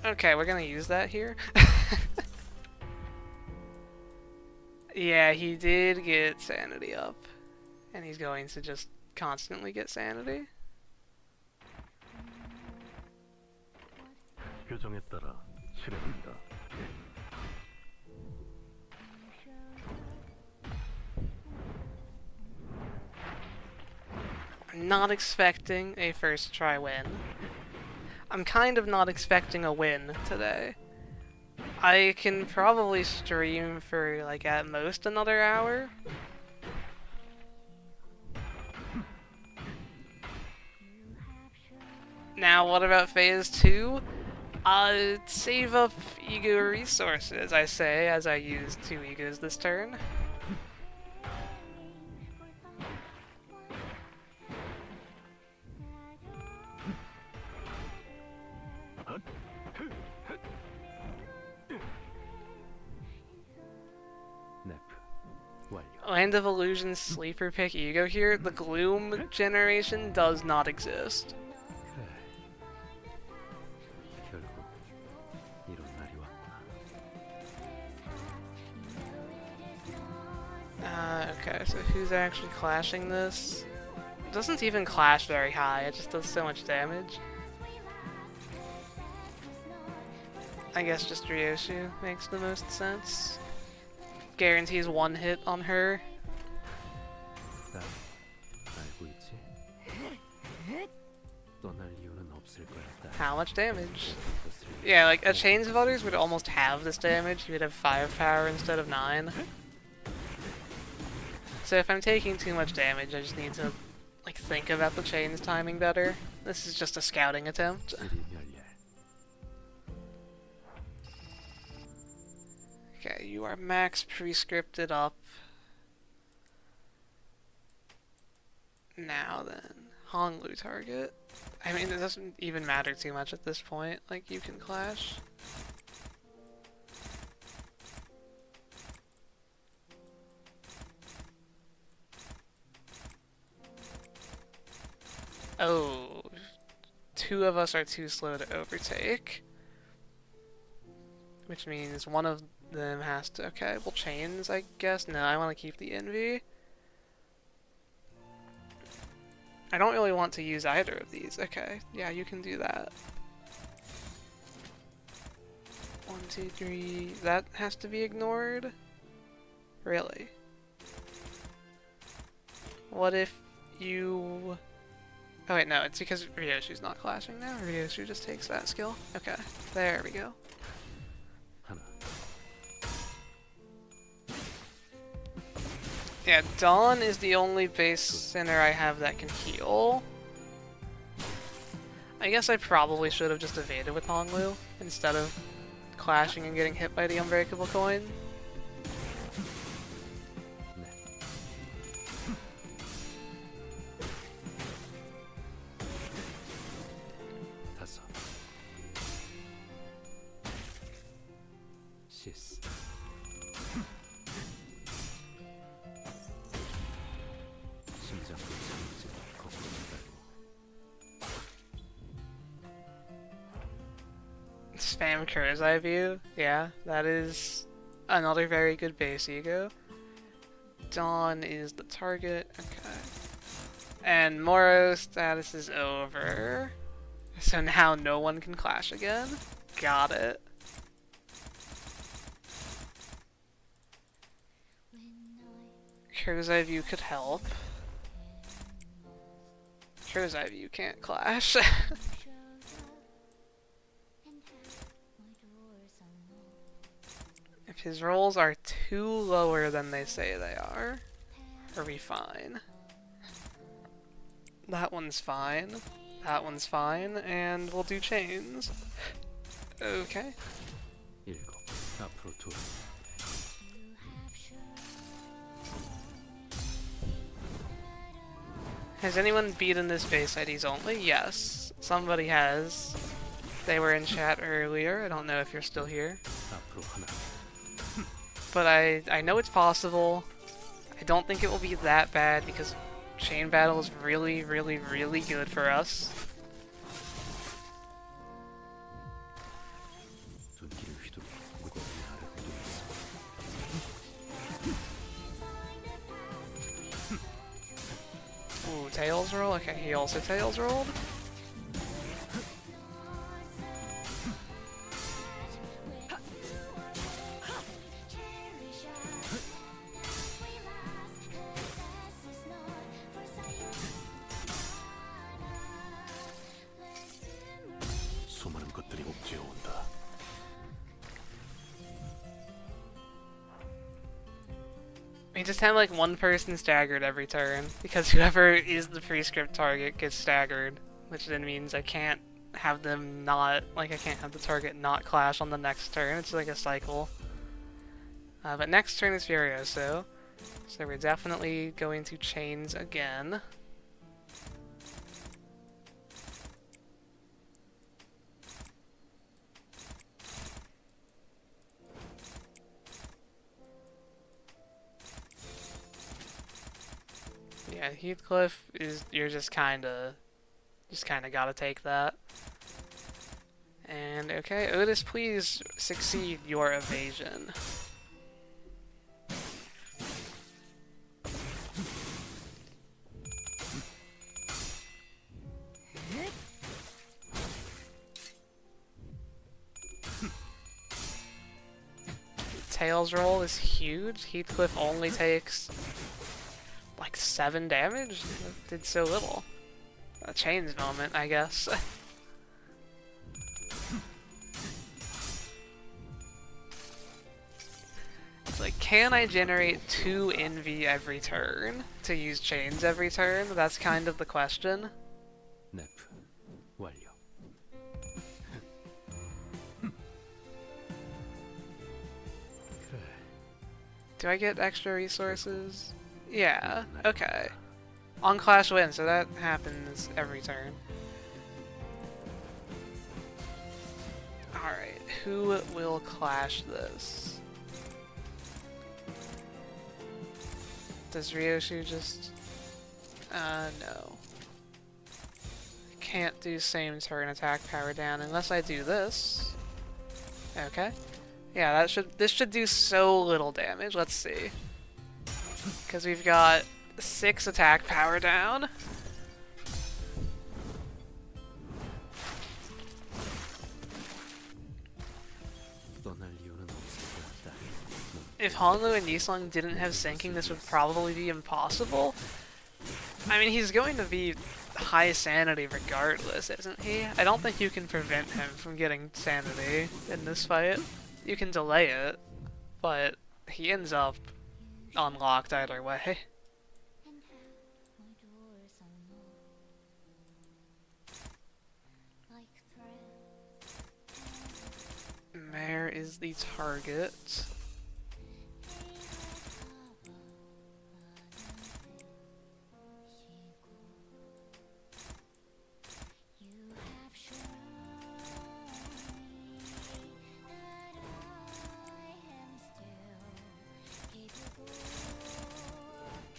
S1: Okay, we're gonna use that here. Yeah, he did get sanity up. And he's going to just constantly get sanity.
S4: 교정에 따라 실행한다.
S1: not expecting a first try win. I'm kind of not expecting a win today. I can probably stream for like at most another hour. Now what about phase 2? Save up ego resources, I say, as I use 2 egos this turn. Land of Illusions sleeper pick ego here. The Gloom generation does not exist. Okay, so who's actually clashing this? It doesn't even clash very high, it just does so much damage. I guess just Ryoshu makes the most sense. Guarantees 1 hit on her. How much damage? Yeah, like a Chains of Others would almost have this damage. You would have 5 power instead of 9. So if I'm taking too much damage, I just need to like think about the chains timing better. This is just a scouting attempt. Okay, you are max pre-scripted up. Now then, Honglu target. I mean, it doesn't even matter too much at this point. Like, you can clash. Oh, 2 of us are too slow to overtake. Which means one of them has to... Okay, well, chains, I guess. No, I want to keep the envy. I don't really want to use either of these. Okay, yeah, you can do that. 1, 2, 3... That has to be ignored? Really? What if you... Oh wait, no, it's because Ryoshu's not clashing now. Ryoshu just takes that skill. Okay, there we go. Yeah, Dawn is the only base center I have that can heal. I guess I probably should have just evaded with Honglu instead of clashing and getting hit by the unbreakable coin. Spam Kurzai view, yeah, that is another very good base ego. Dawn is the target, okay. And Moro status is over. So now no one can clash again. Got it. Kurzai view could help. Kurzai view can't clash. If his rolls are too lower than they say they are we fine? That one's fine. That one's fine, and we'll do chains. Okay. Has anyone beaten this base IDs only? Yes. Somebody has. They were in chat earlier. I don't know if you're still here. But I know it's possible. I don't think it will be that bad because chain battle is really, really, really good for us. Ooh, tails roll? Okay, he also tails rolled. We just have like one person staggered every turn, because whoever is the prescript target gets staggered, which then means I can't have them not, like I can't have the target not clash on the next turn. It's like a cycle. But next turn is Furioso, so we're definitely going to chains again. Yeah, Heathcliff is, you're just kinda gotta take that. And okay, Otis, please succeed your evasion. Tails roll is huge. Heathcliff only takes like 7 damage? Did so little. A chains moment, I guess. It's like, can I generate 2 envy every turn to use chains every turn? That's kind of the question.
S4: 네프 완료. 그래.
S1: Do I get extra resources? Yeah, okay. On Clash Win, so that happens every turn. Alright, who will clash this? Does Ryoshu just... no. Can't do same turn attack power down unless I do this. Okay. Yeah, this should do so little damage. Let's see. Because we've got 6 attack power down.
S4: 떠날 이유는 없을 것 같다.
S1: If Honglu and Yisung didn't have sinking, this would probably be impossible. I mean, he's going to be high sanity regardless, isn't he? I don't think you can prevent him from getting sanity in this fight. You can delay it, but he ends up unlocked either way. Mare is the target.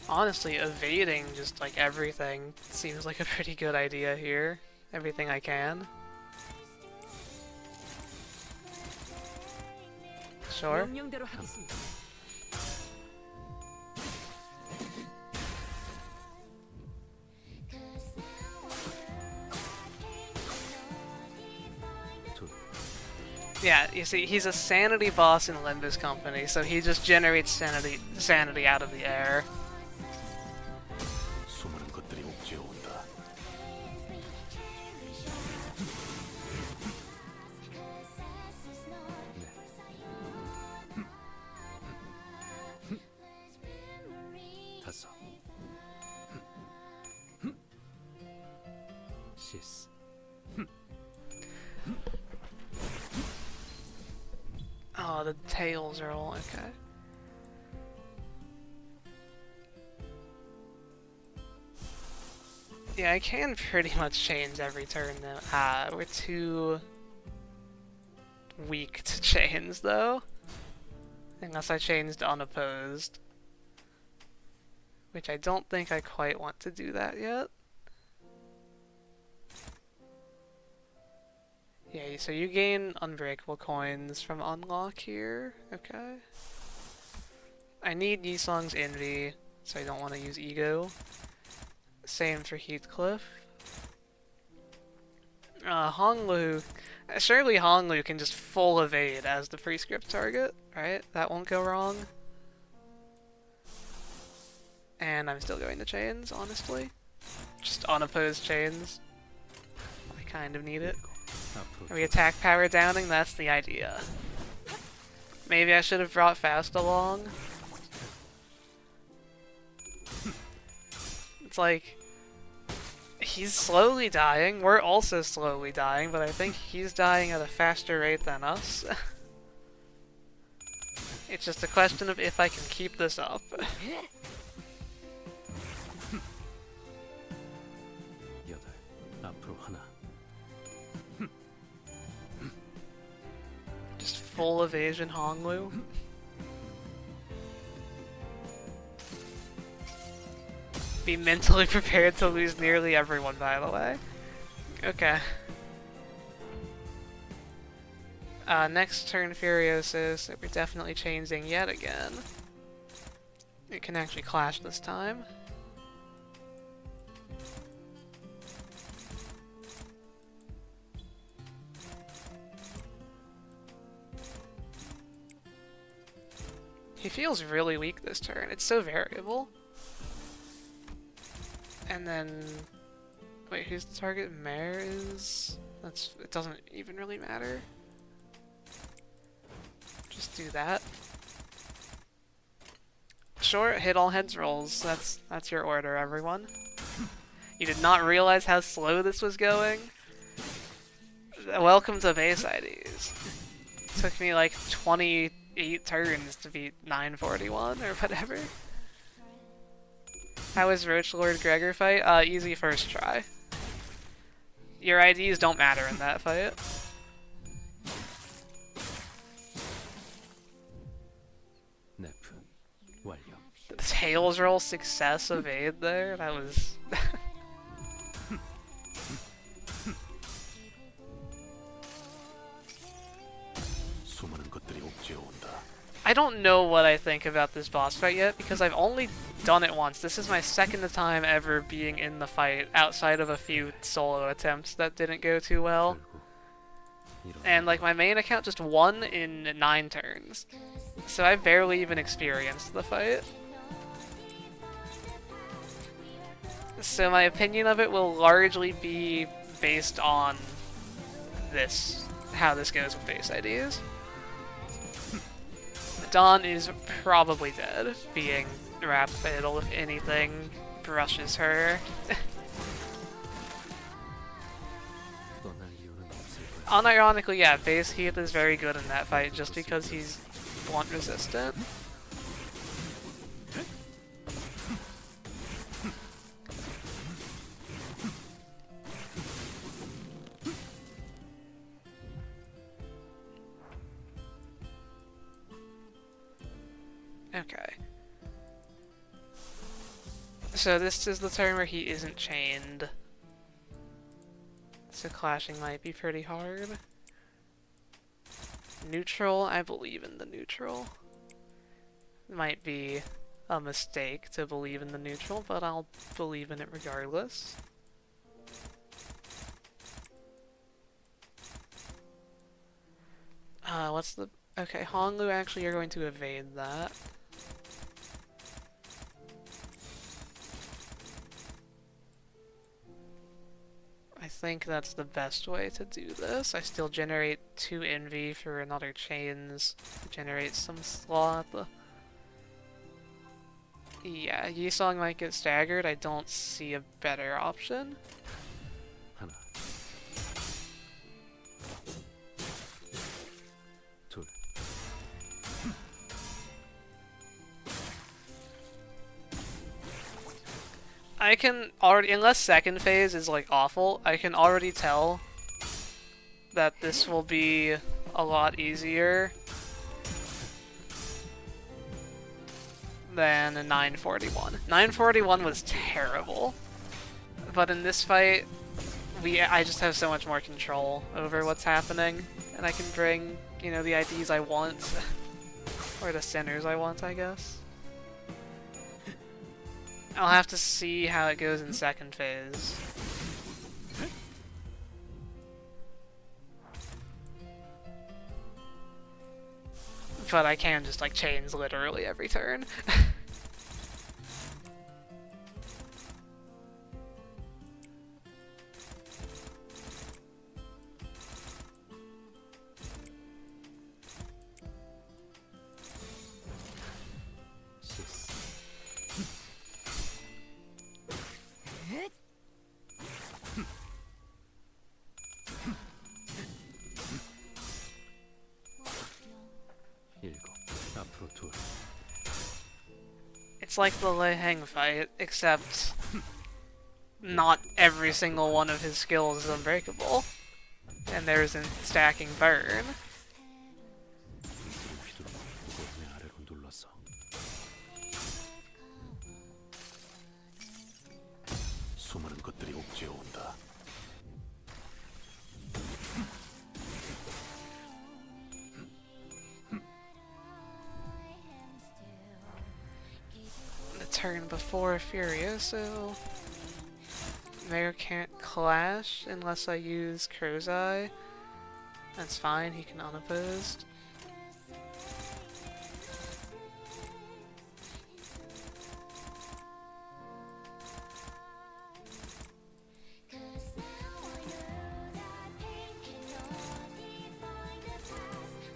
S1: Honestly, evading just like everything seems like a pretty good idea here. Everything I can. Sure.
S3: 명령대로 하겠습니다.
S1: Yeah, you see, he's a sanity boss in Limbus Company, so he just generates sanity out of the air.
S4: 수많은 것들이 옥죄어 온다. 다섯. 시스.
S1: Oh, the tails are all okay. Yeah, I can pretty much chains every turn though. We're too weak to chains though. Unless I changed unopposed. Which I don't think I quite want to do that yet. Yeah, so you gain unbreakable coins from unlock here. Okay. I need Yisong's envy, so I don't want to use ego. Same for Heathcliff. Honglu. Surely Honglu can just full evade as the prescript target, right? That won't go wrong. And I'm still going to chains, honestly. Just unopposed chains. I kind of need it. Are we attack power downing? That's the idea. Maybe I should have brought Faust along. It's like, he's slowly dying, we're also slowly dying, but I think he's dying at a faster rate than us. It's just a question of if I can keep this up.
S4: 여덟, 앞으로 하나.
S1: Just full evasion Honglu. Be mentally prepared to lose nearly everyone, by the way. Okay. Next turn Furioso, so we're definitely changing yet again. It can actually clash this time. He feels really weak this turn. It's so variable. And then... Wait, who's the target? Mare is... It doesn't even really matter. Just do that. Sure, hit all heads rolls. That's your order, everyone. You did not realize how slow this was going? Welcome to base IDs. Took me like 28 turns to beat 941 or whatever. How was Roach Lord Gregor fight? Easy first try. Your IDs don't matter in that fight.
S4: 네프 완료.
S1: The tails roll success evade there? That was...
S4: 수많은 것들이 옥죄어 온다.
S1: I don't know what I think about this boss fight yet, because I've only done it once. This is my second time ever being in the fight, outside of a few solo attempts that didn't go too well. And like my main account just won in 9 turns. So I barely even experienced the fight. So my opinion of it will largely be based on this, how this goes with base IDs. Dawn is probably dead, being Wrap Fatal if anything brushes her.
S4: 떠날 이유는 없을 거야.
S1: Unironically, yeah, base Heath is very good in that fight just because he's blunt resistant. Okay. So this is the turn where he isn't chained. So clashing might be pretty hard. Neutral, I believe in the neutral. Might be a mistake to believe in the neutral, but I'll believe in it regardless. What's the... Okay, Honglu, actually you're going to evade that. I think that's the best way to do this. I still generate 2 envy for another chains. Generate some slot. Yeah, Yisong might get staggered. I don't see a better option.
S4: 하나. 둘.
S1: I can already, unless second phase is like awful, I can already tell that this will be a lot easier than a 941. 941 was terrible, but in this fight, I just have so much more control over what's happening, and I can bring, you know, the IDs I want, or the sinners I want, I guess. I'll have to see how it goes in second phase. But I can just like chains literally every turn. It's like the Lei Heng fight, except not every single one of his skills is unbreakable. And there isn't stacking burn.
S4: 휘두르 무거움의 아래로 눌렀어. 수많은 것들이 옥죄어 온다.
S1: The turn before Furioso. Mayor can't clash unless I use Crow's Eye. That's fine, he can unopposed.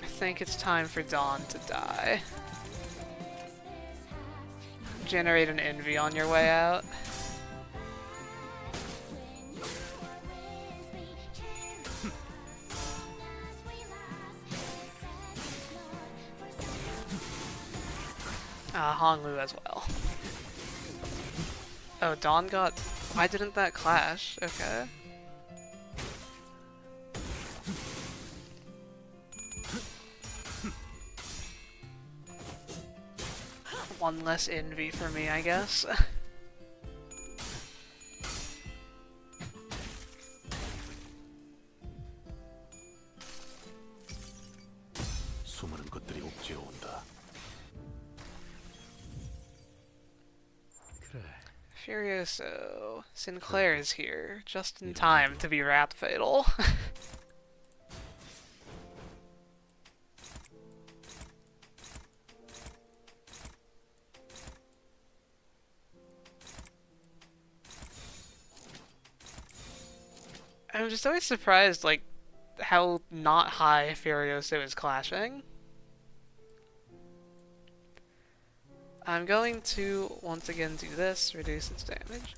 S1: I think it's time for Dawn to die. Generate an envy on your way out. Honglu as well. Oh, Dawn got... Why didn't that clash? Okay. One less envy for me, I guess.
S4: 수많은 것들이 옥죄어 온다. 그래.
S1: Furioso. Sinclair is here, just in time to be Rat Fatal. I'm just always surprised, like, how not high Furioso is clashing. I'm going to once again do this, reduce its damage.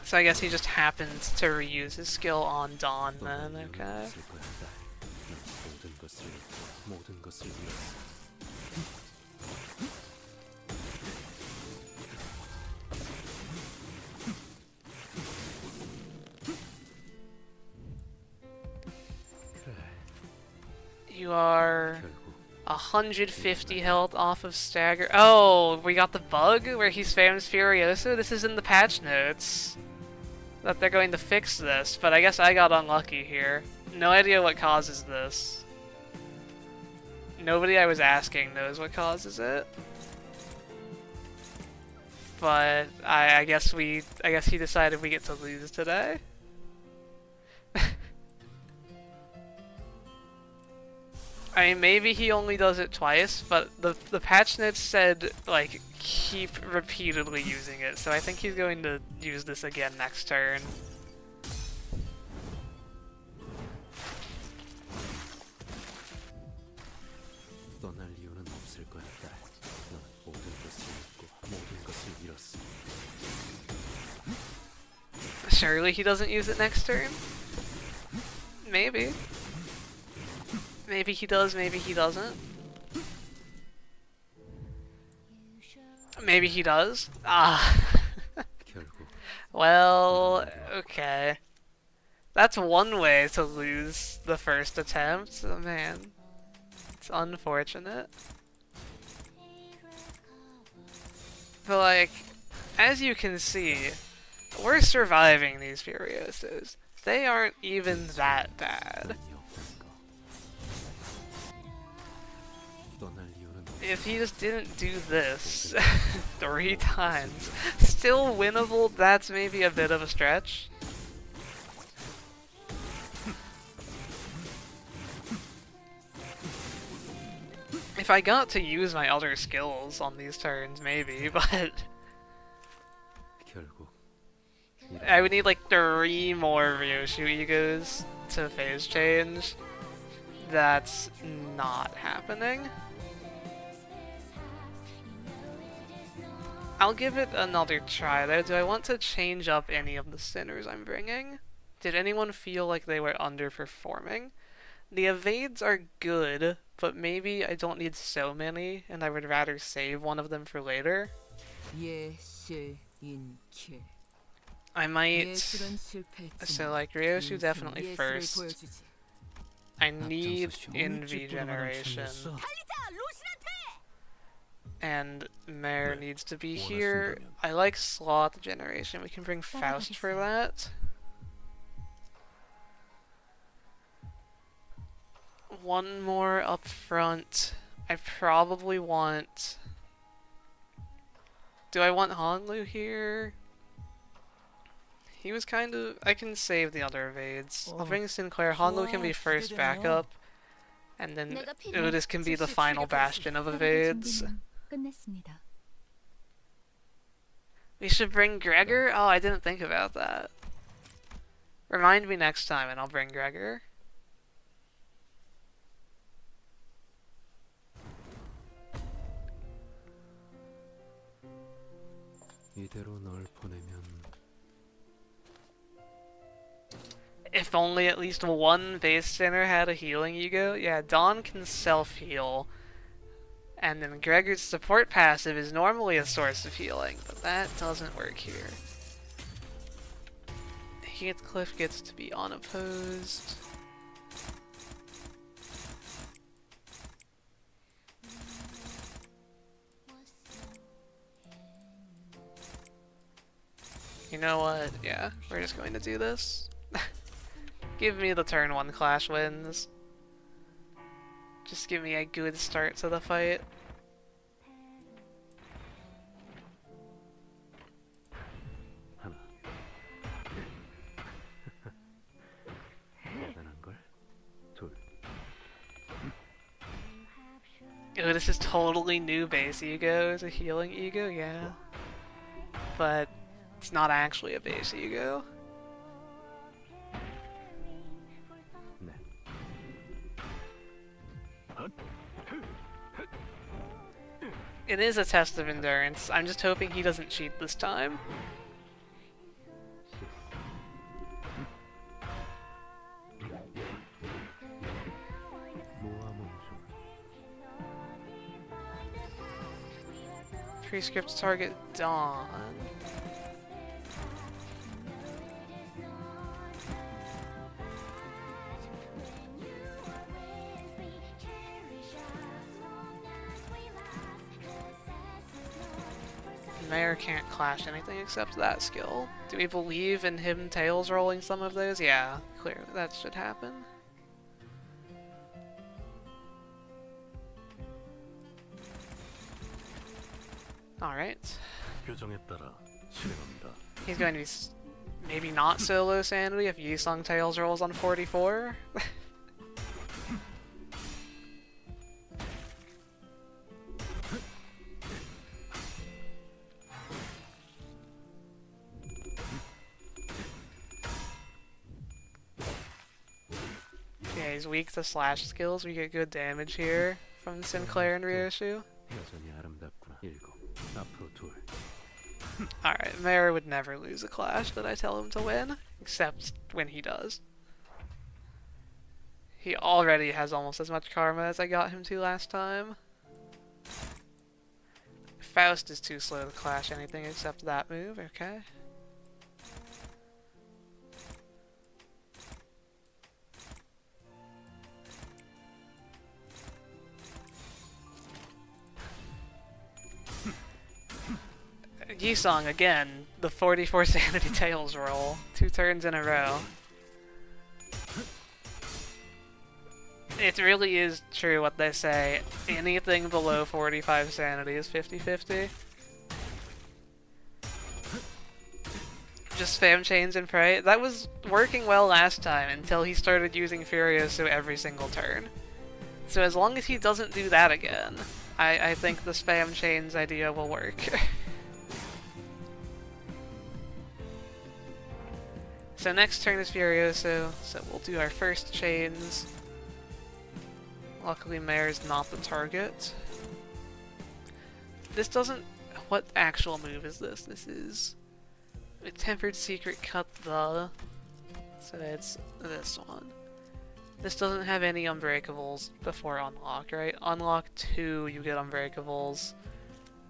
S1: So I guess he just happened to reuse his skill on Dawn then, okay.
S4: 있을 거야. 난 모든 것을 잃고 모든 것을 잃었어.
S1: You are
S4: 결국
S1: 150 health off of stagger. Oh, we got the bug where he spams Furioso? This is in the patch notes. That they're going to fix this, but I guess I got unlucky here. No idea what causes this. Nobody I was asking knows what causes it. But I guess he decided we get to lose today. I mean, maybe he only does it twice, but the patch notes said, like, keep repeatedly using it, so I think he's going to use this again next turn.
S4: 떠날 이유는 없을 거야. 넌 모든 것을 잃고 모든 것을 잃었어.
S1: Surely he doesn't use it next turn? Maybe. Maybe he does, maybe he doesn't. Maybe he does. Ah.
S4: 결국
S1: Well, okay. That's one way to lose the first attempt. Oh, man. It's unfortunate. But, like, as you can see, we're surviving these Furiosos. They aren't even that bad.
S4: 이 없다는 거. 떠날 이유는 없을
S1: If he just didn't do this 3 times, still winnable, that's maybe a bit of a stretch. If I got to use my other skills on these turns, maybe, but
S4: 결국
S1: I would need like 3 more Ryoshu egos to phase change. That's not happening. I'll give it another try though. Do I want to change up any of the sinners I'm bringing? Did anyone feel like they were underperforming? The evades are good, but maybe I don't need so many, and I would rather save one of them for later.
S3: 예실인케.
S1: I might...
S3: 예술은
S1: So
S3: 실패했지만
S1: like Ryosu
S3: 인생은
S1: definitely
S3: 예술을
S1: first.
S3: 보여주지.
S1: I need Envy generation. And Mare needs to be here. I like Sloth generation. We can bring Faust for that. One more up front. I probably want... Do I want Hanlu here? He was kind of... I can save the other evades. I'll bring Sinclair. Hanlu can be first backup. And then Otis can be the final bastion of evades. We should bring Gregor? Oh, I didn't think about that. Remind me next time and I'll bring Gregor.
S4: 이대로 널 보내면
S1: If only at least one base center had a healing ego. Yeah, Dawn can self-heal. And then Gregor's support passive is normally a source of healing, but that doesn't work here. Heathcliff gets to be unopposed. You know what? Yeah, we're just going to do this. Give me the turn 1 clash wins. Just give me a good start to the fight.
S4: 하나. 대단한 걸. 둘.
S1: Oh, this is totally new base ego. Is a healing ego, yeah. But it's not actually a base ego.
S4: 넷.
S1: It is a test of endurance. I'm just hoping he doesn't cheat this time. Prescript target Dawn. Mayor can't clash anything except that skill. Do we believe in him tails rolling some of those? Yeah, clearly that should happen. Alright.
S4: 표정에 따라 실행합니다.
S1: He's going to be maybe not so low sanity if Yisung tails rolls on 44. Yeah, he's weak to slash skills. We get good damage here from Sinclair and Ryosu.
S4: 여전히 아름답구나. 7. 앞으로 2.
S1: Alright, Mayor would never lose a clash that I tell him to win, except when he does. He already has almost as much karma as I got him to last time. Faust is too slow to clash anything except that move, okay. Yisung again, the 44 sanity tails roll, 2 turns in a row. It really is true what they say, anything below 45 sanity is 50-50. Just spam chains and pray. That was working well last time until he started using Furioso every single turn. So as long as he doesn't do that again, I think the spam chains idea will work. So next turn is Furioso, so we'll do our first chains. Luckily Mare's not the target. This doesn't... What actual move is this? This is... A Tempered Secret cut the... So it's this one. This doesn't have any unbreakables before unlock, right? Unlock 2, you get unbreakables.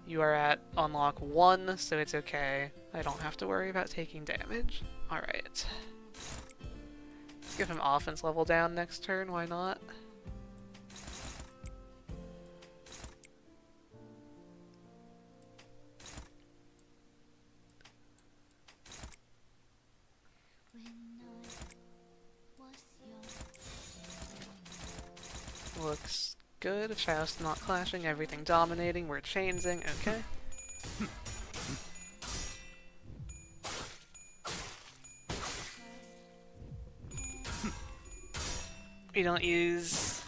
S1: You are at unlock 1, so it's okay. I don't have to worry about taking damage. Alright. Let's give him offense level down next turn, why not? Looks good. Faust not clashing, everything dominating, we're chainsing, okay. We don't use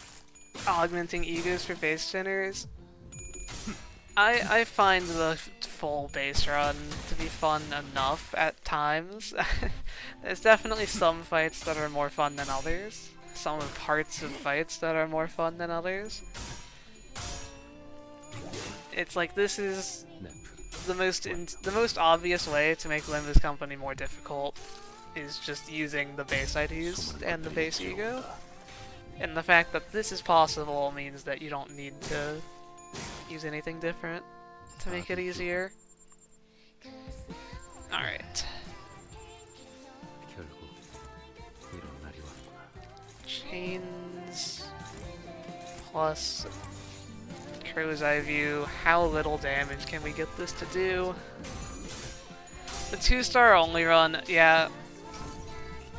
S1: augmenting egos for base generators. I find the full base run to be fun enough at times. There's definitely some fights that are more fun than others. Some parts of fights that are more fun than others. It's like this is the most obvious way to make Limba's Company more difficult is just using the base IDs and the base ego. And the fact that this is possible means that you don't need to use anything different to make it easier. Alright. Chains plus Crow's Eye View. How little damage can we get this to do? The 2-star only run, yeah.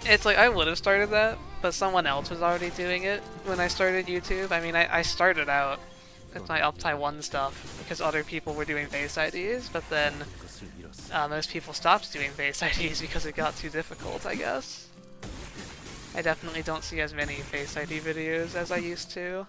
S1: It's like I would have started that, but someone else was already doing it when I started YouTube. I mean, I started out with my Uptie 1 stuff because other people were doing base IDs, but then most people stopped doing base IDs because it got too difficult, I guess. I definitely don't see as many base ID videos as I used to.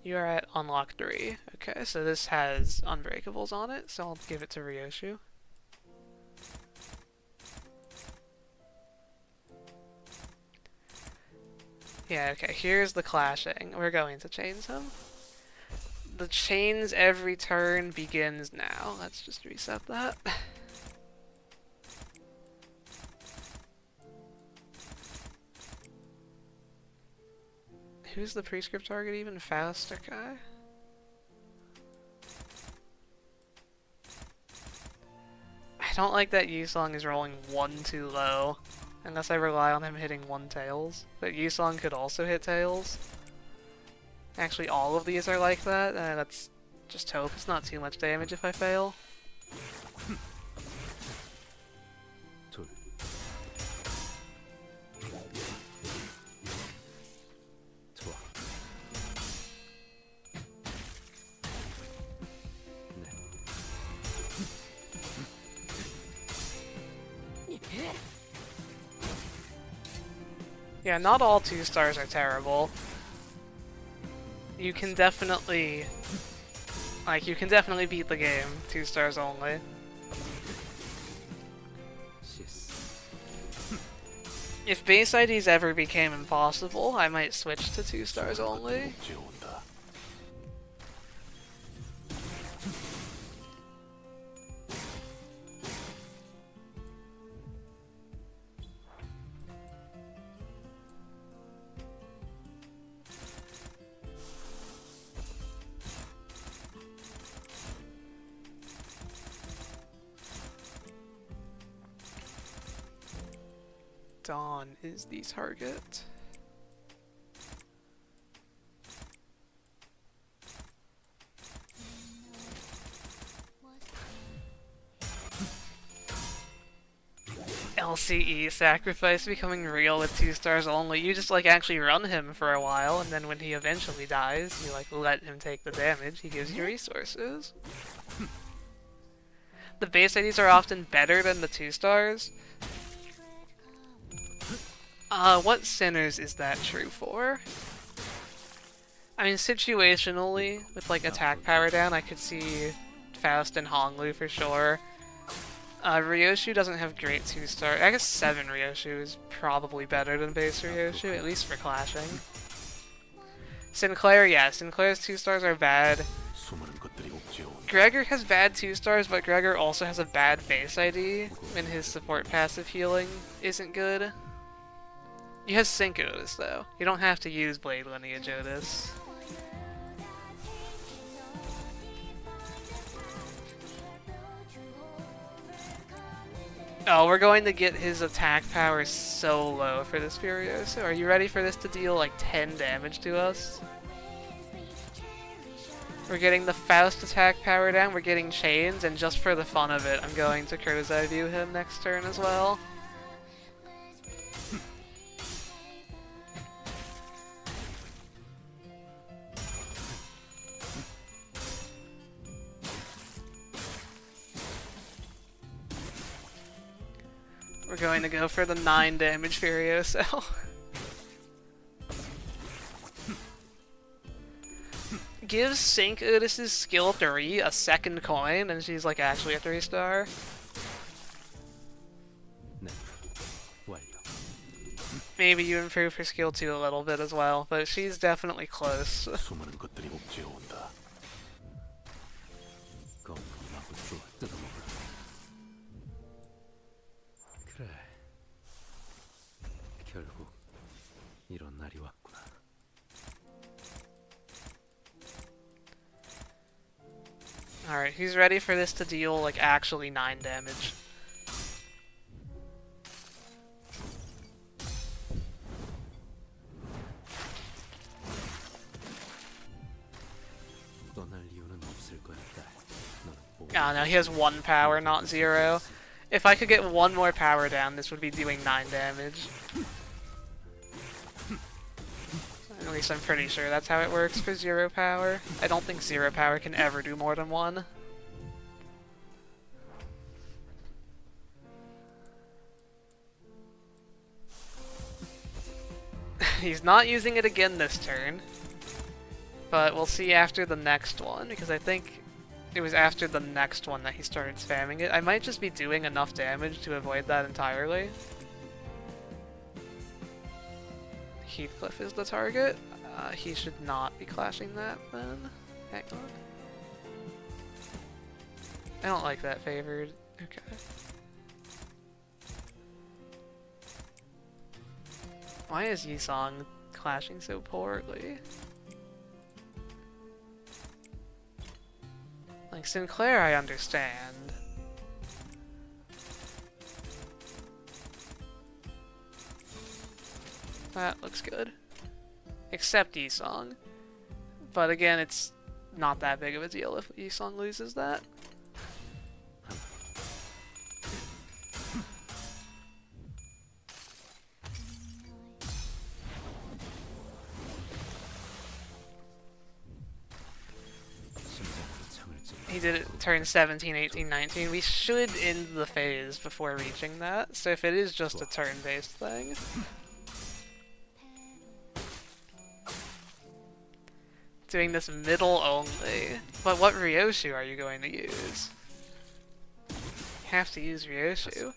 S1: You are at unlock 3. Okay, so this has unbreakables on it, so I'll give it to Ryoshu. Yeah, okay, here's the clashing. We're going to chains him. The chains every turn begins now. Let's just reset that. Who's the prescript target even? Faust, okay. I don't like that Yusong is rolling 1 too low. Unless I rely on him hitting 1 tails. But Yusong could also hit tails. Actually, all of these are like that. Let's just hope it's not too much damage if I fail. Yeah, not all 2-stars are terrible. You can definitely... Like, you can definitely beat the game, 2-stars only. If base IDs ever became impossible, I might switch to 2-stars only. Dawn is the target. LCE sacrifice becoming real with 2-stars only. You just like actually run him for a while, and then when he eventually dies, you like let him take the damage. He gives you resources. The base IDs are often better than the 2-stars. What sinners is that true for? I mean, situationally, with like attack power down, I could see Faust and Honglu for sure. Ryoshu doesn't have great 2-star. I guess 7 Ryoshu is probably better than base Ryoshu, at least for clashing. Sinclair, yeah, Sinclair's 2-stars are bad.
S4: 수많은 것들이 옥죄어온다.
S1: Gregor has bad 2-stars, but Gregor also has a bad base ID, and his support passive healing isn't good. He has Sync Otis, though. You don't have to use Blade Lineage Otis. Oh, we're going to get his attack power so low for this Furioso. Are you ready for this to deal like 10 damage to us? We're getting the Faust attack power down, we're getting chains, and just for the fun of it, I'm going to Crow's Eye View him next turn as well. We're going to go for the 9 damage Furioso. Gives Sync Otis's skill 3 a second coin, and she's like actually a 3-star.
S4: 네, 완료.
S1: Maybe you improve her skill 2 a little bit as well, but she's definitely close.
S4: 수많은 것들이 옥죄어온다. 검은 마구로 뜯어먹으라. 그래. 결국 이런 날이 왔구나.
S1: Alright, he's ready for this to deal like actually 9 damage.
S4: 떠날 이유는 없을 거였다. 너는
S1: Oh no, he has 1 power, not 0. If I could get 1 more power down, this would be doing 9 damage. At least I'm pretty sure that's how it works for 0 power. I don't think 0 power can ever do more than 1. He's not using it again this turn. But we'll see after the next one, because I think it was after the next one that he started spamming it. I might just be doing enough damage to avoid that entirely. Heathcliff is the target. He should not be clashing that then. Hang on. I don't like that favored. Okay. Why is Yisong clashing so poorly? Like Sinclair, I understand. That looks good. Except Yisong. But again, it's not that big of a deal if Yisong loses that. He did it turn 17, 18, 19. We should end the phase before reaching that, so if it is just a turn-based thing. Doing this middle only. But what Ryoshu are you going to use? You have to use Ryoshu.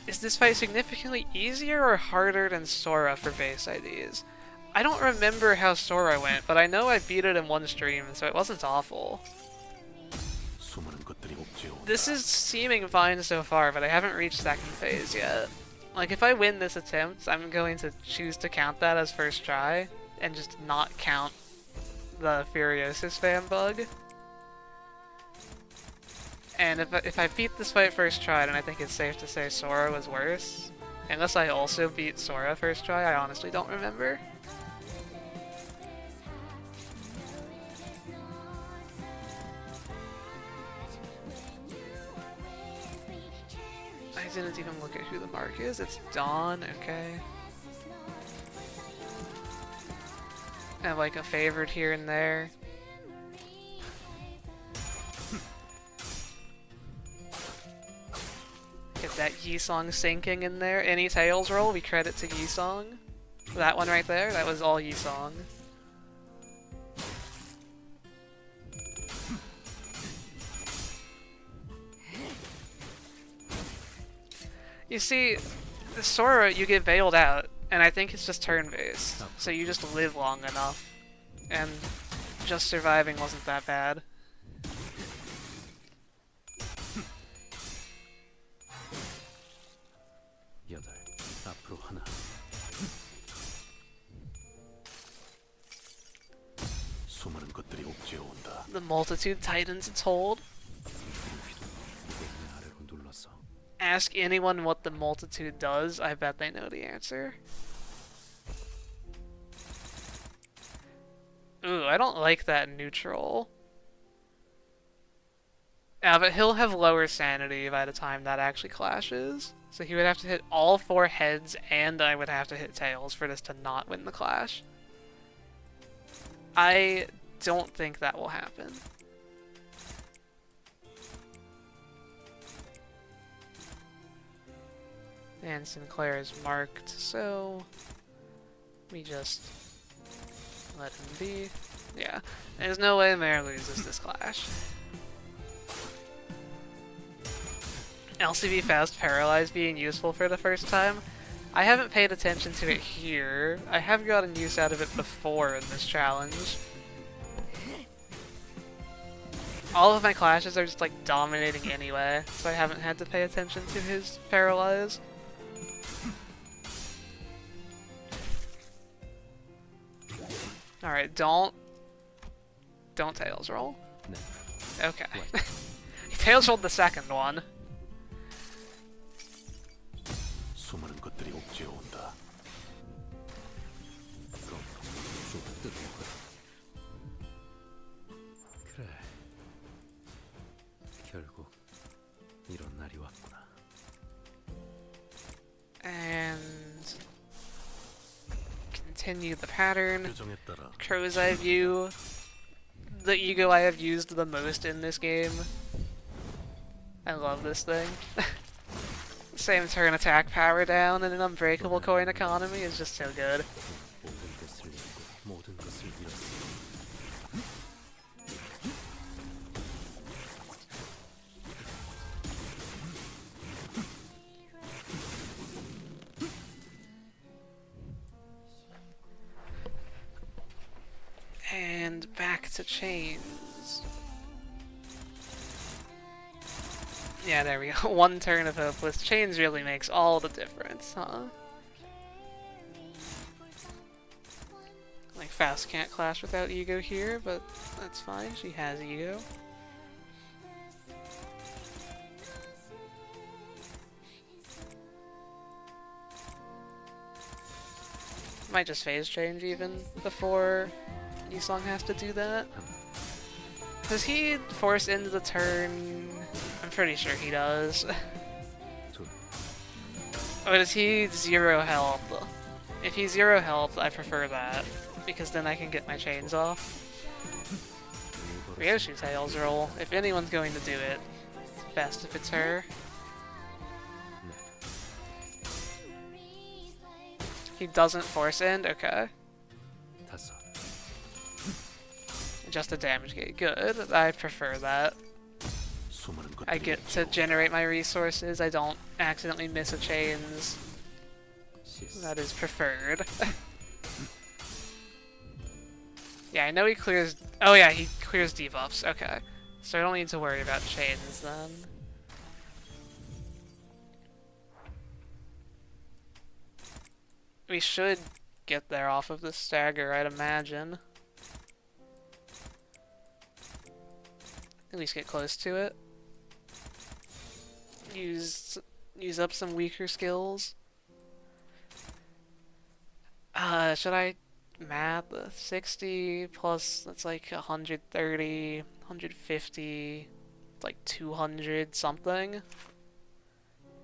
S1: Is this fight significantly easier or harder than Sora for base IDs? I don't remember how Sora went, but I know I beat it in one stream, so it wasn't awful. This is seeming fine so far, but I haven't reached second phase yet. Like, if I win this attempt, I'm going to choose to count that as first try, and just not count the Furioso spam bug. And if I beat this fight first try, then I think it's safe to say Sora was worse. Unless I also beat Sora first try, I honestly don't remember. I didn't even look at who the mark is. It's Dawn, okay. And like a favored here and there. Get that Yisong sinking in there. Any Tails roll, we credit to Yisong. That one right there, that was all Yisong. You see, the Sora, you get bailed out, and I think it's just turn-based, so you just live long enough, and just surviving wasn't that bad.
S4: 여덟, 앞으로 하나. 수많은 것들이 옥죄어 온다.
S1: The multitude tightens its hold.
S4: 내 아래로 눌러서
S1: Ask anyone what the multitude does, I bet they know the answer. Ooh, I don't like that neutral. Yeah, but he'll have lower sanity by the time that actually clashes. So he would have to hit all 4 heads, and I would have to hit tails for this to not win the clash. I don't think that will happen. And Sinclair is marked, so we just let him be. Yeah, there's no way Mare loses this clash. LCB Fast Paralyzed being useful for the first time. I haven't paid attention to it here. I have gotten use out of it before in this challenge. All of my clashes are just like dominating anyway, so I haven't had to pay attention to his Paralyze. Alright, don't tails roll.
S4: 네.
S1: Okay. He tails rolled the second one.
S4: 수많은 것들이 옥죄어 온다. 그럼 쭉 뜯을 거야. 그래. 결국 이런 날이 왔구나.
S1: And continue the pattern.
S4: 표정에 따라
S1: Crow's Eye View, the ego I have used the most in this game. I love this thing. Same turn attack power down and an unbreakable coin economy is just so good.
S4: 모든 것을 잃고 모든 것을 잃었어.
S1: And back to chains. Yeah, there we go. One turn of hopeless. Chains really makes all the difference, huh? Like, Fast can't clash without ego here, but that's fine. She has ego. Might just phase change even before Yisong has to do that. Does he force into the turn? I'm pretty sure he does. Or does he 0 health? If he's 0 health, I prefer that, because then I can get my chains off. Ryoshi tails roll. If anyone's going to do it, it's best if it's her. He doesn't force end? Okay.
S4: 다섯.
S1: Just a damage gate. Good. I prefer that.
S4: 수많은
S1: I
S4: 것들이
S1: get to generate my resources. I don't accidentally miss a chains.
S4: 실수.
S1: That is preferred. Yeah, I know he clears... Oh yeah, he clears debuffs. Okay. So I don't need to worry about chains then. We should get there off of the stagger, I'd imagine. At least get close to it. Use up some weaker skills. Should I math 60 plus, that's like 130, 150, like 200 something?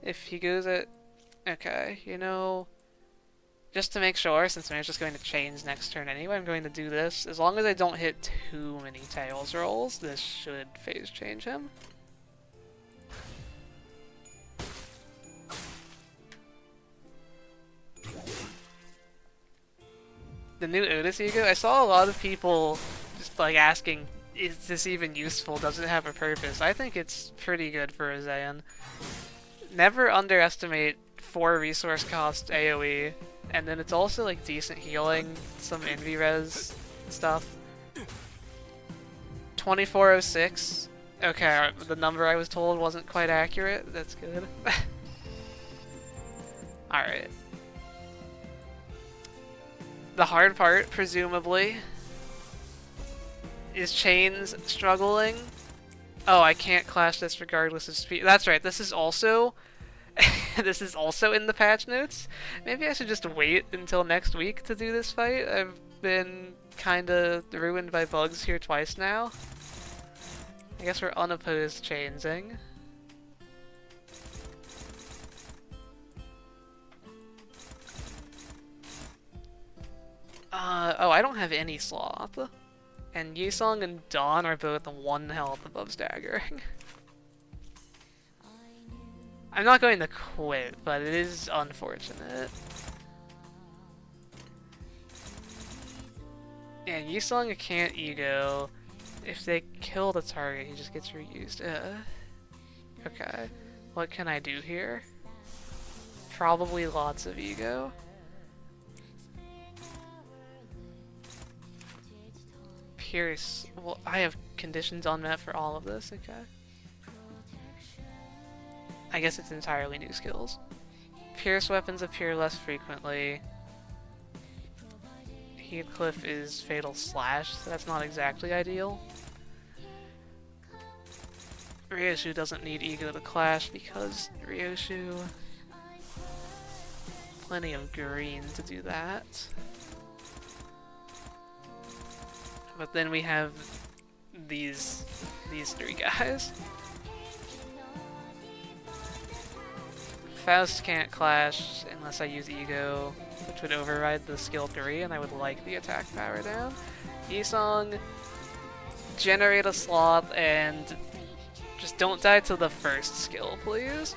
S1: If he goes at, okay, you know, just to make sure, since I'm just going to change next turn anyway, I'm going to do this. As long as I don't hit too many tails rolls, this should phase change him. The new Otis ego, I saw a lot of people just like asking, is this even useful? Does it have a purpose? I think it's pretty good for a Zayan. Never underestimate 4 resource cost AoE, and then it's also like decent healing, some envy res stuff. 2406. Okay, the number I was told wasn't quite accurate. That's good. Alright. The hard part, presumably, is Chains struggling. Oh, I can't clash this regardless of speed. That's right, this is also this is also in the patch notes. Maybe I should just wait until next week to do this fight. I've been kinda ruined by bugs here twice now. I guess we're unopposed chainsing. Oh, I don't have any sloth. And Yisong and Dawn are both 1 health above staggering. I'm not going to quit, but it is unfortunate. Yeah, Yisong can't ego. If they kill the target, he just gets reused. Okay. What can I do here? Probably lots of ego. Pierce. Well, I have conditions unmet for all of this, okay. I guess it's entirely new skills. Pierce weapons appear less frequently. Heathcliff is Fatal Slash, so that's not exactly ideal. Ryoshu doesn't need ego to clash because Ryoshu... plenty of green to do that. But then we have these 3 guys. Faust can't clash unless I use ego, which would override the skill 3, and I would like the attack power down. Yisong, generate a sloth, and just don't die to the first skill, please.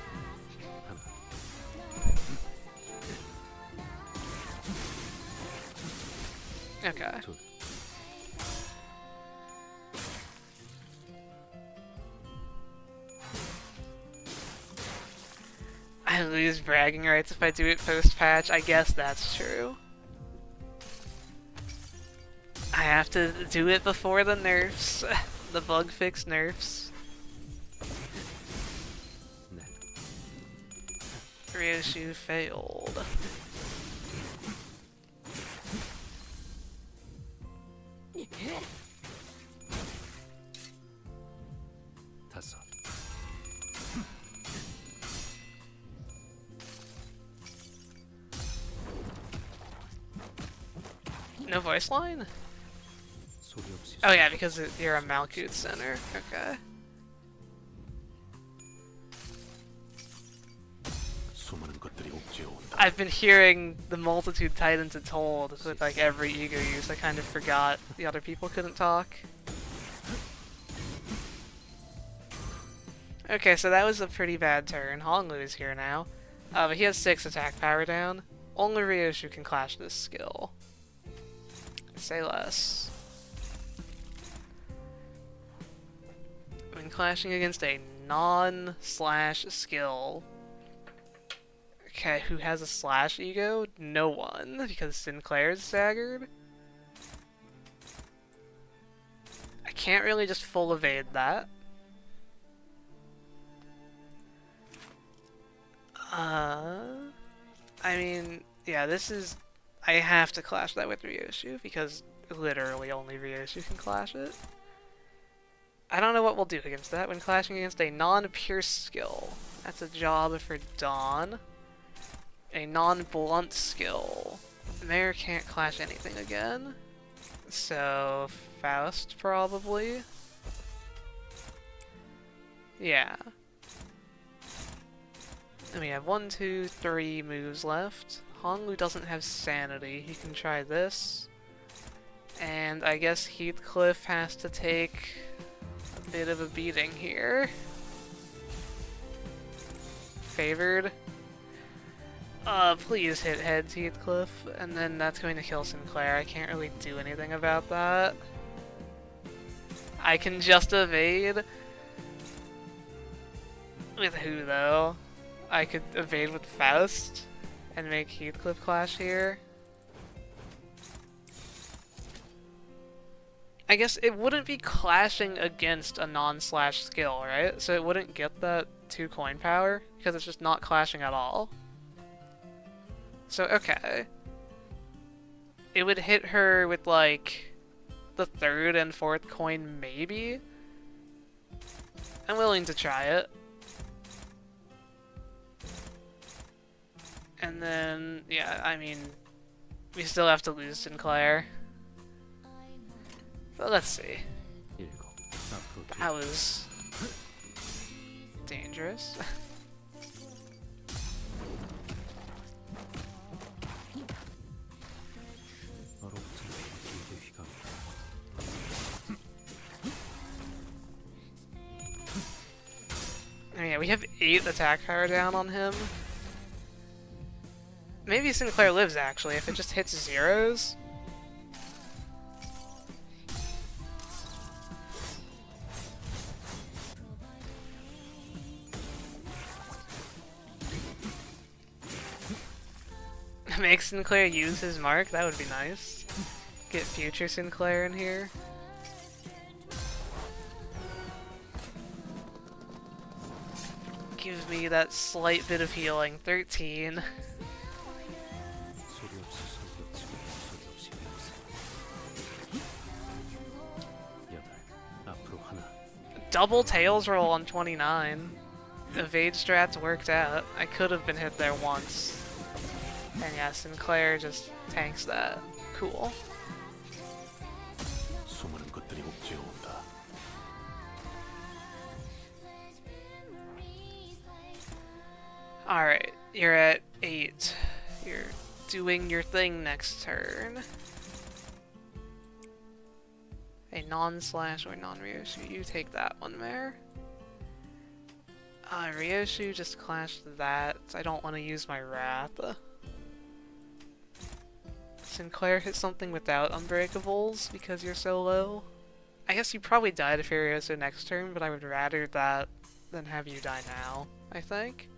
S1: Okay. I lose bragging rights if I do it post-patch. I guess that's true. I have to do it before the nerfs. The bug fix nerfs. Ryoshu failed. No voice line? Oh yeah, because you're a Malkuth center. Okay. I've been hearing the multitude titans it told with like every ego use. I kind of forgot the other people couldn't talk. Okay, so that was a pretty bad turn. Honglu is here now. But he has 6 attack power down. Only Ryoshu can clash this skill. Say less. When clashing against a non-slash skill. Okay, who has a slash ego? No one, because Sinclair is staggered. I can't really just full evade that. I mean, yeah, this is... I have to clash that with Ryoshu, because literally only Ryoshu can clash it. I don't know what we'll do against that when clashing against a non-pierce skill. That's a job for Dawn. A non-blunt skill. Mare can't clash anything again. So, Faust probably. Yeah. And we have 1, 2, 3 moves left. Honglu doesn't have sanity. He can try this. And I guess Heathcliff has to take a bit of a beating here. Favored. Please hit heads, Heathcliff. And then that's going to kill Sinclair. I can't really do anything about that. I can just evade. With who, though? I could evade with Faust and make Heathcliff clash here. I guess it wouldn't be clashing against a non-slash skill, right? So it wouldn't get that 2 coin power, because it's just not clashing at all. So, okay. It would hit her with, like, the 3rd and 4th coin, maybe? I'm willing to try it. And then, yeah, I mean, we still have to lose Sinclair. But let's see. That was dangerous. Oh yeah, we have 8 attack power down on him. Maybe Sinclair lives, actually, if it just hits zeros. Make Sinclair use his mark? That would be nice. Get future Sinclair in here. Give me that slight bit of healing. 13. Double tails roll on 29. Evade strats worked out. I could have been hit there once. And yeah, Sinclair just tanks that. Cool. Alright, you're at 8. You're doing your thing next turn. A non-slash or non-Ryoshu, you take that one there. Ryoshu just clashed that. I don't want to use my Wrath. Sinclair hit something without Unbreakables because you're so low. I guess you probably die to Furioso next turn, but I would rather that than have you die now, I think.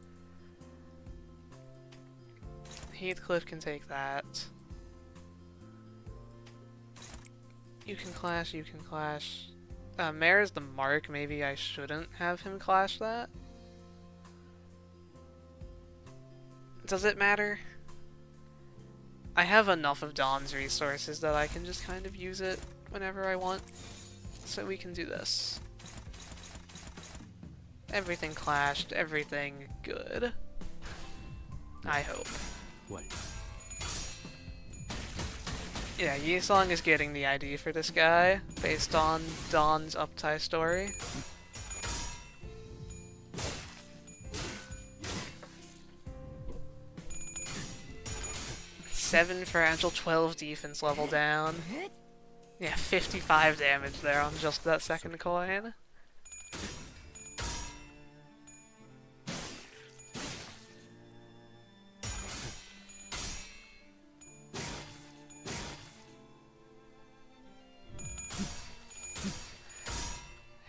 S1: Heathcliff can take that. You can clash, you can clash. Mare's the mark, maybe I shouldn't have him clash that. Does it matter? I have enough of Dawn's resources that I can just kind of use it whenever I want. So we can do this. Everything clashed, everything good. I hope.
S4: What?
S1: Yeah, Yisong is getting the ID for this guy, based on Dawn's up-tie story. Seven fragile, 12 defense level down. Yeah, 55 damage there on just that second coin.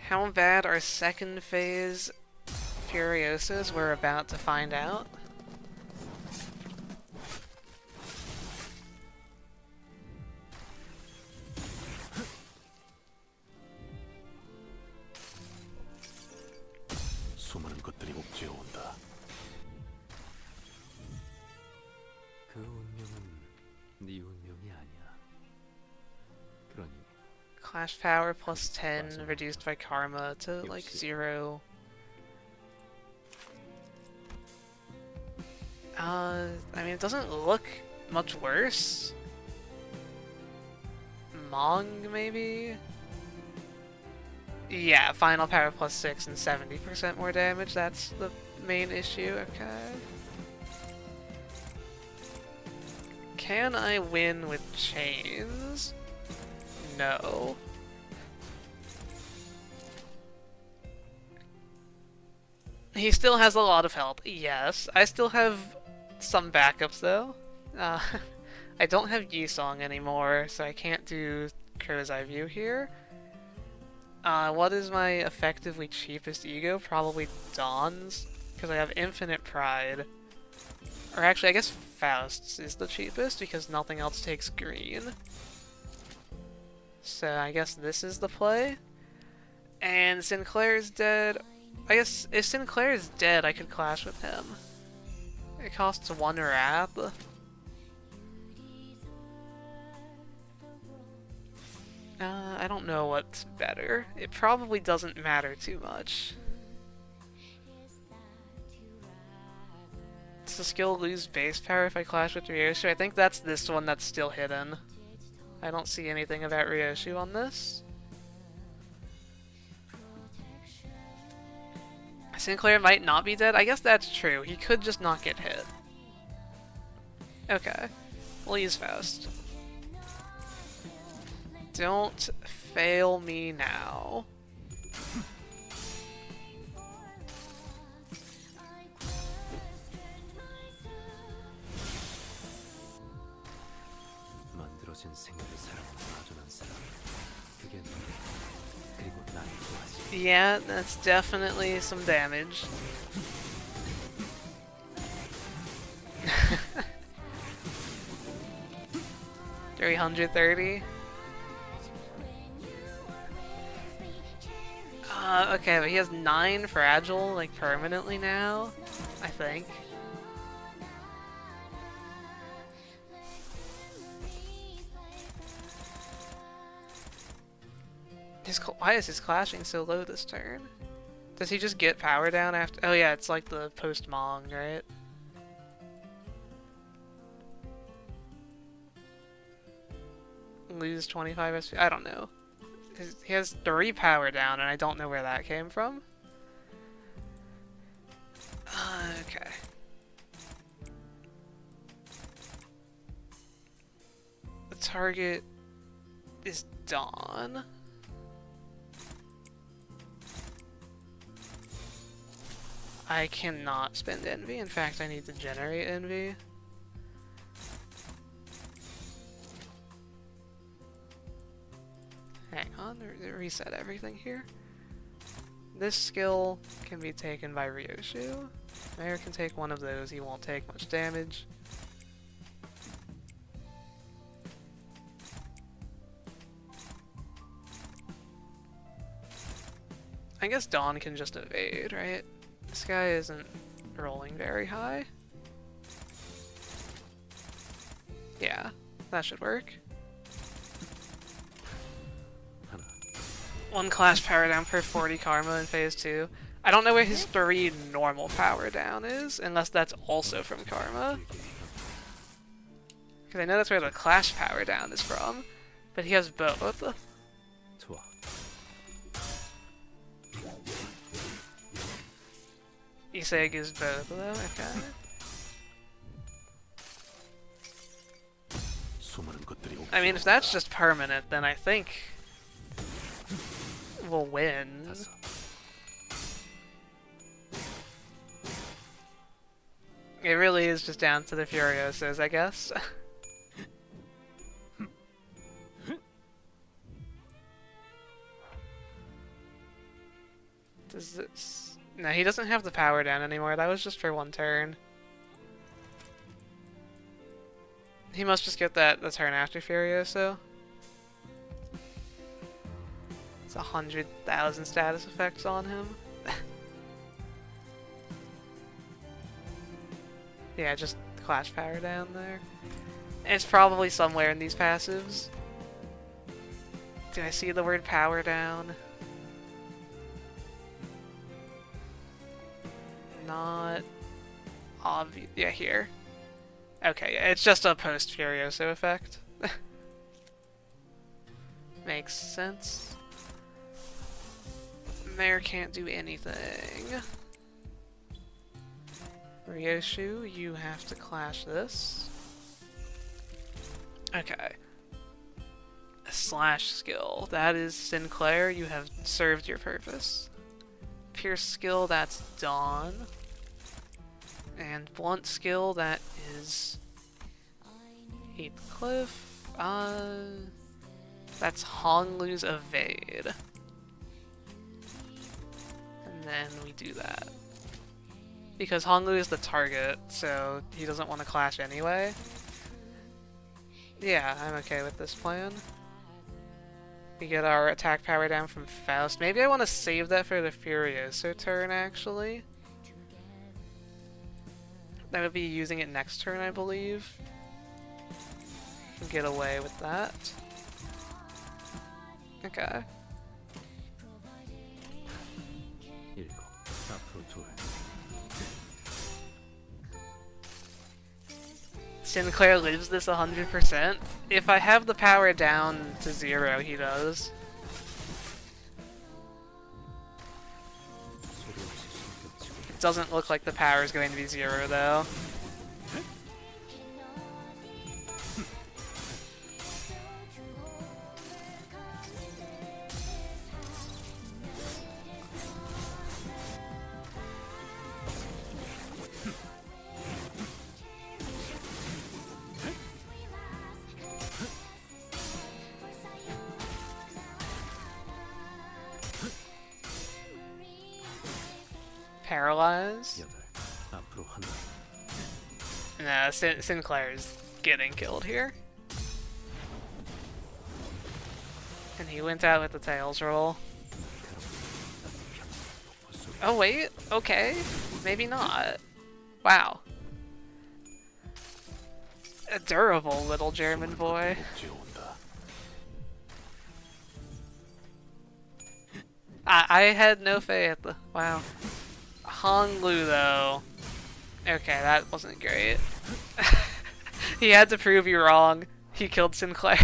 S1: How bad are second phase Furiosos? We're about to find out.
S4: 수많은 것들이 옥죄어 온다. 그 운명은 네 운명이 아니야. 그러니
S1: Clash power plus 10, reduced by karma to like 0. I mean, it doesn't look much worse. Mong, maybe? Yeah, final power plus 6 and 70% more damage, that's the main issue, okay. Can I win with chains? No. He still has a lot of health, yes. I still have some backups though. I don't have Yisong anymore, so I can't do Crow's Eye View here. What is my effectively cheapest ego? Probably Dawn's because I have Infinite Pride. Or actually, I guess Faust's is the cheapest because nothing else takes green. So I guess this is the play. And Sinclair's dead. I guess if Sinclair is dead, I could clash with him. It costs 1 wrap. I don't know what's better. It probably doesn't matter too much. Does the skill lose base power if I clash with Ryoshu? I think that's this one that's still hidden. I don't see anything about Ryoshu on this. Sinclair might not be dead. I guess that's true. He could just not get hit. Okay. We'll use Faust. Don't fail me now.
S4: 만들어진 생각을 사랑하는 마주난 사람. 그게 너네. 그리고 나를 좋아하지.
S1: Yeah, that's definitely some damage. 330. Okay, but he has 9 fragile, like, permanently now, I think. Why is his clashing so low this turn? Does he just get power down after? Oh yeah, it's like the post-Mong, right? Lose 25 SP? I don't know. He has 3 power down, and I don't know where that came from. Okay. The target is Dawn. I cannot spend Envy. In fact, I need to generate Envy. Hang on, reset everything here. This skill can be taken by Ryoshu. Mayor can take one of those, he won't take much damage. I guess Dawn can just evade, right? This guy isn't rolling very high. Yeah, that should work. 1 clash power down per 40 karma in phase 2. I don't know where his 3 normal power down is, unless that's also from karma. Because I know that's where the clash power down is from, but he has both.
S4: 좋아.
S1: Issei gives both of them, okay.
S4: 수많은 것들이
S1: I mean, if that's just permanent, then I think we'll win.
S4: 옥타서
S1: It really is just down to the Furiosos, I guess. Does this... No, he doesn't have the power down anymore. That was just for 1 turn. He must just get that the turn after Furioso. It's 100,000 status effects on him. Yeah, just clash power down there. It's probably somewhere in these passives. Do I see the word power down? Not obvious. Yeah, here. Okay, yeah, it's just a post-Furioso effect. Makes sense. Mayor can't do anything. Ryoshu, you have to clash this. Okay. Slash skill. That is Sinclair. You have served your purpose. Pierce skill, that's Dawn. And blunt skill, that is Heathcliff. That's Honglu's evade. And then we do that. because Honglu is the target, so he doesn't want to clash anyway. Yeah, I'm okay with this plan. We get our attack power down from Faust. Maybe I want to save that for the Furioso turn, actually. That would be using it next turn, I believe. Can get away with that. Okay.
S4: 일곱, 앞으로 둘.
S1: Sinclair lives this 100%. If I have the power down to 0, he does. It doesn't look like the power is going to be 0, though. Paralyze?
S4: 여덟, 앞으로 하나.
S1: Nah, Sinclair's getting killed here. And he went out with the tails roll. Oh wait, okay. Maybe not. Wow. A durable little German boy. I had no faith. Wow. Honglu though. Okay, that wasn't great. He had to prove you wrong. He killed Sinclair.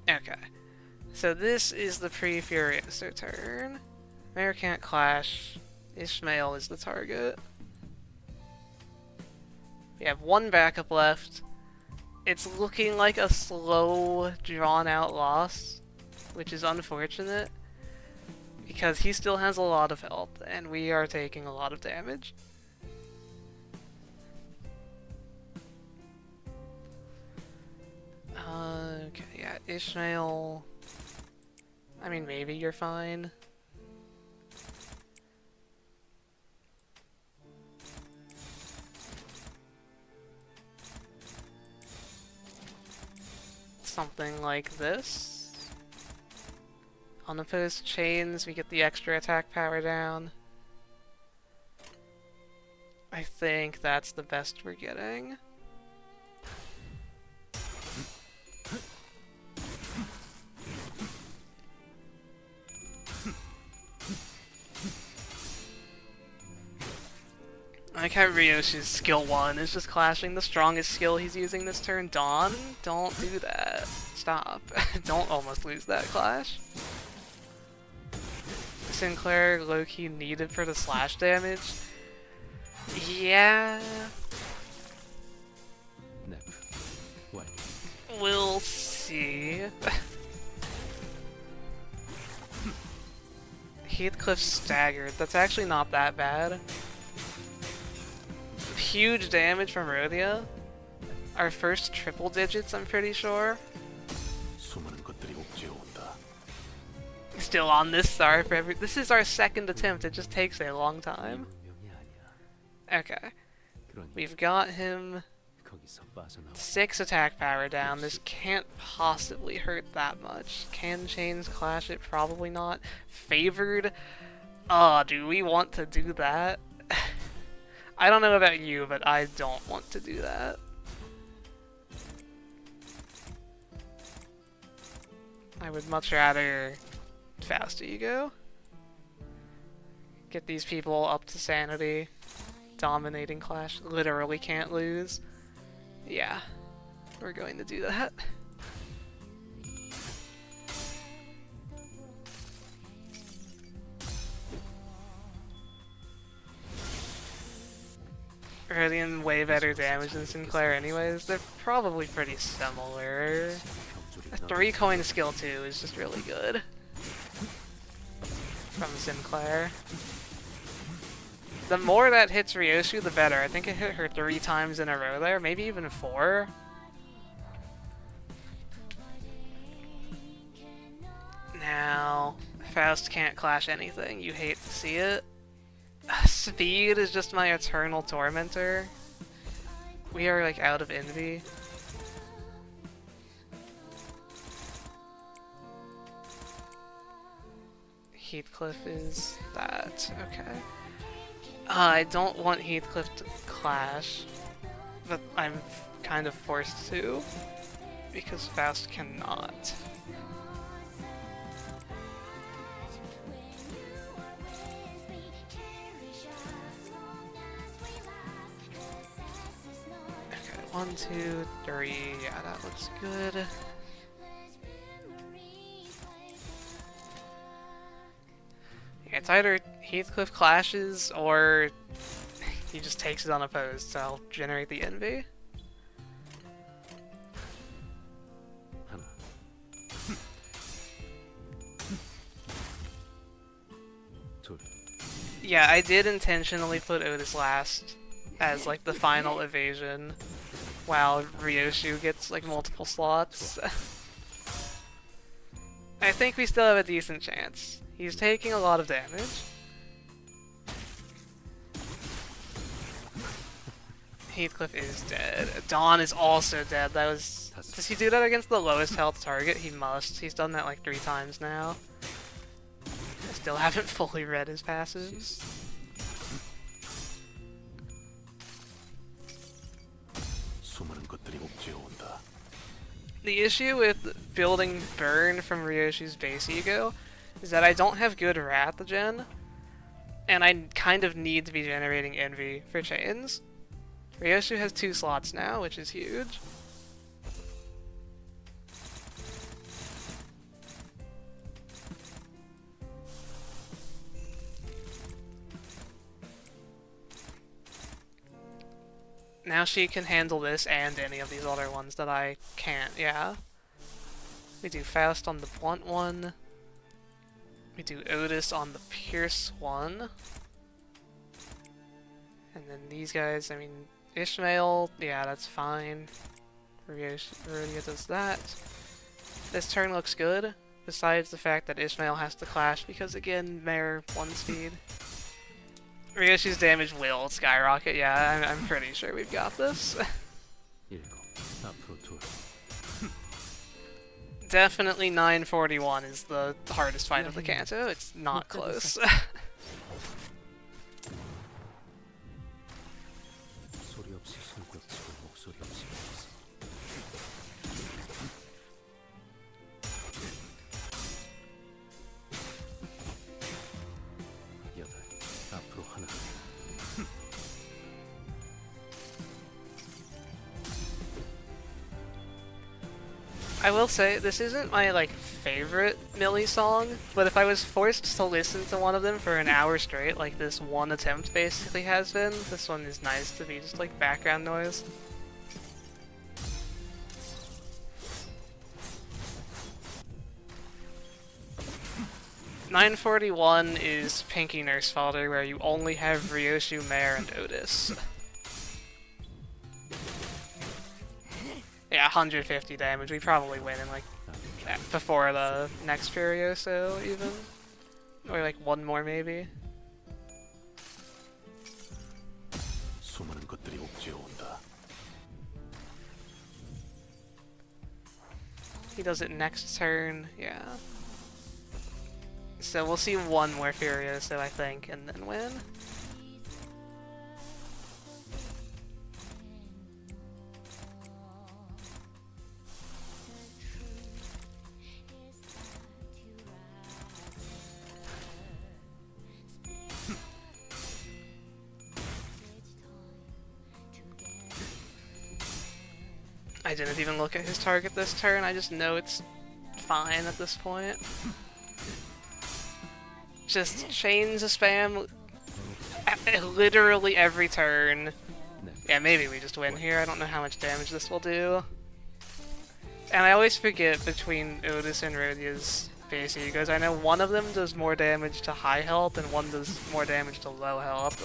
S1: Okay. So this is the pre-Furioso turn. Mare can't clash. Ishmael is the target. We have one backup left. It's looking like a slow, drawn-out loss, which is unfortunate, because he still has a lot of health, and we are taking a lot of damage. Okay, yeah, Ishmael... I mean, maybe you're fine. Something like this. Unopposed chains, we get the extra attack power down. I think that's the best we're getting. I like how Ryoshi's skill 1 is just clashing the strongest skill he's using this turn. Dawn, don't do that. Stop. Don't almost lose that clash. Sinclair low-key needed for the slash damage. Yeah.
S4: Never. What?
S1: We'll see. Heathcliff staggered. That's actually not that bad. Huge damage from Rhodia. Our first triple digits, I'm pretty sure.
S4: 수많은 것들이 옥죄어온다.
S1: Still on this star for every. This is our second attempt. It just takes a long time.
S4: 운명이 아니야.
S1: Okay.
S4: 그러니
S1: We've got him
S4: 거기서 빠져나와.
S1: 6 attack power down. This can't possibly hurt that much. Can chains clash it? Probably not. Favored? Do we want to do that? I don't know about you, but I don't want to do that. I would much rather Fast Ego. Get these people up to sanity. Dominating clash. Literally can't lose. Yeah, we're going to do that. Radiant way better damage than Sinclair anyways. They're probably pretty similar. A 3-coin skill 2 is just really good. From Sinclair. The more that hits Ryoshu, the better. I think it hit her 3 times in a row there, maybe even 4. Now, Faust can't clash anything. You hate to see it. Speed is just my eternal tormentor. We are like out of envy. Heathcliff is that. Okay. I don't want Heathcliff to clash, but I'm kind of forced to, because Faust cannot. Okay, 1, 2, 3. Yeah, that looks good. It's either Heathcliff clashes or he just takes it unopposed, so I'll generate the envy.
S4: 하나, 둘.
S1: Yeah, I did intentionally put Otis last as like the final evasion, while Ryoshu gets like multiple slots. I think we still have a decent chance. He's taking a lot of damage. Heathcliff is dead. Dawn is also dead. That was... Does he do that against the lowest health target? He must. He's done that like 3 times now. I still haven't fully read his passives.
S4: 수많은 것들이 옥죄어 온다.
S1: The issue with building Burn from Ryoshu's base ego is that I don't have good Wrath gen, and I kind of need to be generating Envy for chains. Ryoshu has 2 slots now, which is huge. Now she can handle this and any of these other ones that I can't, yeah. We do Faust on the blunt one. We do Otis on the Pierce one. And then these guys, I mean, Ishmael, yeah, that's fine. Rudia does that. This turn looks good, besides the fact that Ishmael has to clash because, again, Mare 1 speed. Ryoshu's damage will skyrocket, yeah, I'm pretty sure we've got this.
S4: 일곱, 앞으로 둘.
S1: Definitely 941 is the hardest fight of the Canto, it's not close.
S4: 소리 없이 손뼉치고 목소리 없이 울었어. 여덟, 앞으로 하나.
S1: I will say, this isn't my, like, favorite Millie song, but if I was forced to listen to one of them for an hour straight, like this one attempt basically has been, this one is nice to be just, like, background noise. $941 is Pinky Nurse Fodder, where you only have Ryoshu, Mare, and Otis. Yeah, 150 damage. We probably win in like before the next Furioso even, or like one more maybe.
S4: 수많은 것들이 옥죄어 온다.
S1: He does it next turn, yeah. So we'll see one more Furioso, I think, and then win. I didn't even look at his target this turn, I just know it's fine at this point. Just chains a spam literally every turn. Yeah, maybe we just win here, I don't know how much damage this will do. And I always forget between Otis and Rhodia's base egos. I know one of them does more damage to high health and one does more damage to low health.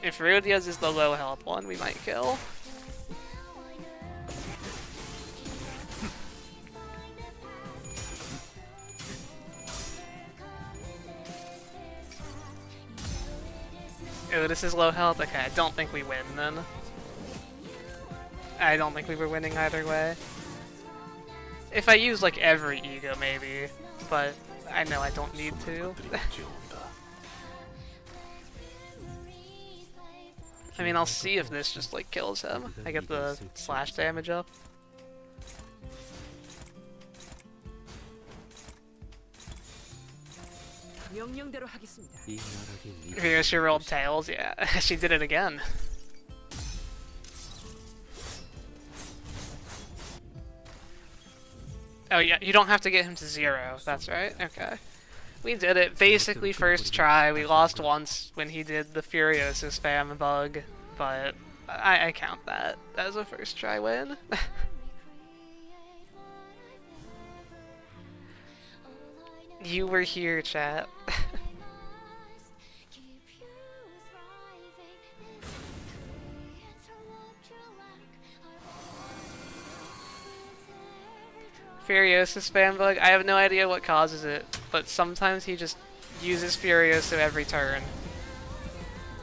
S1: If Rhodia's is the low health one, we might kill. notices low health? Okay, I don't think we win then. I don't think we were winning either way. If I use like every ego maybe, but I know I don't need to. I mean, I'll see if this just like kills him. I get the slash damage up. She rolled tails, yeah. She did it again. Oh yeah, you don't have to get him to 0, that's right, okay. We did it, basically first try. We lost once when he did the Furioso spam bug, but I count that as a first try win. You were here, chat. Furioso spam bug? I have no idea what causes it, but sometimes he just uses Furioso every turn.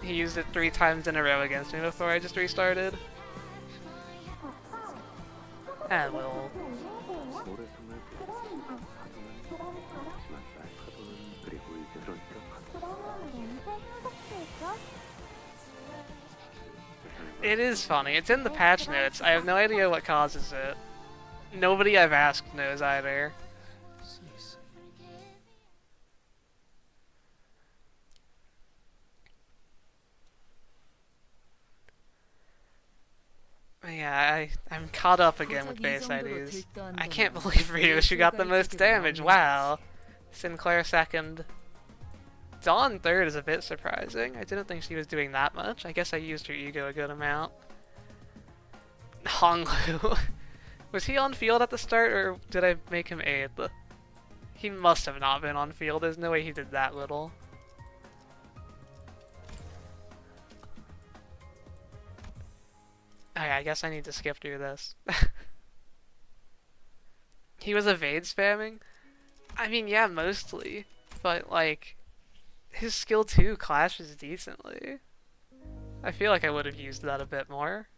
S1: He used it 3 times in a row against me before I just restarted. And we'll... It is funny. It's in the patch notes. I have no idea what causes it. Nobody I've asked knows either. Yeah, I'm caught up again with base IDs. I can't believe Ryoshi got the most damage, wow. Sinclair second. Dawn third is a bit surprising. I didn't think she was doing that much. I guess I used her ego a good amount. Honglu. Was he on field at the start, or did I make him 8th? He must have not been on field. There's no way he did that little. Okay, I guess I need to skip through this. He was evade spamming? I mean, yeah, mostly. But, like, his skill 2 clashes decently. I feel like I would have used that a bit more.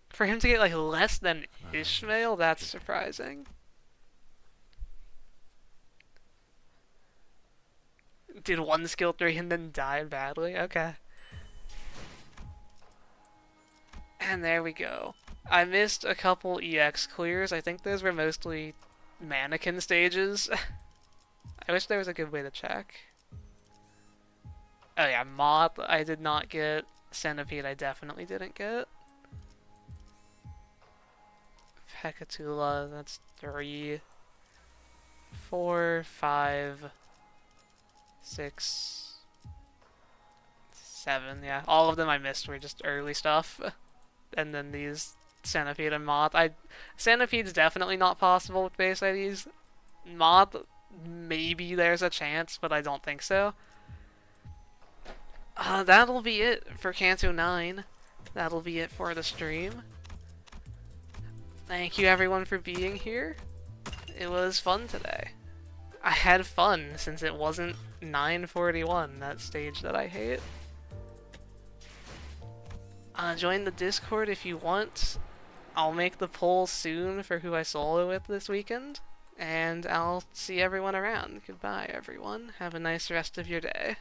S1: For him to get, like, less than Ishmael, that's surprising. Did one skill 3 and then died badly? Okay. And there we go. I missed a couple EX clears. I think those were mostly mannequin stages. I wish there was a good way to check. Oh yeah, Moth I did not get. Centipede I definitely didn't get. Hecatula, that's 3. 4, 5, 6, 7, yeah. All of them I missed were just early stuff. And then these Centipede and Moth. Centipede's definitely not possible with base IDs. Moth, maybe there's a chance, but I don't think so. That'll be it for Canto 9. That'll be it for the stream. Thank you everyone for being here. It was fun today. I had fun since it wasn't 9:41, that stage that I hate. Join the Discord if you want. I'll make the poll soon for who I solo with this weekend. And I'll see everyone around. Goodbye everyone. Have a nice rest of your day.